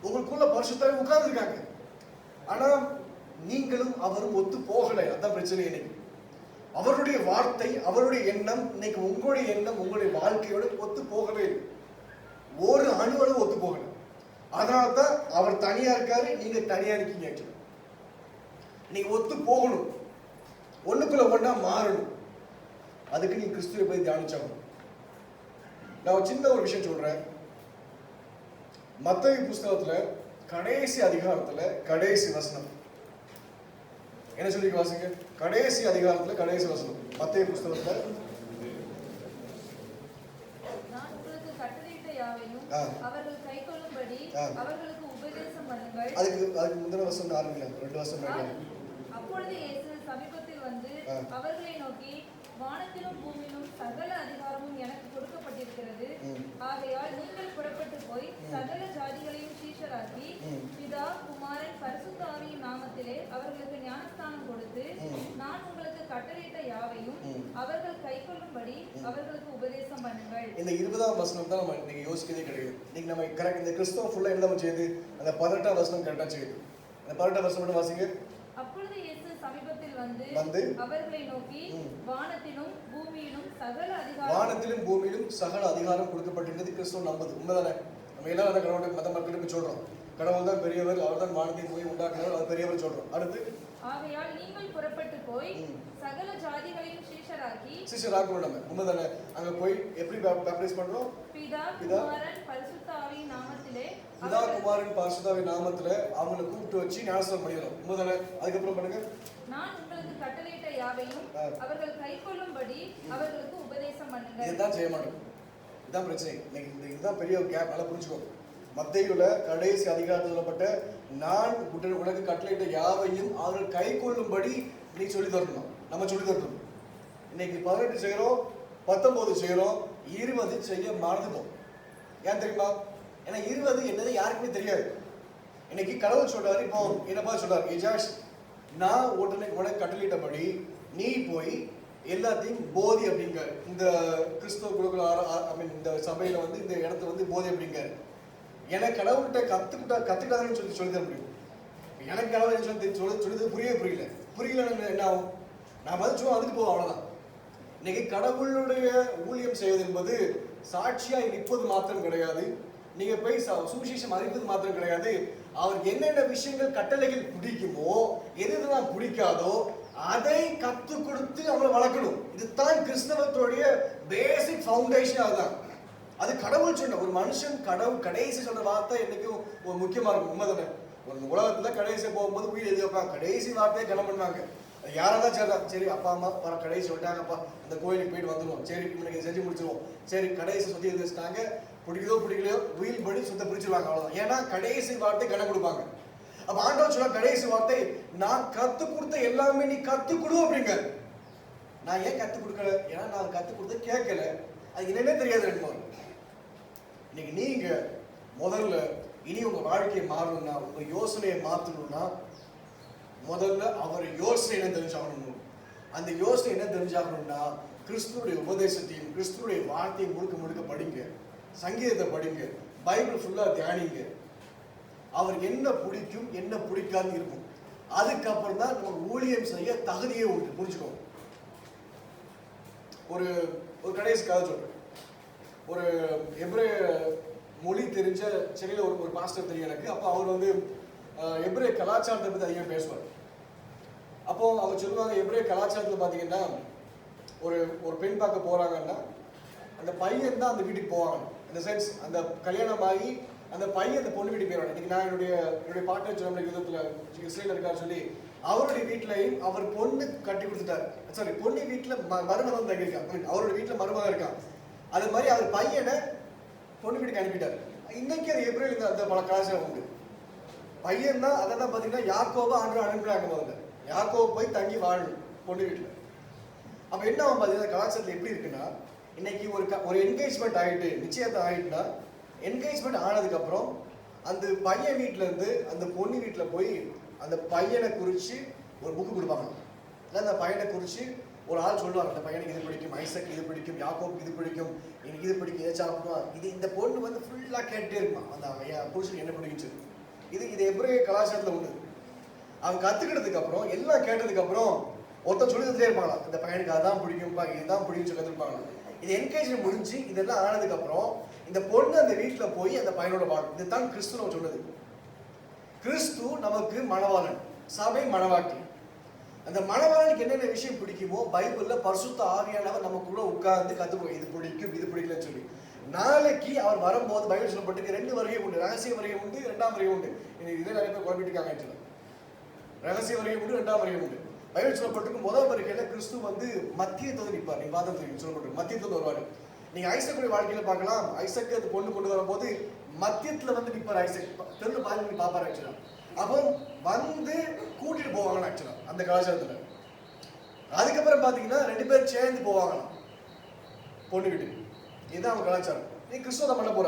B: உங்களுக்குள்ள பரிசுத்தாவே உட்கார்ந்துருக்காங்க. ஆனா நீங்களும் அவரும் ஒத்து போகலை. அதான் பிரச்சனை. இன்னைக்கு அவருடைய வார்த்தை, அவருடைய எண்ணம் இன்னைக்கு உங்களுடைய எண்ணம் உங்களுடைய வாழ்க்கையோட ஒத்து போகவே இல்லை. ஒரு அணுவளவு ஒத்து போகல. அதனால்தான் அவர் தனியா இருக்காரு, நீங்க தனியா இருக்கீங்க. நீங்க ஒத்து போகணும், ஒண்ணுக்குள்ள ஒண்ணா மாறணும். அதுக்கு நீங்க கிறிஸ்துவை போய் தியானிச்சாகணும். நான் சின்ன ஒரு விஷயம் சொல்றேன். மத்தேயு புஸ்தகத்துல கடைசி அதிகாரத்துல கடைசி வசனம் என்ன சொல்லி வாசிங்க. கடைசி அதிகாரத்துல கடைசி வசனம் மத்தேயு புஸ்தகத்துல
D: அவர்கள் கைக்கொள்ளும்படி அவர்களுக்கு உபதேசம் பண்ணுங்கள்.
B: அதுக்கு முந்தின வசனம் ஆரம்பிங்க, 2 வசனம்.
D: அப்பொழுது இயேசு சமீபத்தில் வந்து அவர்களை நோக்கி, வானத்திலும் பூமியிலும் சகல அதிகாரமும் எனக்கு கொடுக்கப்பட்டிருக்கிறது. ஆகையால் நீங்கள் புறப்பட்டு போய் சகல ஜாதிகளையும் சீஷராக்கி பிதா குமாரன் பரிசுத்த ஆவியின் நாமத்திலே அவர்களுக்கு ஞானஸ்தானம் கொடுத்து நான் உங்களுக்கு கட்டளையிட்ட யாவையும் அவர்கள் கைக்கொள்ளும்படி அவர்களுக்கு உபதேசம் பண்ணுங்கள்.
B: இந்த 20ஆம் வசனம் தான் நம்ம இன்னைக்கு யோசிக்கவே கிடையாது. இன்னைக்கு நம்ம கரெக்ட் இந்த கிறிஸ்தவ ஃபுல்லா என்ன செய்யுது, அந்த 18ஆம் வசனம் கரெக்டா செய்யுது. அந்த 18ஆம் வசனம் மட்டும் வாசிங்க.
D: அப்பொழுது இயேசு சமீபத்தில் வந்து அவர்களை நோக்கி, வானத்திலும் பூமியிலும் சகல அதிகாரம் கொடுக்கப்பட்டிருக்கிறது. கிறிஸ்துவ நம்புது. உண்மைதானே?
B: நம்ம எல்லாரும் அந்த கடவுளுக்கு மத மக்களுக்கு சொல்றோம், கடவுள் தான் பெரியவர், அவர் தான் வானத்தை போய் உண்டாக்குறவர், அவர் பெரியவர் சொல்றோம். அடுத்து
D: ஆகையால் நீங்கள் புறப்பட்டு போய் சகல ஜாதிகளையும்
B: சீஷராக்கணும். நம்ம உண்மைதானே? அங்க போய் எப்படி பேப்டைஸ் பண்றோம்?
D: பிதா குமாரன் பரிசுத்த ஆவியின் நாமத்திலே,
B: பிதா குமாரன் பரிசுத்த ஆவியின் நாமத்திலே அவங்களை கூப்பிட்டு வச்சு ஞானஸ்நானம் பண்ணிடணும். உண்மைதானே? அதுக்கப்புறம் பண்ணுங்க,
D: நான் உங்களுக்கு கட்டளையிட்ட யாவையும் அவர்கள் கைக்கொள்ளும்படி அவர்களுக்கு உபதேசம் பண்ணுங்க.
B: இதுதான் செய்ய மாட்டோம். இதுதான் பிரச்சனை. இன்னைக்கு இதுதான் பெரிய ஒரு கேப். நல்லா புரிஞ்சுக்கோ. மத்தேயுல கடைசி அதிகாரத்தில் சொல்லப்பட்ட நான் உனக்கு கட்டளையிட்ட யாவையும் அவர்கள் கை கொள்ளும்படி நீ சொல்லி தரணும், நம்ம சொல்லி தரணும். இன்னைக்கு 18 செய்கிறோம், 19 செய்கிறோம், 20 செய்ய மறந்துட்டோம். ஏன் தெரியுமா? ஏன்னா 20 என்னது யாருக்குமே தெரியாது. இன்னைக்கு கடவுள் சொல்றாரு, இப்போ என்னப்பா சொல்றாரு, ஏஜாஷ் நான் உனக்கு கட்டளையிட்டபடி நீ போய் எல்லாத்தையும் போதி அப்படிங்காரு. இந்த கிறிஸ்தவ குழுக்கள் இந்த சபையில வந்து இந்த இடத்த வந்து போதி அப்படிங்காரு. எனக்கு கடவுள்கிட்ட கத்துக்கிட்டாதுன்னு சொல்லி தர முடியும். எனக்கு கடவுள் சொல்லிது புரியல என்ன ஆகும்? நான் வந்து சும்மா வந்துட்டு போவோம், அவ்வளவுதான். இன்னைக்கு கடவுளுடைய ஊழியம் செய்வது என்பது சாட்சியாய் நிற்பது மாத்திரம் கிடையாது, நீங்க போய் சுவிசேஷம் அறிவிப்பது மாத்திரம் கிடையாது. அவர் என்னென்ன விஷயங்கள் கட்டளைகள் பிடிக்குமோ, எதுதான் பிடிக்காதோ அதை கத்து கொடுத்து அவங்களை வளர்க்கணும். இதுதான் கிறிஸ்தவத்துடைய பேசிக் ஃபவுண்டேஷன். அதுதான் அது கடவுள் சொன்ன ஒரு மனுஷன் கடவுள் கடைசி சொன்ன வார்த்தை என்னைக்கும் ஒரு முக்கியமா இருக்கும். உண்மைதானே? ஒரு உலகத்துல கடைசி போகும்போது உயிர் எழுதி வைப்பாங்க, கடைசி வார்த்தையை கனம் பண்ணுவாங்க. யாராதான் சரிதான், சரி அப்பா அம்மா வர கடைசி சொல்லிட்டாங்கப்பா, அந்த கோயிலுக்கு போயிட்டு வந்துடுவோம், சரி இன்னைக்கு செஞ்சு முடிச்சிருவோம், சரி கடைசி சுத்தி எழுதிச்சிட்டாங்க, பிடிக்குதோ பிடிக்கலையோ உயிர் படி சுத்த பிடிச்சிருவாங்க, அவ்வளவுதான். ஏன்னா கடைசி வார்த்தை கனம் கொடுப்பாங்க. அப்ப ஆண்டவர் சொல்ல கடைசி வார்த்தை, நான் கத்து கொடுத்த எல்லாமே நீ கத்து கொடு அப்படிங்க. நான் ஏன் கத்து கொடுக்கல? ஏன்னா நான் கத்து கொடுத்த கேட்கல, அது என்னன்னே தெரியாது. இன்னைக்கு நீங்க முதல்ல இனி உங்க வாழ்க்கையை மாறணும்னா, உங்க யோசனையை மாற்றணும்னா, முதல்ல அவர் யோசனை என்ன தெரிஞ்சாகணும். அந்த யோசனை என்ன தெரிஞ்சாகணும்னா, கிறிஸ்துவுடைய உபதேசத்தையும் கிறிஸ்துவுடைய வார்த்தையும் முழுக்க படிங்க, சங்கீதத்தை படிங்க, பைபிள் ஃபுல்லா தியானிங்க. அவர் என்ன பிடிக்கும் என்ன பிடிக்காதுன்னு இருக்கும். அதுக்கப்புறம் தான் நம்ம ஊழியம் செய்ய தகுதியே உண்டு. புரிஞ்சுக்கோங்க. ஒரு ஒரு கடைசி கதை சொல்றேன். ஒரு எப்ரே மொழி தெரிஞ்ச சென்னையில் ஒரு பாஸ்டர் தெரியும் எனக்கு. அப்போ அவர் வந்து எப்ரே கலாச்சாரத்தை பற்றி அதிகமாக பேசுவார். அப்போ அவங்க சொல்லுவாங்க, எப்ரே கலாச்சாரத்தில் பார்த்தீங்கன்னா ஒரு பெண் பார்க்க போறாங்கன்னா அந்த பையன் தான் அந்த வீட்டுக்கு போவாங்க. இந்த சென்ஸ் அந்த கல்யாணம் ஆகி அந்த பையன் அந்த பொண்ணு வீட்டுக்கு போயிடுவாங்க. இன்னைக்கு நான் என்னுடைய பாட்டை சொன்ன யுத்தத்தில் இஸ்ரேல் இருக்காரு சொல்லி அவருடைய வீட்டிலையும் அவர் பொண்ணு கட்டி கொடுத்துட்டாரு. சாரி, பொண்ணு வீட்டில் மருமகன் தங்கியிருக்கான், அவருடைய வீட்டில் மருமகன் இருக்கான். அது மாதிரி அவர் பையனை பொண்ணு வீட்டுக்கு அனுப்பிட்டாரு. இன்னைக்கு அது ஏப்ரல் அந்த பல கலாச்சாரம் உண்டு. பையன் தான் அதை தான் பார்த்தீங்கன்னா யாக்கோபா அனுப்பினாங்க. முதல்ல யாக்கோபு போய் தங்கி வாழணும் பொண்ணு வீட்டில். அப்போ என்ன ஆகும் பார்த்தீங்கன்னா கலாச்சாரத்தில் எப்படி இருக்குன்னா, இன்னைக்கு ஒரு என்கேஜ்மெண்ட் ஆகிட்டு நிச்சயத்தை ஆகிட்டுனா, என்கேஜ்மெண்ட் ஆனதுக்கப்புறம் அந்த பையன் வீட்டிலேருந்து அந்த பொண்ணு வீட்டில் போய் அந்த பையனை குறித்து ஒரு புக்கு கொடுப்பாங்க. இல்லை அந்த பையனை குறித்து ஒரு ஆள் சொல்லுவாங்க, அந்த பையனுக்கு இது பிடிக்கும், ஐசக் இது பிடிக்கும், யாக்கோபுக்கு இது பிடிக்கும், எனக்கு இது பிடிக்கும், இதை சாப்பிடுவான். இந்த பொண்ணு வந்து ஃபுல்லாக கேட்டுட்டே இருப்பான் அந்த புருஷனுக்கு என்ன பிடிக்குன்னு சொல்லி. இது எப்ரே கலாச்சாரத்தில் உண்டு. அவன் கற்றுக்கிட்டதுக்கு அப்புறம் எல்லாம் கேட்டதுக்கு அப்புறம் ஒருத்தன் சொல்லி தந்துட்டே இருப்பாங்களா, இந்த பையனுக்கு அதான் பிடிக்கும்பா, இதுதான் பிடிக்கும்னு சொல்லி கற்றுருப்பாங்களா. இது என்கேஜ்மெண்ட் முடிஞ்சு இதெல்லாம் ஆனதுக்கு அப்புறம் இந்த பொண்ணு அந்த வீட்டில் போய் அந்த பையனோட வாழும். இதுதான் கிறிஸ்து நம்ம சொன்னது. கிறிஸ்து நமக்கு மணவாளன், சபை மணவாட்டி. அந்த மணவாளனுக்கு என்னென்ன விஷயம் பிடிக்குமோ பைபிள்ல பரிசுத்த ஆவியானவர் நமக்குள்ள உட்கார்ந்து கத்துப்போம், இது பிடிக்கும் இது பிடிக்கலன்னு சொல்லி. நாளைக்கு அவர் வரும்போது பைபிள் சொல்லப்பட்டு 2 வருகை உண்டு, ரகசிய வருகை உண்டு, 2ஆம் வருகை உண்டு. இதே நிறைய பேர் குழப்பிட்டு இருக்காங்க. ரகசிய வருகை உண்டு, 2ஆம் வருகை உண்டு. பைபிள் சொல்லப்பட்டிருக்கும் முதல் வருகையில கிறிஸ்து வந்து மத்தியத்தோடு நிற்பார். நீங்க பார்த்தா தெரியும், சொல்லப்பட்டிருக்கு மத்தியத்தோடு வருவாரு. நீங்க ஐசக்குடைய வாழ்க்கையில பார்க்கலாம். ஐசக்கு அது பொண்ணு கொண்டு வரும்போது மத்தியத்துல வந்து நிற்பார். ஐசக் தெருல பாதி பார்ப்பாரு. ஆக்சுவலா அப்போ வந்து கூட்டிட்டு போவாங்க ஆக்சுவலா அந்த கலாச்சாரத்துல. அதுக்கப்புறம் பாத்தீங்கன்னா 2 பேரும் சேர்ந்து போவாங்களாம் பொண்ணு வீட்டுக்கு. இதுதான் அவங்க கலாச்சாரம். நீ கிறிஸ்துவ பண்ண போற.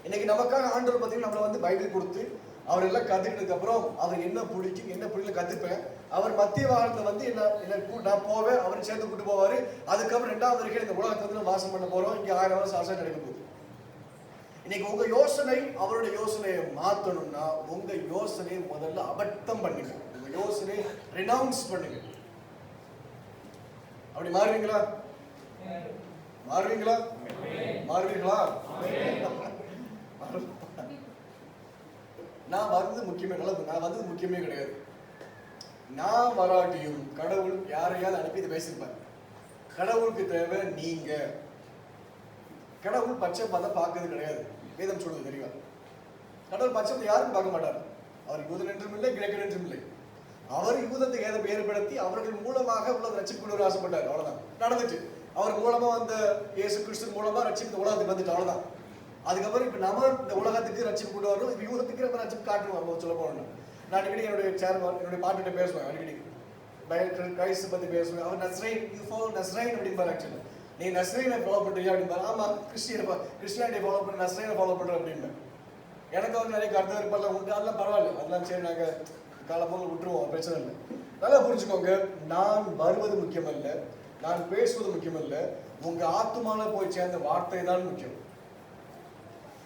B: இன்னைக்கு நமக்காக ஆண்டவர் பாத்தீங்கன்னா நம்மள வந்து பைபிள் கொடுத்து அவர் எல்லாம் கத்துக்கிட்டதுக்கு அப்புறம் அவர் என்ன பிடிக்கும் என்ன பிடிக்கல கத்துப்பேன். அவர் மத்திய வாரத்துல வந்து என்ன நான் போவேன், அவரை சேர்ந்து கூட்டு போவாரு. அதுக்கப்புறம் 2ஆவது வருகையில இந்த உலகத்தை வந்து வாசம் பண்ண போறோம். இங்க 1000 வருஷம் அரசா கிடைக்க போகுது. இன்னைக்கு உங்க யோசனை அவருடைய யோசனையை மாத்தணும்னா உங்க யோசனையை முதல்ல அபத்தம் பண்ணுங்க. உங்க யோசனையை ரெனவுன்ஸ் பண்ணுங்க. அப்படி மாறுவீங்களா? மாறுவீங்களா? மாறுவீங்களா? நான் வந்தது முக்கியமே நல்லது, நான் வந்தது முக்கியமே கிடையாது. நான் வராட்டியும் கடவுள் யாரையாவது அனுப்பி இதை பேசியிருப்பார். கடவுளுக்கு தேவை நீங்க. கடவுள் பச்சை பார்த்தா பார்க்கறது கிடையாது, வேதம் சொல்றது தெரியவா. கடவுள் பச்சை யாருக்கும் பார்க்க மாட்டார். அவர் யூதன் என்றும் இல்லை, கிரேக்கன் என்றும் இல்லை. அவர் யூதத்தை ஏற்படுத்தி அவர்கள் மூலமாக உலக ரட்சிப்பு கொண்டு வர ஆசைப்பட்டார். அவ்வளவுதான் நடந்துச்சு. அவர் மூலமா வந்த இயேசு கிறிஸ்து மூலமா ரட்சிப்பு உலகத்துக்கு வந்துட்டு, அவ்வளவுதான். அதுக்கப்புறம் இப்ப நம்ம இந்த உலகத்துக்கு ரட்சிப்பு கொண்டு வரணும், யூதத்துக்கு நம்ம ரட்சிப்பு காட்டணும். சொல்ல போனோம், நான் அடிக்கடி என்னுடைய என்னுடைய பாட்டுகிட்ட பேசுவேன், அடிக்கடி கிரைஸ்ட் பத்தி பேசுவேன். அவர் நஸ்ரைன், யூ ஃபாலோ நஸ்ரைன் அப்படின்பாரு. ஆக்சுவலா நீ நஸ்ரைனை ஃபாலோ பண்றியா அப்படின்பாரு. ஆமா, கிறிஸ்டியானிட்டி ஃபாலோ பண்ண, நஸ்ரைனை ஃபாலோ பண்றேன் அப்படின்னு. எனக்கு வந்து நிறைய கருத்து இருப்பெல்லாம் உண்டு, அதெல்லாம் பரவாயில்ல, அதெல்லாம் சரி நாங்க காலப்போல் விட்டுருவோம், பிரச்சனை இல்லை. நல்லா புரிஞ்சுக்கோங்க, நான் வருவது முக்கியமல்ல, நான் பேசுவது முக்கியமல்ல, உங்க ஆத்துமான போய் சேர்ந்த வார்த்தை தான் முக்கியம்.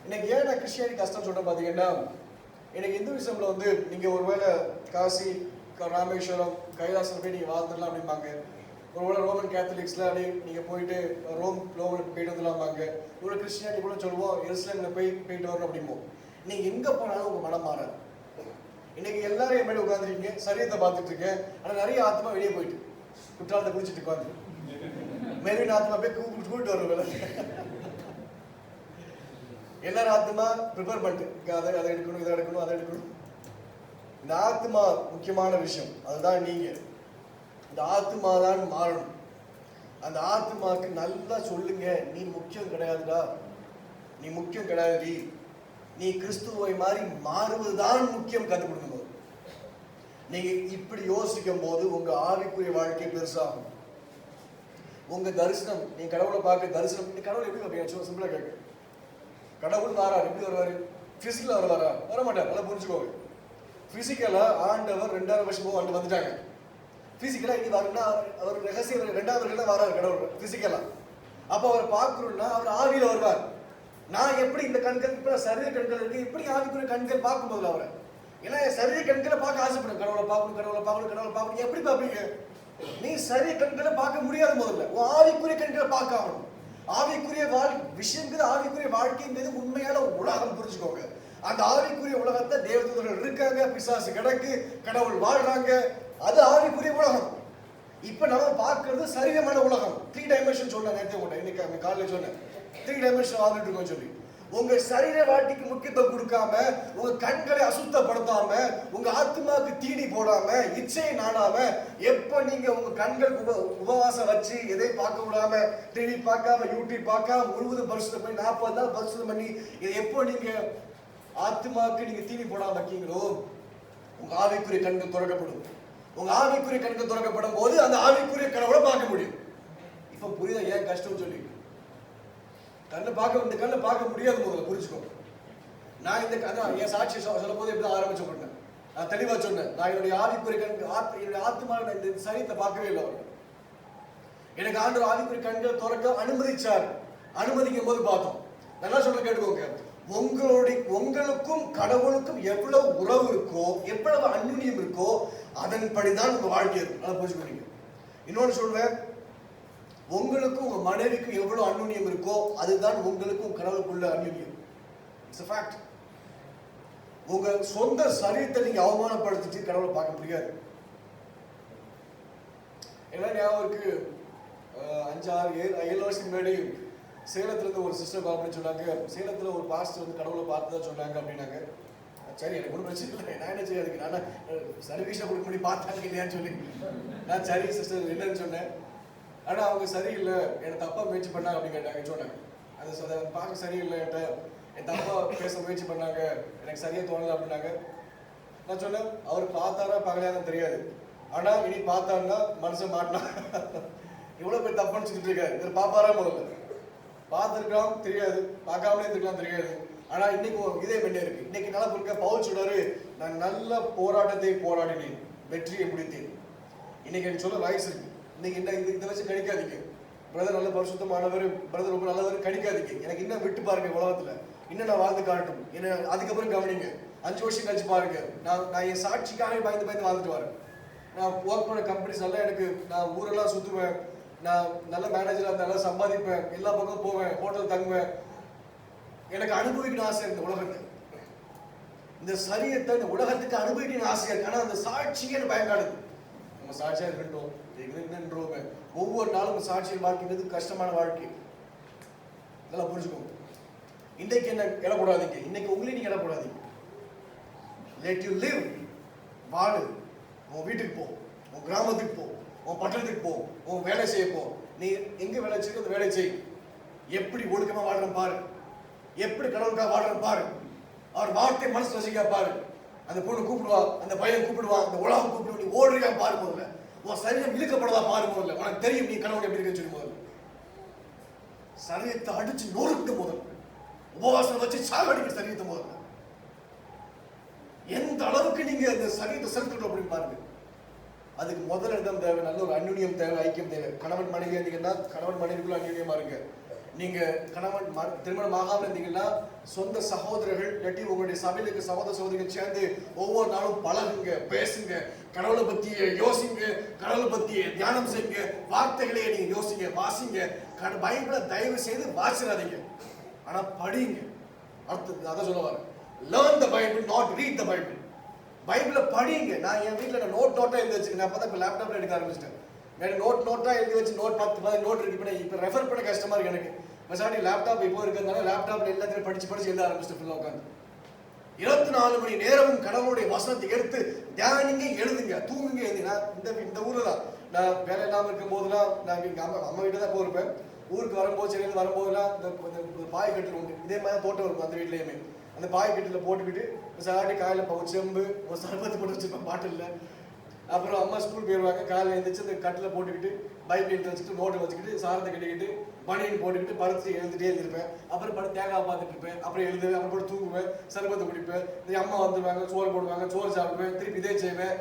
B: இன்னைக்கு ஏன் நான் கிறிஸ்டியானிட்டி கஷ்டம் சொல்றேன் பாத்தீங்கன்னா, எனக்கு இந்துவிசம்ல வந்து நீங்க ஒருவேளை காசி, ராமேஸ்வரம், கைலாசம் போய் நீங்க வாழ்ந்துடலாம் அப்படிம்பாங்க. ஒருவேளை ரோமன் கேத்தலிக்ஸ்ல அப்படியே நீங்க போயிட்டு ரோமன் போயிட்டு வந்துடலாம்பாங்க. ஒரு கிறிஸ்டியானிட்டி கூட சொல்லுவோம் எருசலேம்ல போயிட்டு வரணும் அப்படிம்போம். நீங்க எங்க போனாலும் உங்க மனம் மாறாது. இன்னைக்கு எல்லாரும் என் மேல உட்காந்துருக்கீங்க, சரீரத்தை பார்த்துட்டு இருக்கேன். ஆனா நிறைய ஆத்மா வெளியே போயிட்டு குற்றாலத்தை குடிச்சிட்டு உட்காந்து மெரின் ஆத்மா போய் கூப்பிட்டு வரும். எல்லாரும் ஆத்மா ப்ரிப்பேர் பண்ணிட்டு அதை எடுக்கணும், இதை எடுக்கணும், அதை எடுக்கணும். இந்த ஆத்மா முக்கியமான விஷயம். அதுதான் நீங்க. இந்த ஆத்மா தான் மாறணும். அந்த ஆத்மாக்கு நல்லா சொல்லுங்க, நீ முக்கியம் கிடையாதுடா, நீ முக்கியம் கிடையாது, நீ கிறிஸ்துவை மாதிரி மாறுவதுதான் முக்கியம். கற்றுக் கொடுக்கும் போது நீங்க இப்படி யோசிக்கும் போது உங்க ஆவிக்குரிய வாழ்க்கை பெருசாகும். உங்க தரிசனம், நீ கடவுளை பார்க்க தரிசனம், நீ கடவுள் எப்படி பார்ப்பீங்க? சிம்பிளா கேட்க, கடவுள் வாரார், எப்படி வருவாரு? பிசிக்கலா வருவாரா? வரமாட்டார். நல்லா புரிஞ்சுக்கோங்க. பிசிக்கலா ஆண்டவர் 2000 வருஷம் ஆண்டு வந்துட்டாங்க. பிசிக்கலா இனி வரும்னா அவர் ரகசிய 2000 தான் வராரு கடவுள் பிசிக்கலா. அப்ப அவர் பார்க்கணும்னா அவர் ஆவியில வருவார். நான் எப்படி இந்த கண்கள் இப்ப சரீர கண்கள் இருக்கு, எப்படி ஆவிக்குரிய கண்கள் பார்க்கும்போது அவரை, ஏன்னா சரீர கண்களை பார்க்க ஆசைப்படும். கடவுளை பார்க்கணும், கடவுளை பார்க்கணும், கடவுளை பார்க்கணும். எப்படி பார்ப்பீங்க? நீ சரீர கண்களை பார்க்க முடியாது. முதல்ல ஆவிக்குரிய கண்களை பார்க்க ஆகணும். ஆவிக்குரிய விஷயங்கிறது, ஆவிக்குரிய வாழ்க்கைங்கிறது உண்மையான உலகம். புரிஞ்சுக்கோங்க, அந்த ஆவிக்குரிய உலகத்தை தேவதூதர்கள் இருக்காங்க, பிசாசு கிடக்கு, கடவுள் வாழ்றாங்க. அது ஆவிக்குரிய உலகம். இப்ப நம்ம பார்க்கறது சரீரமான உலகம். 3 டைமென்ஷன் சொன்னாங்க இன்னைக்கு காலையில் சொன்னேன். 3 டைமென்ஷன் வாழ்ந்துட்டு இருக்கோம் சொல்லி உங்க சரீர வாழ்க்கைக்கு முக்கியத்துவம் கொடுக்காம, உங்க கண்களை அசுத்தப்படுத்தாம, உங்க ஆத்மாவுக்கு தீனி போடாம, இச்சையை நாடாம, எப்ப நீங்க உங்க கண்கள் உபவாசம் வச்சு எதை பார்க்க விடாம, டிவி பார்க்காம, யூடியூப் பார்க்காம, முழுவதும் பரிசுத்தம் பண்ணி 40 நாள் பரிசுத்தம் பண்ணி, இதை எப்போ நீங்க ஆத்மாவுக்கு நீங்க தீனி போடாம வைக்கீங்களோ, உங்க ஆவிக்குரிய கண்கள் திறக்கப்படும். உங்க ஆவிக்குரிய கண்கள் திறக்கப்படும் போது அந்த ஆவிக்குரிய கடவுளை பார்க்க முடியும். இப்ப புரியுதா ஏன் கஷ்டம் சொல்லி? கண்ணை பார்க்க முடியாது. முதல்ல புரிஞ்சுக்கோங்க. நான் இந்த என் சாட்சி சொல்லும் போது எப்படி ஆரம்பிச்சு பண்ணேன், நான் தெளிவா சொன்னேன். நான் என்னுடைய ஆவிக்குரிய என்னுடைய ஆத்மா இந்த சரீரத்தை பார்க்கவே இல்லை. அவர் எனக்கு ஆண்டவர் ஆவிக்குரிய கண்களை திறக்க அனுமதிச்சார். அனுமதிக்கும் போது பார்த்தோம். நல்லா சொல்ல கேட்டுக்கோங்க, உங்களுக்கும் கடவுளுக்கும் எவ்வளவு உறவு இருக்கோ, எவ்வளவு அந்யுன்யம் இருக்கோ, அதன்படிதான் உங்க வாழ்க்கை இருக்கும். நல்லா புரிஞ்சுக்கோங்க. இன்னொன்னு சொல்லுவேன், உங்களுக்கும் உங்க மனைவிக்கும் எவ்வளவு அந்யுன்யம் இருக்கோ, அதுதான் உங்களுக்கும் கடவுளுக்குள்ள அந்யுன்யம். It's a fact. உங்க சொந்த சரீரத்தை நீங்க அவமானப்படுத்திட்டு கடவுளை பார்க்க முடியாது. என்ன ஞாபகம் இருக்கு, 5-6-7 வருஷத்துக்கு முன்னாடி சேலத்துல இருந்து ஒரு சிஸ்டர் கால் பண்ணி சொன்னாங்க, சேலத்துல ஒரு பாஸ்டர் வந்து கடவுளை பார்த்ததா சொன்னாங்க அப்படின்னாங்க. சரி, எனக்கு ஒன்றும் பிரச்சனை இல்லை, நான் என்ன செய்ய, அதுக்கு நான் சர்வீஸை கொடுக்க முடியும் பார்த்தாங்க இல்லையான்னு சொல்லி நான் சரி சிஸ்டர் என்னன்னு சொன்னேன். ஆனா அவங்க சரியில்லை, என்னை தப்பா முயற்சி பண்ணாங்க அப்படின்னு கேட்டாங்க. சொன்னாங்க அதை பார்க்க சரியில்லை, என் தப்பா பேச முயற்சி பண்ணாங்க, எனக்கு சரியா தோணலை அப்படின்னாங்க. நான் சொன்னேன், அவர் பார்த்தாரா பார்க்கலையான்னு தெரியாது, ஆனா இனி பார்த்தாருன்னா மனுஷன் மாட்டினா இவ்வளவு பேர் தப்புன்னு சொல்லிட்டு இருக்காரு. இவர் பாப்பாரா? முதல்ல பார்த்துருக்கலாம் தெரியாது, பார்க்காமலே இருக்கலாம் தெரியாது. ஆனா இன்னைக்கு இதே மென்னே இருக்கு. இன்னைக்கு நல்லா புரிக்க பவுல் சொல்றாரு, நான் நல்ல போராட்டத்தை போராடினேன், வெற்றியை முடித்தேன். இன்னைக்கு எனக்கு சொல்ல வயசு இருக்கு. இன்னைக்கு என்ன இதை வச்சு கணிக்காதீங்க. பிரதர் நல்ல பரிசுத்தமானவர், பிரதர் ரொம்ப நல்லவர் கணிக்காதீங்க. எனக்கு இன்னும் விட்டு பாருங்க உலகத்துல, இன்னும் நான் வாழ்ந்து காட்டும் என்ன, அதுக்கப்புறம் கவனிங்க. 5 வருஷம் கழிச்சு பாருங்க, நான் என் சாட்சிக்காக பயந்து வாழ்ந்துட்டு வரேன். நான் ஒர்க் பண்ண கம்பெனிஸ் எல்லாம் எனக்கு, நான் ஊரெல்லாம் சுத்துவேன், நான் நல்ல மேனேஜரா இருந்தா நல்லா சம்பாதிப்பேன், எல்லா பக்கம் போவேன், ஹோட்டல் தங்குவேன், எனக்கு அனுபவிக்கணும் ஆசை இந்த உலகத்தை, இந்த சரியத்தை இந்த உலகத்துக்கு அனுபவிக்கணும் ஆசையா இருக்கு. ஆனா அந்த சாட்சியே எனக்கு பயங்காடுது. நம்ம சாட்சியா இருக்கட்டும் நின்றோமே, ஒவ்வொரு நாளும் சாட்சியின் வாழ்க்கைங்கிறது கஷ்டமான வாழ்க்கை. இதெல்லாம் புரிஞ்சுக்கோங்க. இன்னைக்கு என்ன இடக்கூடாதீங்க, இன்னைக்கு உங்களையும் நீங்க இடக்கூடாதீங்க. Let you live. வாழு. உன் வீட்டுக்கு போ, உன் கிராமத்துக்கு போ, உன் பட்டணத்துக்கு போ, உன் வேலை செய்ய போ. நீ எங்க வேலை செய்ய அந்த வேலை செய். எப்படி ஒழுக்கமா வாழ்றேன் பாரு, எப்படி கடவுளுக்காக வாழ்றேன் பாரு, அவர் வார்த்தை மனசு வசிக்கா பாரு. அந்த பொண்ணு கூப்பிடுவா, அந்த பையன் கூப்பிடுவான், அந்த உலகம் கூப்பிடுவா, நீ ஓடுறியா பாரு முதல்ல. உன் சரீரம் இழுக்கப்படுறதா பாரு முதல்ல. உனக்கு தெரியும் நீ கடவுள் எப்படி இருக்குன்னு சொல்லி முதல்ல. சரீரத்தை அடிச்சு நொறுக்கு முதல்ல. உபவாசம் வச்சு சாகடிக்க சரீரத்தை முதல்ல. எந்த அளவுக்கு நீங்க அந்த சரீரத்தை செலுத்தணும் அப்படின்னு பாருங்க. அதுக்கு முதல் இடம் தேவை, நல்ல ஒரு அந்யுன்யம் தேவை, ஐக்கியம் தேவை. கணவன் மனைவியா இருந்தீங்கன்னா கணவன் மனைவிக்குள்ள அந்யுன்யமா இருங்க. நீங்க கணவன் திருமணம் ஆகாம இருந்தீங்கன்னா சொந்த சகோதரர்கள் இல்லாட்டி உங்களுடைய சபையில இருக்க சகோதர சகோதரிகள் சேர்ந்து ஒவ்வொரு நாளும் பழகுங்க, பேசுங்க, கடவுளை பத்தி யோசிங்க, கடவுளை பத்தி தியானம் செய்யுங்க, வார்த்தைகளை நீங்க யோசிங்க, வாசிங்க. பைபிளை தயவு செய்து வாசிடாதீங்க, ஆனா படிங்க. அடுத்தது அதான் சொல்ல வரேன். Learn the Bible, not read the Bible. பைபிளை படிங்க. நான் என் வீட்டில் நோட்டா எழுதி வச்சுக்கேன். நான் அப்போ லேப்டாப்ல எடுக்க ஆரம்பிச்சிட்டேன். நோட்டா எழுதி வச்சு நோட் 10 நோட் இருக்கு. இப்போ ரெஃபர் பண்ண கஷ்டமா இருக்கு எனக்கு. மசாடி லேப்டாப் இப்போ இருக்கிறதுனால லேப்டாப்ல எல்லாத்தையும் படிச்சு எழுத ஆரம்பிச்சிட்டு ஃபுல்லாக உட்காந்து 24 மணி நேரமும் கடவுளுடைய வசனத்தை எடுத்து தியானிங்க, எழுதுங்க, தூங்குங்க. இந்த ஊர்ல தான் நான் வேலை இல்லாமல் இருக்கும் போதெல்லாம் நான் எங்க அம்மா வீட்டில் தான் போயிருப்பேன். ஊருக்கு வரும்போது சென்னையில் வரும்போதெல்லாம் இந்த பாய் கட்டில் உண்டு, இதே மாதிரி தோட்டம் இருக்கும் அந்த வீட்லயுமே. அந்த பாய் கட்டில் போட்டுக்கிட்டு சாட்டி காலையில் செம்பு ஒரு சர்பத்து போட்டு வச்சிருப்பேன் பாட்டில். அப்புறம் அம்மா ஸ்கூல் போயிடுவாங்க. காலையில் எழுந்திரிச்சு அந்த கட்டில் போட்டுக்கிட்டு பைபிள் எடுத்து வச்சுட்டு நோட்டை வச்சுக்கிட்டு சாரத்தை கட்டிக்கிட்டு பனியன் போட்டுக்கிட்டு படுத்து எழுந்துட்டே இருந்திருப்பேன். அப்புறம் படுத்து தேங்காய் பார்த்துட்டு இருப்பேன். அப்புறம் எழுதுவேன். அப்புறம் போட்டு தூங்குவேன், சர்பத்தை குடிப்பேன். இந்த அம்மா வந்துடுவாங்க, சோறு போடுவாங்க, சோறு சாப்பிடுவேன், திருப்பி இதே செய்வேன்.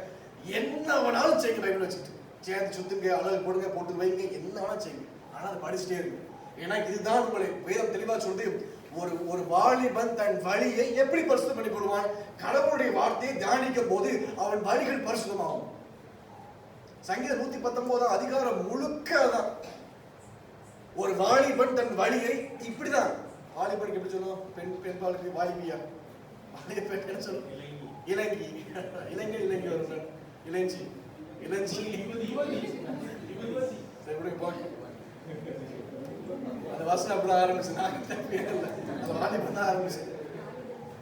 B: என்ன வேணாலும் செய்யுங்க, பைபிள் வச்சுட்டு சேர்ந்து சுத்துங்க, அழகு போடுங்க, போட்டு வைங்க, என்ன வேணாலும் செய்யுங்க. ஆனால் அதை படிச்சுட்டே இருக்கு. ஏன்னா இதுதான் உங்களை வேதம் தெளிவா சொல்லுது. ஒரு வாலிபன் தன் வழியை எப்படி பரிசுத்தம் பண்ணி கொள்வான்? கடவுளுடைய வார்த்தையை தியானிக்கும் போது அவன் வழிகள் பரிசுத்தமாகும். சங்கீதம் 119 அதிகாரம் முழுக்க தான். ஒரு வாலிபன் தன் வழியை இப்படிதான். வாலிபனுக்கு எப்படி சொல்லுவோம்? பெண் பாலுக்கு வாலிபியா, பெண் என்ன சொல்லுவோம்? இளங்கி, இளங்கி வரும், இளஞ்சி, அந்த வசனம் அப்படி ஆரம்பிச்சு. அந்த வாலிபன் தான் ஆரம்பிச்சு.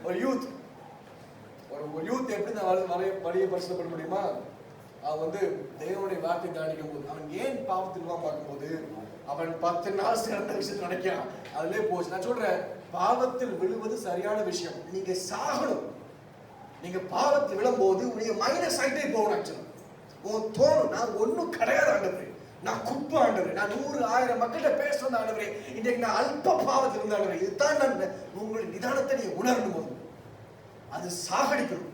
B: ஒரு யூத் எப்படி வழியை பரிசுத்தப்பட முடியுமா? அவன் தேவனுடைய வார்த்தை தியானிக்கும் போது அவன் ஏன் பாவத்தில் பார்க்கும்போது அவன் 10 நாள் சிறந்த விஷயத்தை நினைக்கிறான். அதுலயே போச்சு. நான் சொல்றேன், பாவத்தில் விழுவது சரியான விஷயம். நீங்க சாகணும். நீங்க பாவத்தில் விழும்போது உடைய மைனஸ் ஆகிட்டே போகணும். ஆக்சுவலா உன் தோணும், நான் ஒன்னும் கிடையாது ஆண்டவரே, நான் குப்பை ஆண்டவரே, நான் 100,000 மக்கள்கிட்ட பேச வந்த ஆண்டவரே, இன்னைக்கு நான் அல்ப பாவத்தில் இருந்த ஆண்டவரே. இதுதான் நான் உங்களுடைய நிதானத்தை நீங்க உணரணும் போது அது சாகடிக்கணும்,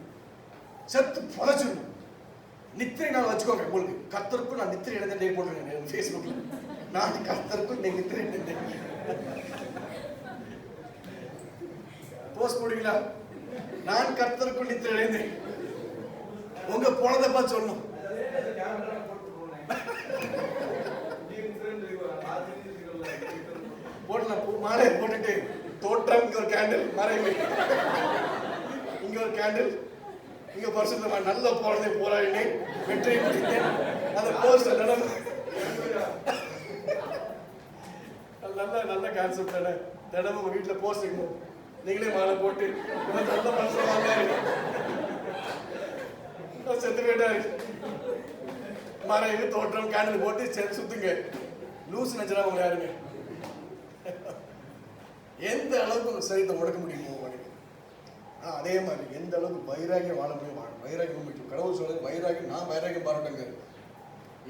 B: செத்து புதைச்சிடணும். நித்திரை நாள் வச்சுக்கோங்க. உங்களுக்கு கர்த்தருக்கும் நான் நித்திரை இழந்தே போடுறேன் ஃபேஸ்புக்ல. நான் கர்த்தருக்கும் நீ நித்திரை இழந்தேன் போஸ்ட் போடுவீங்களா? நான் கர்த்தருக்கும் நித்திரை இழந்தேன். உங்க போனதை பார்த்து சொல்லணும். போடலாம். மாலை போட்டுட்டு தோற்றம் இங்க ஒரு கேண்டில், மறைவு இங்க ஒரு கேண்டில், இங்க பரிசுத்தமா நல்ல போறதை போராடினேன், வெற்றி பிடித்தேன். அந்த போஸ்ட் நல்ல கான்செப்ட் தானே. தினமும் உங்க வீட்டுல போஸ்ட் இருக்கணும். நீங்களே மாலை போட்டு நல்ல மனுஷன் செத்து போயிட்டாரு. மறைவு தோற்றம் கேண்டில் போட்டு சுத்துங்க. லூஸ் நச்சரா உங்க யாருங்க எந்த அளவுக்கு சரித்தை உடக்க முடியுமோ உனக்கு. அதே மாதிரி எந்த அளவுக்கு வைராகியம் வாழ முடியும், வைராகியம் முக்கியம். கடவுள் சொல்றது வைராகியம். நான் வைராகியம் பாராட்டங்க,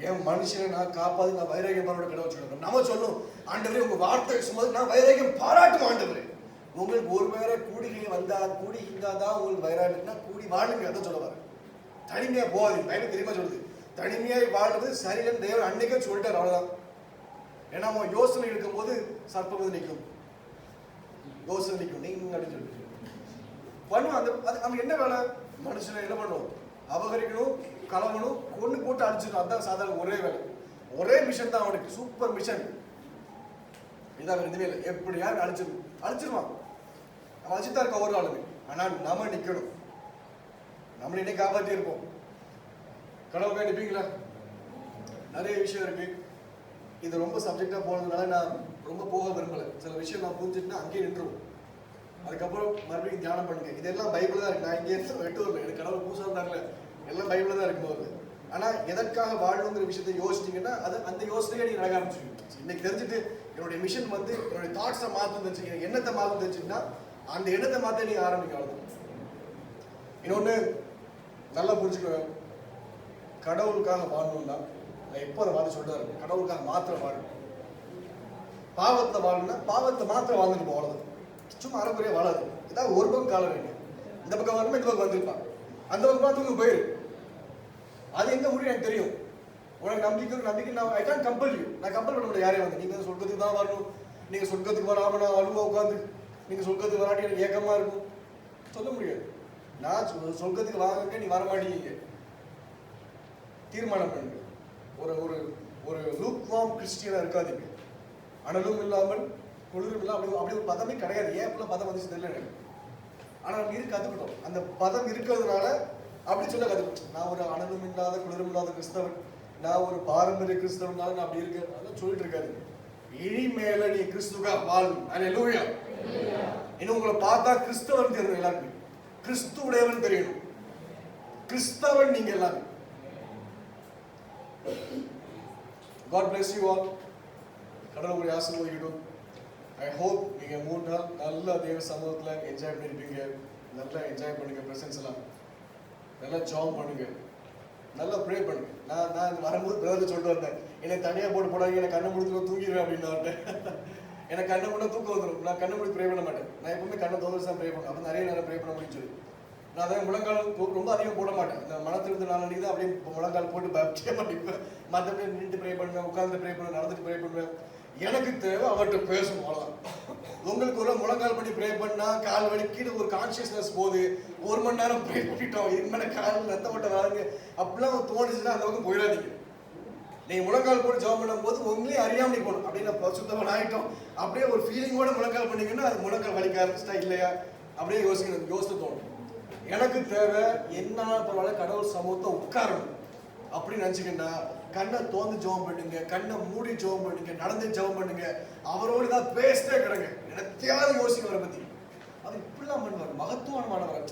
B: என் மனுஷனை நான் காப்பாது, நான் வைராகியம் பாராட்ட கடவுள் சொல்லுங்க. நம்ம சொல்லும், ஆண்டவரே உங்க வார்த்தை சுமது நான் வைராகியம் பாராட்டும் ஆண்டவரே. உங்களுக்கு ஒரு வேற கூடிகை வந்தா கூடி இருந்தாதான் உங்களுக்கு வைராகியம்னா கூடி வாழுங்க. அதான் சொல்ல வரேன். தனிமையா போகாதீங்க. பைபிள் தெரியுமா சொல்லுது, தனிமையாய் வாழ்வது சரியில்லைன்னு தேவன் அன்னைக்கே சொல்லிட்டார். அவ்வளவுதான். ஏன்னா அவன் யோசனை இருக்கும் போது சர்ப்பம் வந்து நிற்கும், யோசனை நிற்கும், நீங்க அப்படின்னு சொல்லிட்டு பண்ணுவான். அது அவன் என்ன வேலை? மனுஷனை என்ன பண்ணுவோம்? அபகரிக்கணும், கலவணும், கொண்டு போட்டு அடிச்சிடும். அதுதான் சாதாரண ஒரே வேலை, ஒரே மிஷன் தான் அவனுக்கு. Super mission. இதான் எதுவுமே இல்லை. எப்படியா அழிச்சிருவான். அவன் அஜித்தா இருக்க ஒரு நாளுமே. ஆனால் நம்ம நிக்கணும். நம்மளை இன்னைக்கு காப்பாற்றி இருப்போம். கடவுளுக்காக நிற்பீங்களா? நிறைய விஷயம் இருக்கு. இது ரொம்ப சப்ஜெக்டா போனதுனால நான் ரொம்ப போக விரும்பல. சில விஷயம் நான் புரிஞ்சுட்டுனா அங்கேயே நின்றுவோம். அதுக்கப்புறம் மறுபடியும் தியானம் பண்ணுங்க. இதெல்லாம் பைபிள் தான் இருக்கு. நான் இங்கே வெட்டு வரல. எனக்கு கடவுள் பூசா இருந்தாங்கல்ல, எல்லாம் பைபிள் தான் இருக்கும் போது. ஆனா எதற்காக வாழணுங்கிற விஷயத்தை யோசிச்சீங்கன்னா அது அந்த யோசனையே நீங்க நடக்க ஆரம்பிச்சிருக்கீங்க. இன்னைக்கு தெரிஞ்சுட்டு என்னுடைய மிஷன் வந்து என்னுடைய தாட்ஸை மாற்றம் தெரிஞ்சுக்கீங்க, எண்ணத்தை மாற்றம் தெரிஞ்சுன்னா அந்த எண்ணத்தை மாற்ற நீங்க ஆரம்பிக்க. அவ்வளவுதான். இன்னொன்னு நல்லா புரிஞ்சுக்கணும், கடவுளுக்காக வாழணும்னா நான் எப்போ அதை வாழ சொல்றாரு, கடவுளுக்காக மாத்திரம் வாழணும். பாவத்தை வாழணும்னா பாவத்தை மாத்திரம் வாழ்ந்துட்டு போகலாம். சும்மா அறக்குறையா வாழாது. ஏதாவது ஒரு பக்கம் கால வேண்டிய இந்த பக்கம் வரணும், இந்த பக்கம் வந்திருப்பான், அந்த பக்கம் பார்த்து போயிரு. அது எங்க முடியும் எனக்கு தெரியும். உனக்கு நம்பிக்கை நான் ஐ கான்ட் கம்பல் யூ. நான் கம்பல் பண்ண முடியாது யாரையும் வந்து நீங்க சொர்க்கத்துக்கு தான் வரணும், நீங்க சொர்க்கத்துக்கு வராம நான் அழுவா உட்காந்து நீங்க சொர்க்கத்துக்கு வராட்டி எனக்கு ஏக்கமா இருக்கும் சொல்ல முடியாது. நான் சொர்க்கத்துக்கு வாங்க, நீ வர மாட்டீங்க. தீர்மானம் பண்ணுங்க. ஒரு ஒரு ஒரு லூக்வார்ம் கிறிஸ்டியனா இருக்காதீங்க. அனலும் இல்லாமல் குளிரும் இல்லாமல் அப்படி ஒரு பதமே கிடையாது. ஏன் இப்ப பதம் வந்துச்சு தெரியல எனக்கு. ஆனா நம்ம கத்துக்கிட்டோம். அந்த பதம் இருக்கிறதுனால அப்படி சொல்ல கத்துக்கிட்டோம். நான் ஒரு அனலும் இல்லாத குளிரும் இல்லாத கிறிஸ்தவன், நான் ஒரு பாரம்பரிய கிறிஸ்தவனால நான் அப்படி இருக்கேன் அதெல்லாம் சொல்லிட்டு இருக்காது. இனிமேல நீ கிறிஸ்துவா வாழும். அல்லேலூயா. இன்னும் உங்களை பார்த்தா கிறிஸ்தவன் தெரியணும். எல்லாருமே கிறிஸ்துவுடையவன் தெரியணும். கிறிஸ்தவன் நீங்க எல்லாரும். God bless you all. கடவுள் உங்களை ஆசீர்வதிக்கட்டும். I hope நீங்க 3 நாள் நல்ல தேவ சமூகத்துல என்ஜாய் பண்ணிருப்பீங்க. நல்லா என்ஜாய் பண்ணுங்க. பிரசன்ஸ் எல்லாம் நல்லா ஜாப் பண்ணுங்க, நல்லா ப்ரே பண்ணுங்க. நான் வரும்போது பிரதர் சொல்லிட்டு வந்தேன், என்னை தனியாக போடாங்க, எனக்கு கண்ணை முடித்து தூங்கிடுவேன் அப்படின்னு வந்துட்டேன். எனக்கு கண்ணை மூட தூக்கம் வந்துடும். நான் கண்ணை மூடி ப்ரே பண்ண மாட்டேன். நான் எப்பவுமே கண்ணை தோதல் தான் ப்ரே பண்ணுவேன். அப்போ நிறைய நேரம் ப்ரே பண்ண முடியும் சொல்லி நான் அதை முழங்கால் ரொம்ப அதிகம் போட மாட்டேன். இந்த மனத்திலிருந்து நாளைக்கு தான் அப்படியே முழங்கால் போட்டு பப்டியே மாட்டேன். மற்றபடி நின்று ப்ரே பண்ணுவேன், உட்கார்ந்து ப்ரே பண்ணுவேன், நடந்துட்டு ப்ரே பண்ணுவேன். எனக்கு தேவை அவர்கிட்ட பேசணும், அவ்வளோதான். உங்களுக்கு ஒரு முழங்கால் பண்ணி ப்ரே பண்ணா கால் வலிக்கிட்டு ஒரு கான்சியஸ்னஸ் போகுது. 1 மணி நேரம் ப்ரே பண்ணிட்டோம், இதுக்கு மேலே கால் ரத்த ஓட்ட வராங்க அப்படிலாம் தோணுச்சுன்னா அந்த பக்கம் போயிடாதீங்க. நீங்க முழங்கால் போட்டு ஜெபம் பண்ணும் போது உங்களே அறியாம நீ போகணும். அப்படின்னா பரிசுத்தவன் ஆகிட்டோம் அப்படியே ஒரு ஃபீலிங்கோட முழங்கால் பண்ணீங்கன்னா அது முழங்கால் வலிக்க ஆரம்பிச்சிட்டா இல்லையா அப்படியே யோசிக்க தோணும். எனக்கு தேவை என்ன பரவாயில்ல கடவுள் சமூகத்தை உட்காரணும் அப்படின்னு நினைச்சுக்கிட்டா கண்ணை தோந்து ஜெபம் பண்ணுங்க, கண்ணை மூடி ஜெபம் பண்ணுங்க, நடந்து ஜெபம் பண்ணுங்க. அவரோடு தான் பேசிட்டே கிடங்க. எனத்தையாவது யோசிக்க வர பத்தி அது இப்படிலாம் பண்ணுவார். மகத்துவமானவர்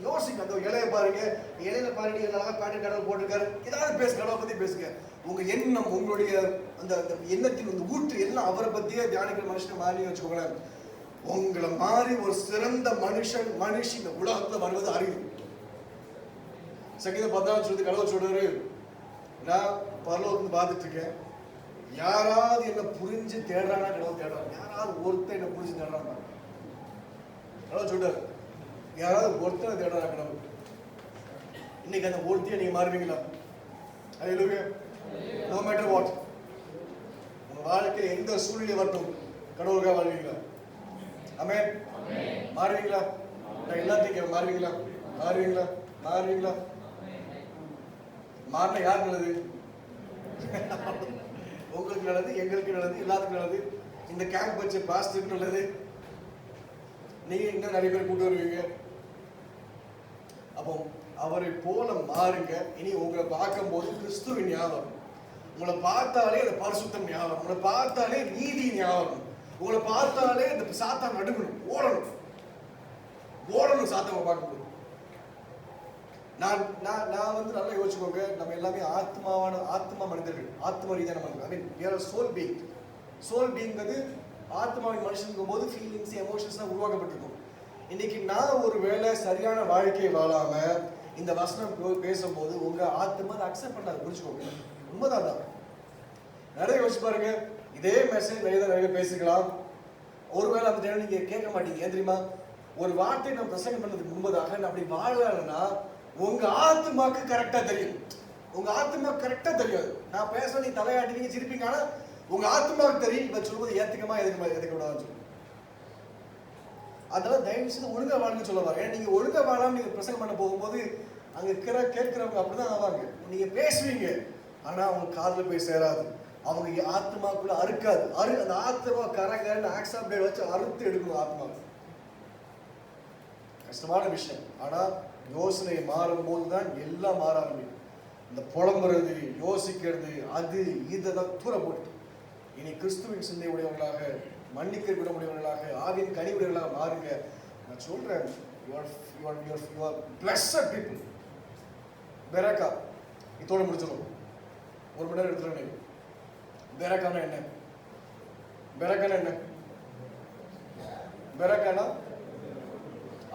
B: யோசிக்க. அந்த இலைய பாருங்க, இலையில பாருங்க, எல்லாம் பாட்டு கடவுள் போட்டிருக்காரு, ஏதாவது பேசு, கடவுளை பத்தி பேசுங்க. உங்க எண்ணம், உங்களுடைய அந்த எண்ணத்தின் அந்த ஊற்று எல்லாம் அவரை பத்தியே தியானிக்கிற மனுஷனை மாறி வச்சுக்கோங்களேன். உங்களை மாறி ஒரு சிறந்த மனுஷி இந்த உலகத்துல வருவது அறிவு. சங்கீதம் 14 சொல்லி கடவுள் சொல்றாரு, நான் பரலோகத்துல பார்த்துட்டு இருக்கேன், யாராவது என்ன புரிஞ்சு தேடுறானா கடவுள் தேடுறான். யாராவது ஒருத்தர் என்ன புரிஞ்சு தேடுறான் கடவுள் சொல்றாரு. யாராவது ஒருத்தரை தேடுறா கடவுள். இன்னைக்கு அந்த ஒருத்தையை நீங்க மாறுவீங்களா? அல்லேலூயா. நோ மேட்டர் வாட், உங்க வாழ்க்கையில் எந்த சூழ்நிலை வரட்டும் கடவுளுக்காக வாழ்வீங்களா? ஆமென். மாறுவீங்களா? நான் எல்லாத்தையும் மாறுவீங்களா? மாறுவீங்களா? மாறுவீங்களா? மாறினா யாருக்கு நல்லது? உங்களுக்கு நல்லது, எங்களுக்கு நல்லது, எல்லாத்துக்கும் நல்லது. இந்த கேம்ப் வச்ச பாஸ்டருக்கு நல்லது. நீங்க இன்னும் நிறைய பேர் கூட்டு வருவீங்க. அப்போ அவரை போல மாறுங்க. இனி உங்களை பார்க்கும் போது கிறிஸ்துவின் ஞாபகம், உங்களை பார்த்தாலே அந்த பரிசுத்தம் ஞாபகம், உங்களை பார்த்தாலே நீதி ஞாபகம், உங்களை பார்த்தாலே இந்த சாத்தான் நடுங்கணும், ஓடணும் சாத்தானை பார்க்கும்போது. நான் நல்லா யோசிச்சுக்கோங்க. நம்ம எல்லாமே ஆத்மா மனிதர்கள், ஆத்ம ரீதியான மனிதர்கள். I mean we are a soul being. Soul பீங்கிறது ஆத்மாவின் மனுஷனுக்கும் போது ஃபீலிங்ஸ், எமோஷன்ஸ் தான் உருவாக்கப்பட்டிருக்கும். இன்னைக்கு நான் ஒரு வேளை சரியான வாழ்க்கையை வாழாம இந்த வசனம் பேசும்போது உங்க ஆத்மா அதை அக்செப்ட் பண்ணாது. புரிச்சுக்கோங்க, உண்மைதான் தான். நிறைய யோசிச்சு பாருங்க. இதே மெசேஜ் நிறைய பேசிக்கலாம். ஒருவேளை அந்த டைம் நீங்க கேட்க மாட்டீங்க. ஏன் தெரியுமா? ஒரு வார்த்தை நான் பிரசங்கம் பண்ணதுக்கு முன்பதாக நான் அப்படி வாழலன்னா உங்க ஆத்மாக்கு கரெக்டா தெரியும். உங்க ஆத்மா கரெக்டா தெரியாது. நான் பேச நீ தலையாட்டி நீங்க சிரிப்பீங்க, ஆனா உங்க ஆத்மாவுக்கு தெரியும் இவன் சொல்லும்போது ஏத்துக்கமா எதுக்கு விடாதுன்னு சொல்லி. அதனால தயவு செய்து ஒழுங்கா வாழுன்னு சொல்ல வர. ஏன்னா நீங்க ஒழுங்கா வாழாம நீங்க பிரசங்கம் பண்ண போகும்போது அங்க கேட்கிறவங்க அப்படிதான் ஆவாங்க. நீங்க பேசுவீங்க, ஆனா அவங்க காதுல போய் சேராது, அவங்க ஆத்மாக்குள்ள அறுக்காது. அந்த ஆத்மா கரகரன்னு ஆக்சாப்டேட் வச்சு அறுத்து எடுக்கணும் ஆத்மாவை. கஷ்டமான விஷயம். ஆனா யோசனை மாறும்போது தான் எல்லாம் மாற ஆரம்பிக்கும். இந்த புலம்புறது, யோசிக்கிறது, அது இதெல்லாம் தூர போட்டு இனி கிறிஸ்துவின் சிந்தை உடையவர்களாக, மன்னிக்க விட முடியவர்களாக, ஆவியின் கனி உடையவர்களாக மாறுங்க. நான் சொல்றேன், you are blessed people. பெரக்கா இதோட முடிச்சிடும். 1 மணி நேரம் எடுத்துறேன். பெரக்கானா என்ன? பெரக்கானா என்ன? பெரக்கானா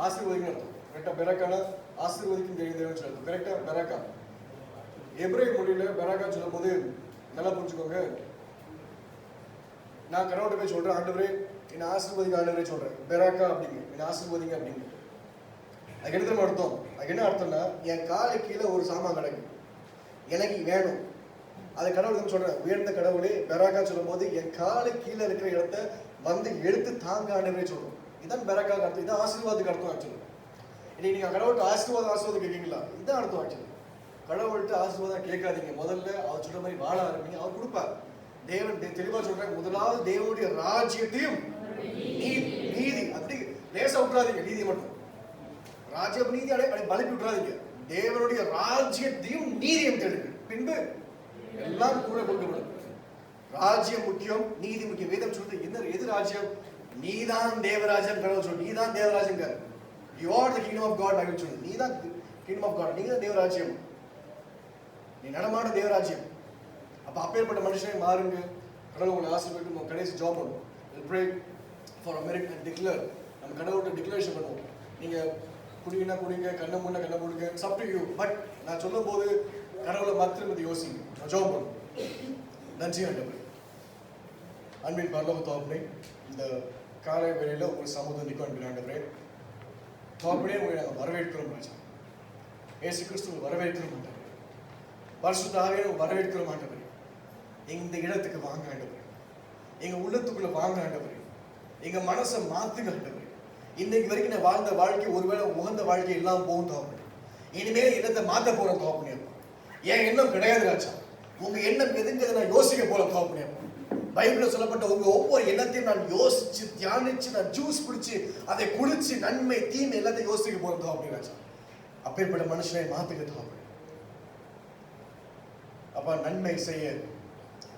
B: ஆசீர்வதிங்க அர்த்தம். கரெக்டா? பெரக்கானா ஆசீர்வதிக்கும் தேவன் சொல்லுது. கரெக்டா? பெரக்கா எபிரேய மொழியில பெரக்கா சொல்லும் போது நல்லா புரிஞ்சுக்கோங்க. நான் கடவுள்கிட்ட போய் சொல்றேன், ஆண்டவரே என்னை ஆசீர்வதிங்க, ஆண்டவரே சொல்றேன் பெரக்கா அப்படிங்க, என்னை ஆசீர்வதிங்க அப்படிங்க. அதுக்கு என்ன அர்த்தம்? அதுக்கு என்ன அர்த்தம்னா, என் காலை கீழே ஒரு சாமான் கிடக்கு, எனக்கு வேணும், அதை கடவுள் சொல்றேன், உயர்ந்த கடவுளே பெராக்கா சொல்லும் போது என் காலை கீழே இருக்கிற இடத்த வந்து எடுத்து தாங்க ஆண்டவரே சொல்றோம். இதான் பெராக்கா அர்த்தம். இதான் ஆசீர்வாதத்துக்கு அர்த்தம். ஆக்சுவலி இன்னைக்கு நீங்க கடவுள்கிட்ட ஆசீர்வாதம் கேட்கீங்களா? இதுதான் அர்த்தம். ஆக்சுவலி கடவுள்கிட்ட ஆசீர்வாதம் கேட்காதீங்க. முதல்ல அவர் சொல்ற மாதிரி வாழ ஆரம்பிங்க, அவர் கொடுப்பார். தேவன் தெளிவா சொல்றாங்க, முதலாவது தேவனுடைய ராஜ்யத்தையும் நீதி, அப்படி லேசா விட்டுறாதீங்க. நீதி மட்டும் ராஜ்யம் நீதி பலிப்பி விட்டுறாதீங்க. தேவனுடைய ராஜ்யத்தையும் நீதியும் தேடுங்க, பின்பு எல்லாம் கூட கொண்டு வரும். ராஜ்யம் முக்கியம், நீதி முக்கியம். வேதம் சொல்றது என்ன? எது ராஜ்யம்? நீதான் தேவராஜன். கடவுள் சொல்லு, நீதான் Devarajan. You are the kingdom of God. Bible சொல்லுது, நீதான் kingdom of God. நீதான் தேவராஜ்யம், நீ நடமான தேவராஜ்யம். அப்ப அப்பேற்பட்ட மனுஷனை மாறுங்க. கடவுள் உங்களை ஆசீர்வதிக்கும். கடைசி ஜாப் பண்ணுவோம். Pray for America and declare. நம்ம கடவுள்கிட்ட டிக்ளரேஷன் பண்ணுவோம். நீங்க குடிங்கன்னா குடிங்க, கண்ணை முன்ன கண்ணை போடுங்க, it's up to you. But நான் சொல்லும் போது கடவுளை மாத்திரம் யோசிங்க. ஜாப் பண்ணுவோம். நன்றி ஆண்டவரே. அன்பின் பரலோக தகப்பனே, இந்த காலை வேளையில உங்கள் சமூகம் நிற்கும். அன்பின் ஆண்டவரே, தகப்பனே உங்களை நாங்கள் வரவேற்கிறோம். ராஜா இயேசு கிறிஸ்துவை வரவேற்கிறோம் ஆண்டவரே. பரிசுத்த ஆவியை வரவேற்கிறோம் ஆண்டவரே. இந்த இடத்துக்கு வாங்க ஆண்டவரே, எங்க உள்ளத்துக்குள்ள வாங்க ஆண்டவரே, எங்க மனசை மாத்துங்க ஆண்டவரே. இன்னைக்கு வரைக்கும் நான் வாழ்ந்த வாழ்க்கை ஒருவேளை உகந்த வாழ்க்கை எல்லாம் போகும் தகப்பனே. இனிமேல் எண்ணத்தை மாத்த போறேன் தகப்பனே. என் எண்ணம் கிடையாது ராஜா, உங்க எண்ணம் எதுங்கிறத நான் யோசிக்க போறேன் தகப்பனே. பைபிள்ல சொல்லப்பட்ட உங்க ஒவ்வொரு எண்ணத்தையும் நான் யோசிச்சு தியானிச்சு நான் ஜூஸ் பிடிச்சு அதை குடிச்சு நன்மை தீமை எல்லாத்தையும் யோசிக்க போறேன் தகப்பனே ராஜா. அப்பேற்பட்ட மனுஷனை மாத்துக்க தகப்பனே. அப்ப நன்மை செய்ய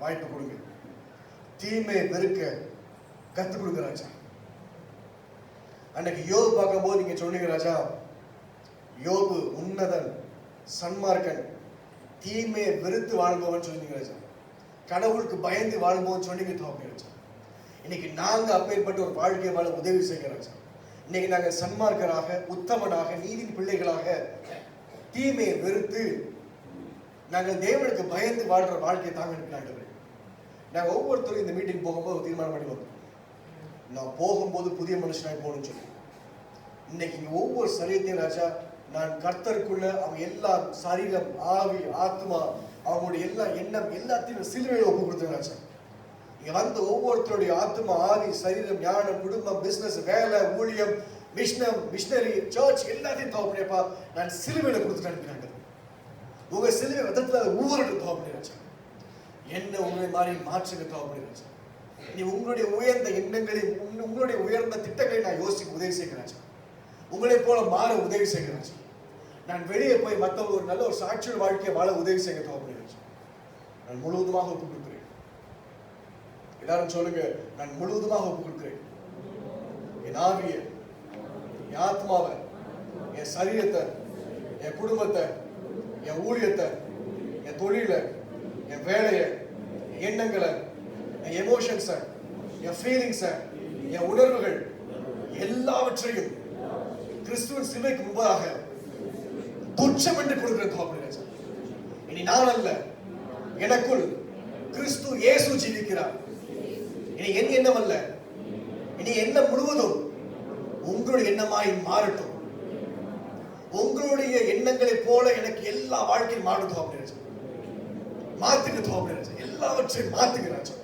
B: வாய்ப்பு கொடுங்க, தீமையை வெறுக்க கத்துக் கொடுங்க ராஜா. அன்னைக்கு யோபு பார்க்கும் போது நீங்க சொன்னீங்க ராஜா, யோபு உன்னதன், சன்மார்க்கன், தீமையை வெறுத்து வாழ்பவன் சொன்னீங்க ராஜா. கடவுளுக்கு பயந்து வாழ்பவன் சொன்னீங்க ராஜா. இன்னைக்கு நாங்க அப்பேற்பட்ட ஒரு வாழ்க்கையை வாழ உதவி செய்ய ராஜா. இன்னைக்கு நாங்க சன்மார்க்கராக, உத்தமனாக, நீதியின் பிள்ளைகளாக தீமையை வெறுத்து நாங்கள் தேவனுக்கு பயந்து வாழ்ற வாழ்க்கையை தாங்க இருக்கிறாங்க. நாங்கள் ஒவ்வொருத்தரும் இந்த மீட்டிங் போகும்போது தீர்மானம் பண்ணி வந்தோம், நான் போகும்போது புதிய மனுஷனாய் போகணும்னு சொல்லி. இன்னைக்கு இங்க ஒவ்வொரு சரீரத்தையும் ராஜா, நான் கர்த்தருக்குள்ள அவங்க எல்லா சரீரம், ஆவி, ஆத்மா, அவங்களுடைய எல்லா எண்ணம் எல்லாத்தையும் சிலுவையில் ஒப்பு கொடுத்தேன் ராஜா. இங்க வந்து ஒவ்வொருத்தருடைய ஆத்மா, ஆவி, சரீரம், ஞானம், குடும்பம், பிசினஸ், வேலை, ஊழியம், மிஷனரி, சர்ச் எல்லாத்தையும் தோப்படியப்பா நான் சிலுவையில் கொடுத்துட்டு அனுப்பினாங்க. உங்க சிலுவை விதத்துல ஊருக்கு தோப்படி என்ன உங்களை மாதிரி மாற்றுங்க தோப்படி ராஜா. நீ உங்களுடைய உயர்ந்த எண்ணங்களை, உங்களுடைய உயர்ந்த திட்டங்களை நான் யோசிக்க உதவி செய்கிறேன். உங்களை போல மாற உதவி செய்கிறேன். நான் வெளியே போய் மற்றவங்க ஒரு நல்ல ஒரு சாட்சியோட வாழ்க்கையை வாழ உதவி செய்ய தோப்படி நான் முழுவதுமாக ஒப்பு கொடுக்கிறேன். எல்லாரும் சொல்லுங்க, நான் முழுவதுமாக ஒப்பு கொடுக்கிறேன். என் ஆவிய, என் ஆத்மாவை, என் சரீரத்தை, என் குடும்பத்தை, என் ஊழியத்தை, என் தொழிலை, என் வேலையை, என் எண்ணங்களை, என் எமோஷன்ஸை, என் ஃபீலிங்ஸை, என் உணர்வுகள் எல்லாவற்றையும் கிறிஸ்துவின் சிலுவைக்கு முன்பாக துச்சம் என்று கொடுக்கிறேன். இனி நான் அல்ல, எனக்குள் கிறிஸ்து இயேசு ஜீவிக்கிறார். இனி என் எண்ணம் அல்ல, இனி எண்ணம் முழுவதும் உங்களுடைய எண்ணமாய் மாறட்டும். உங்களுடைய எண்ணங்களை போல எனக்கு எல்லா வாழ்க்கையும் மாறுதோ அப்படின்னு மாத்துங்க தோப்படி, எல்லாவற்றையும் மாத்துங்க.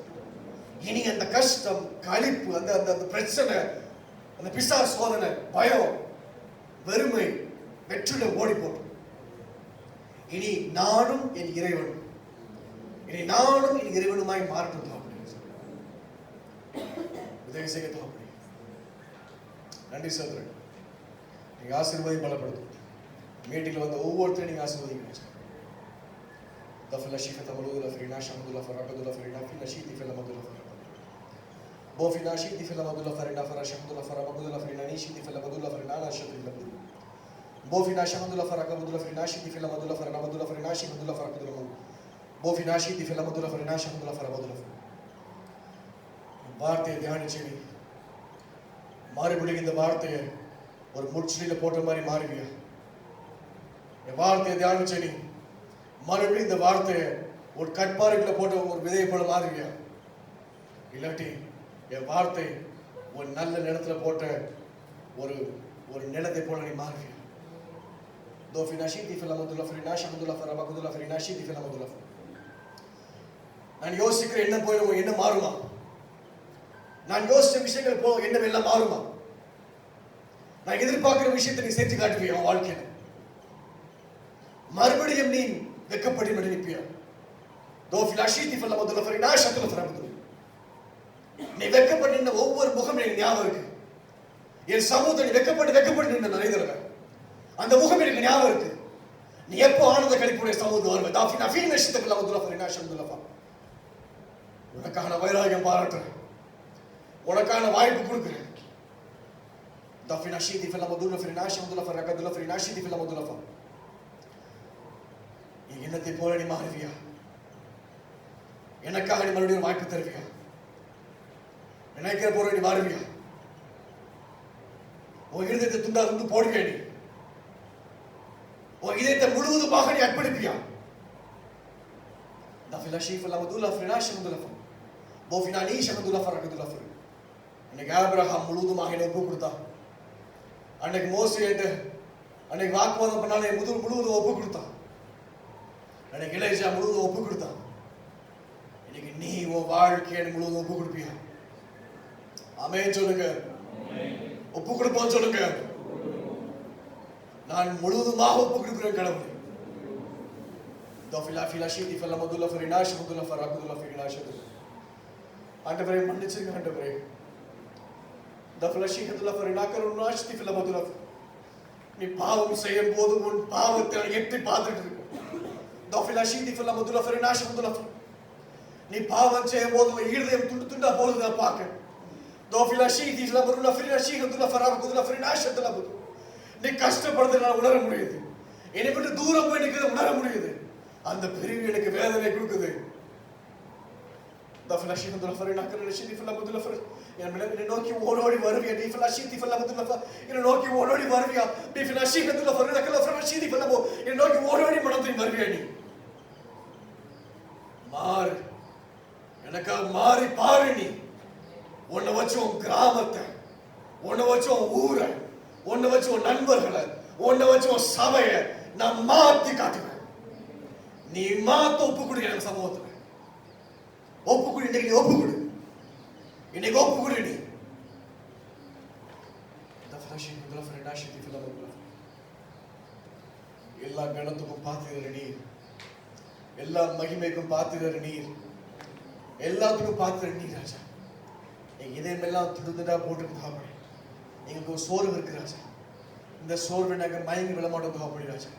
B: இனி அந்த கஷ்டம், கழிப்பு, அந்த அந்த பிரச்சனை, அந்த பிசாசு சோதனை, பயம், வெறுமை வெற்றிட ஓடி போடும். இனி நானும் என் இறைவனும், இனி நானும் என் இறைவனுமாய் மாறட்டும் தோப்படி. உதவி செய்ய தோப்படி. நன்றி சகோதரன். நீங்க ஆசீர்வாதி பலப்படுத்தும். மீட்டிங்ல வந்த ஒவ்வொருத்தரையும் நீங்க ஆசீர்வதிக்கணும். دفل شيخة ملودة فرينا شمدولا فرقدولا فرينا في نشيد في لمدولا فرقدولا بو في نشيد في لمدولا فرينا فرشمدولا فرمدولا فرينا نشيد في لمدولا فرينا نشيد في لمدولا بو في نشمدولا فرقدولا فرينا نشيد في لمدولا فرينا مدولا فرينا شمدولا فرقدولا بو في نشيد في لمدولا فرينا شمدولا فرمدولا வார்த்தையை தியானிச்சேனி மாறிபடி இந்த வார்த்தையை ஒரு முட்சில போட்ட மாதிரி மாறுவியா? என் வார்த்தையை தியானிச்சேனி மறுபடியும் இந்த வார்த்தையை ஒரு கட்பாறைக்குள்ள போட்ட ஒரு விதையை போல மாறுவியா? இல்லாட்டி என் வார்த்தை ஒரு நல்ல நிலத்துல போட்ட ஒரு ஒரு நிலத்தை போல நீ மாறுவியா? நான் யோசிக்கிற என்ன போய் என்ன மாறுமா? நான் யோசிச்ச விஷயங்கள் போ என்ன எல்லாம் மாறுமா? நான் எதிர்பார்க்கிற விஷயத்தை நீ செஞ்சு காட்டுவியா வாழ்க்கையில? மறுபடியும் நீ வெக்கப்படி நினைப்பியா? நீ வெக்கப்பட்டு நின்ன ஒவ்வொரு முகம் எனக்கு ஞாபகம் இருக்கு. என் சமூகத்தை நீ வெக்கப்பட்டு நின்ன நிறைய தடவை அந்த முகம் எனக்கு ஞாபகம் இருக்கு. நீ எப்போ ஆனந்த கழிப்புடைய சமூகத்தில் வருவேன். உனக்கான வைராகியம் பாராட்டுறேன், உனக்கான வாய்ப்பு கொடுக்குறேன். என்னத்தை போல நீ மாறுவியா? எனக்காக நீ மறுபடியும் வாய்ப்பு தருவியா? நினைக்கிற போற நீ மாறுவியா? உன் இதயத்தை துண்டாந்து போடுவியா? நீ உன் இதயத்தை முழுவதுமாக நீ அர்ப்பணிப்பியா? அன்னைக்கு ஆபிரகாம் முழுவதுமாக என்னை ஒப்பு கொடுத்தான். அன்னைக்கு மோசேட்டு அன்னைக்கு வாக்குவாதம் பண்ணாலே முழுவதும் ஒப்பு கொடுத்தான். அன்னைக்கு எலியா முழுவதும் ஒப்பு கொடுத்தான். இன்னைக்கு நீ உன் வாழ்க்கையை முழுவதும் ஒப்பு கொடுப்பியா? ஆமென் சொல்லுங்க. ஒப்பு கொடுப்போம் சொல்லுங்க. நான் முழுவதுமாக ஒப்பு கொடுக்கிறேன் கடவுளே. ஆண்டவரே மன்னிச்சிருங்க ஆண்டவரே. நீ பாவம் செய்யும் போது உன் பாவத்தை எட்டி பார்த்துட்டு இருக்க. நீ பாவம் செய்யும் போது உன் இருதயம் துண்டு துண்டா போகுது நான் பார்க்க. நீ கஷ்டப்படுறதுனால உணர முடியுது. என்னை விட்டு தூரம் போய் நிற்கிறது உணர முடியுது. அந்த பிரிவு எனக்கு வேதனை கொடுக்குது. என்னை நோக்கி ஓடோடி வருவியா? என்னை நோக்கி ஓடோடி வருவியா? என்னை நோக்கி ஓடோடி மனத்தில் வருவியா? நீ மாறு, எனக்காக மாறி பாரு. நீ உன்னை வச்சு உன் கிராமத்தை, உன்னை வச்சு உன் ஊரை, உன்னை வச்சு உன் நண்பர்களை, உன்னை வச்சு உன் சபையை நான் மாத்தி காட்டுவேன். நீ மாத்த ஒப்பு கொடு. எனக்கு சமூகத்துல ஒப்பு கொடு. இன்னைக்கு நீ ஒப்பு கொடு. இன்னைக்கு ஒப்பு கொடு. நீ எல்லா கணத்துக்கும் பார்த்துக்கிற நீர், எல்லா மகிமைக்கும் பார்த்துக்கிற நீர், எல்லாத்துக்கும் பார்த்துக்கிற நீர் ராஜா. எங்க இதயமெல்லாம் துடுதுடா போட்டு சாப்பிடு. எங்களுக்கு ஒரு சோர்வு இருக்கு ராஜா. இந்த சோர்வை நாங்க மயங்கி விழமாட்டோம் சாப்பிடு ராஜா.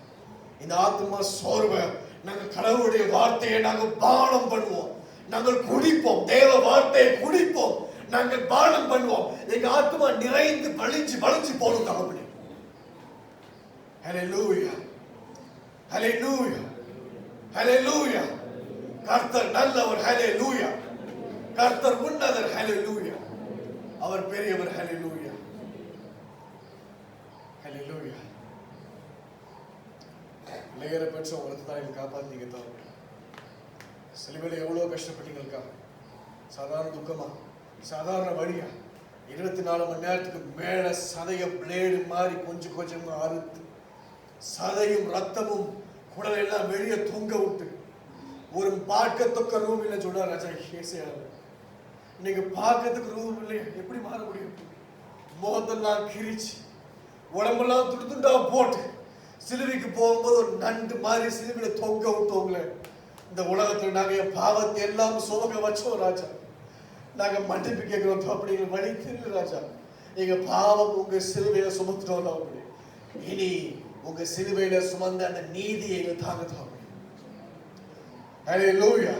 B: இந்த ஆத்மா சோர்வை நாங்கள் கடவுளுடைய வார்த்தையை நாங்கள் பானம் பண்ணுவோம், நாங்கள் குடிப்போம். தேவ வார்த்தையை குடிப்போம், நாங்கள் பானம் பண்ணுவோம். எங்க ஆத்மா நிறைந்து வழிஞ்சு வழிஞ்சு போடும் தகவல். ஹல்லேலூயா, ஹல்லேலூயா, ஹல்லேலூயா. கர்த்தர் நல்லவர். ஹல்லேலூயா. கர்த்தர் உன்னதர். ஹல்லேலூயா. அவர் பெரியவர். ஹல்லேலூயா, ஹல்லேலூயா. இளையர பெற்ற உங்களுக்கு தான் எங்களை காப்பாத்தீங்க தான். சிலுவையில் எவ்வளோ கஷ்டப்பட்டீங்களுக்கா? சாதாரண துக்கமா? சாதாரண வழியா? 24 மணி நேரத்துக்கு மேல சதைய பிளேடு மாதிரி கொஞ்சம் கொஞ்சமா அறுத்து சதையும் ரத்தமும் குடல் எல்லாம் வெளியே தொங்க விட்டு ஒரு பார்க்கத்தக்க ரூம் இல்லை சொன்னார் ராஜா ஏசியா. இன்னைக்கு பார்க்கறதுக்கு ரூம் இல்லை. எப்படி மாற முடியும்? முகத்தெல்லாம் கிரிச்சு உடம்பெல்லாம் துண்டு துண்டா போட்டு சிலுவைக்கு போகும்போது ஒரு நண்டு மாதிரி சிலுவையில தொங்க விட்டோங்களே. இந்த உலகத்துல நாங்க என் பாவத்தை எல்லாம் சோக வச்சோம் ராஜா. நாங்க மன்னிப்பு கேட்கிறோம். அப்படி எங்க வழி தெரியல ராஜா. எங்க பாவம் உங்க சிலுவையில சுமத்துட்டோம். அப்படி இனி உங்க சிலுவையில சுமந்த அந்த நீதியை தாங்க தகப்பனே. ஹல்லேலூயா,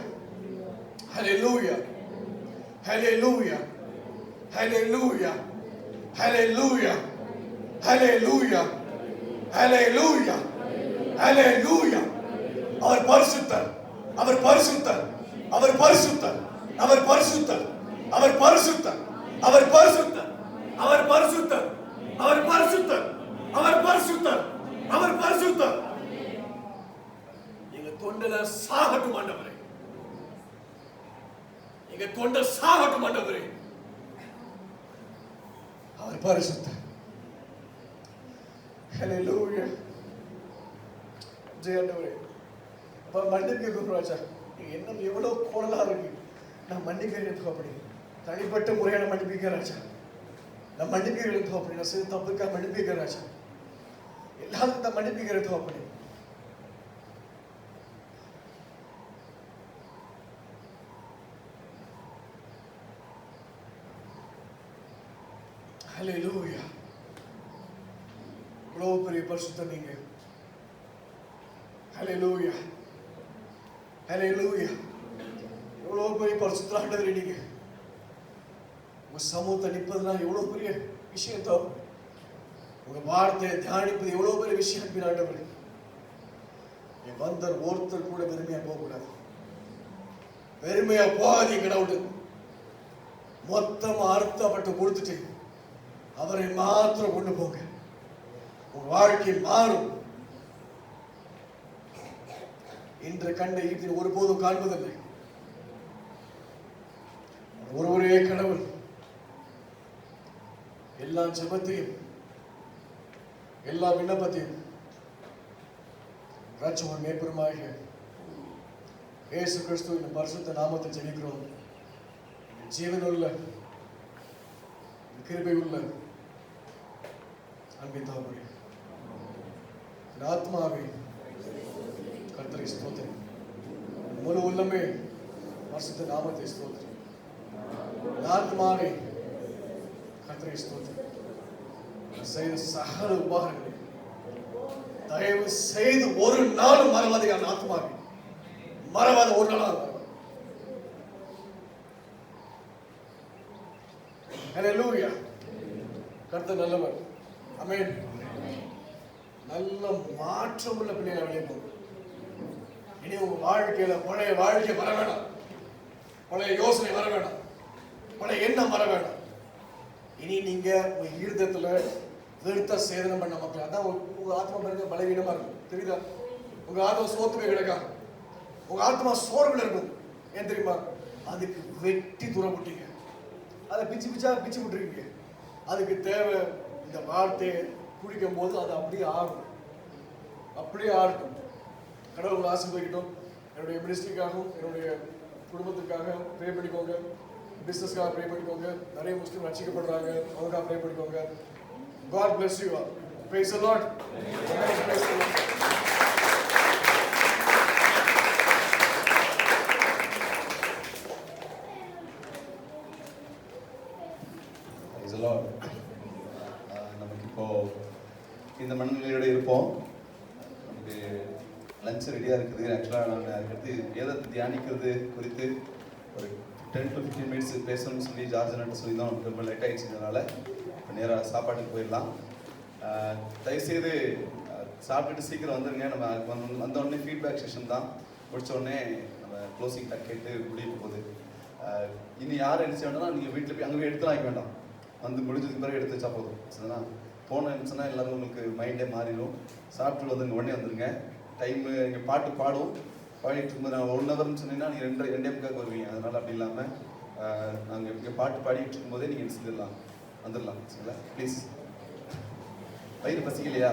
B: ஹல்லேலூயா, ஹல்லேலூயா, ஹல்லேலூயா, ஹல்லேலூயா, ஹல்லேலூயா, ஹல்லேலூயா, ஹல்லேலூயா. அவர் பரிசுத்தர், அவர் பரிசுத்தர், அவர் பரிசுத்தர், அவர் பரிசுத்தர், அவர் பரிசுத்தர், அவர் பரிசுத்தர், அவர் பரிசுத்தர், அவர் பரிசுத்தர், அவர் பரிசுத்தர், அவர் பரிசுத்தர். எங்க தொண்டல சாகட்டும் ஆண்டவரே, எங்க தொண்ட சாகட்டும் ஆண்டவரே. அவர் பரிசுத்தர். ஹல்லேலூயா. ஜெய ஆண்டவரே. அப்ப மன்னிப்பு ராஜா, எண்ணம் எவ்வளவு கோணலா இருக்கு. நான் மன்னிக்கிறேன் அப்படி தனிப்பட்ட முறையான மன்னிப்பிக்கிறேன் ராஜா. நான் மன்னிப்பிக்கிறேன் அப்படி நான் செய்த தப்புக்காக மன்னிப்பிக்கிறேன் ராஜா. எல்லாரும் நான் மன்னிப்பிக்கிறேன் அப்படி. ஹல்லேலூயா. இவ்வளவு பெரிய பரிசுத்தர் நீங்க. ஹல்லேலூயா, ஹல்லேலூயா. எவ்வளவு பெரிய பரிசுத்தர் ஆண்டவரே நீங்க. உங்க சமூகத்தை நிற்பதுலாம் எவ்வளவு பெரிய விஷயம் தான். உங்க வார்த்தையை தியானிப்பது எவ்வளவு பெரிய விஷயம் ஆண்டவரே. என் வந்தர் ஒருத்தர் கூட பெருமையா போகக்கூடாது. பெருமையா போகாதீங்க கடவுள். மொத்தமா அர்த்தப்பட்டு கொடுத்துட்டு அவரை மாத்திரம் கொண்டு போங்க. உங்க வாழ்க்கை மாறும். இன்று கண்ட ஈட்டில் ஒருபோதும் காண்பதில்லை. ஒருவரே கடவுள். எல்லா ஜெபத்தையும் எல்லா விண்ணப்பத்தையும் ரட்சகர் மேற்பெருமாகிய இயேசு கிறிஸ்துவின் பரிசுத்த நாமத்தில் ஜெபிக்கிறோம். ஜீவனுள்ள கிருபையுள்ள அன்பின் தகப்பனே, ஆத்மாவே கர்த்தரை ஸ்தோத்திரி. முழு உள்ளமே பரிசுத்த நாமத்தை ஸ்தோத்திரி. ஆத்மாவே கர்த்தரை ஸ்தோத்திரி. செய்த சகல உபகாரங்களை தயவு செய்து ஒரு நாளும் மறவாதே. ஆத்மாவே மறவாத ஒரு நாள். ஹல்லேலூயா. கர்த்தர் நல்லவர். ஆமென். நல்ல மாற்றம் உள்ள பிள்ளைகளை வெளியே போகும். இனி உங்க வாழ்க்கையில பழைய வாழ்க்கை வர வேண்டாம். பழைய யோசனை வர வேண்டாம். பழைய எண்ணம் வர வேண்டாம். இனி நீங்க உங்க ஈர்த்தத்துல வெறுத்த சேதனம் பண்ண மக்கள். அதான் உங்க ஆத்மா பாருங்க பலவீனமா இருக்கும். தெரியுதா? உங்க ஆத்மா சோத்துமே கிடைக்காது. உங்க ஆத்மா சோர்வுல இருக்கும். ஏன் தெரியுமா? அதுக்கு வெட்டி தூரம் விட்டீங்க. அதை பிச்சு பிச்சா பிச்சு விட்டுருக்கீங்க. அதுக்கு தேவை இந்த வார்த்தையை குடிக்கும் போது அது அப்படியே ஆகும். அப்படியே ஆகட்டும். கடவுள் ஆசீர்வதிக்கட்டும். என்னுடைய மினிஸ்ட்ரிக்காகவும் என்னுடைய குடும்பத்துக்காக ப்ரே பண்ணிக்கோங்க. பிஸ்னஸ்க்காக ப்ரே பண்ணிக்கோங்க. நிறைய முஸ்லீம் ரட்சிக்கப்படுறாங்க, அவங்களுக்காக ப்ரே பண்ணிக்கோங்க. God bless you all. Praise the Lord. Amen. Praise the Lord.
E: Praise the Lord. நமக்கு இப்போ இந்த மனநிலையோடு இருப்போம். நமக்கு லஞ்ச் ரெடியாக இருக்குது. ஆக்சுவலாக நாங்கள் அதுக்கடுத்து வேதத்தை தியானிக்கிறது குறித்து ஒரு 10 to 15 மினிட்ஸ் பேசணும்னு சொல்லி ஜார்ஜ் நட்டு சொல்லி தான் ரொம்ப லேட் ஆகிடுச்சதுனால இப்போ நேராக சாப்பாட்டுக்கு போயிடலாம். தயவுசெய்து சாப்பிட்டுட்டு சீக்கிரம் வந்துடுங்க. நம்ம வந்த உடனே ஃபீட்பேக் செஷன் தான். முடிச்ச உடனே நம்ம க்ளோசிங் டாக் கேட்டு முடிய போகுது. இனி யார் எடுத்து வேண்டாம்னா நீங்கள் வீட்டில் போய் அங்கே போய் எடுத்துலாம் வைக்க வேண்டாம். வந்து முடிஞ்சதுக்கு பிறகு எடுத்து வச்சா போதும். சரிங்களா? போனேன்னு சொன்னால் எல்லோரும் உங்களுக்கு மைண்டே மாறிடும். சாப்பிட்டு வந்துங்க, உடனே வந்துடுங்க. டைமு இங்கே பாட்டு பாடும். பாடிட்டு இருக்கும்போது நான் 1 ஹவர்னு சொன்னீங்கன்னா நீங்கள் 2:30 வருவீங்க. அதனால் அப்படி இல்லாமல் நாங்கள் இங்கே பாட்டு பாடிட்டு இருக்கும்போதே நீங்கள் செஞ்சிடலாம், வந்துடலாம். சரிங்களா? ப்ளீஸ். வயிறு பசிக்கலையா?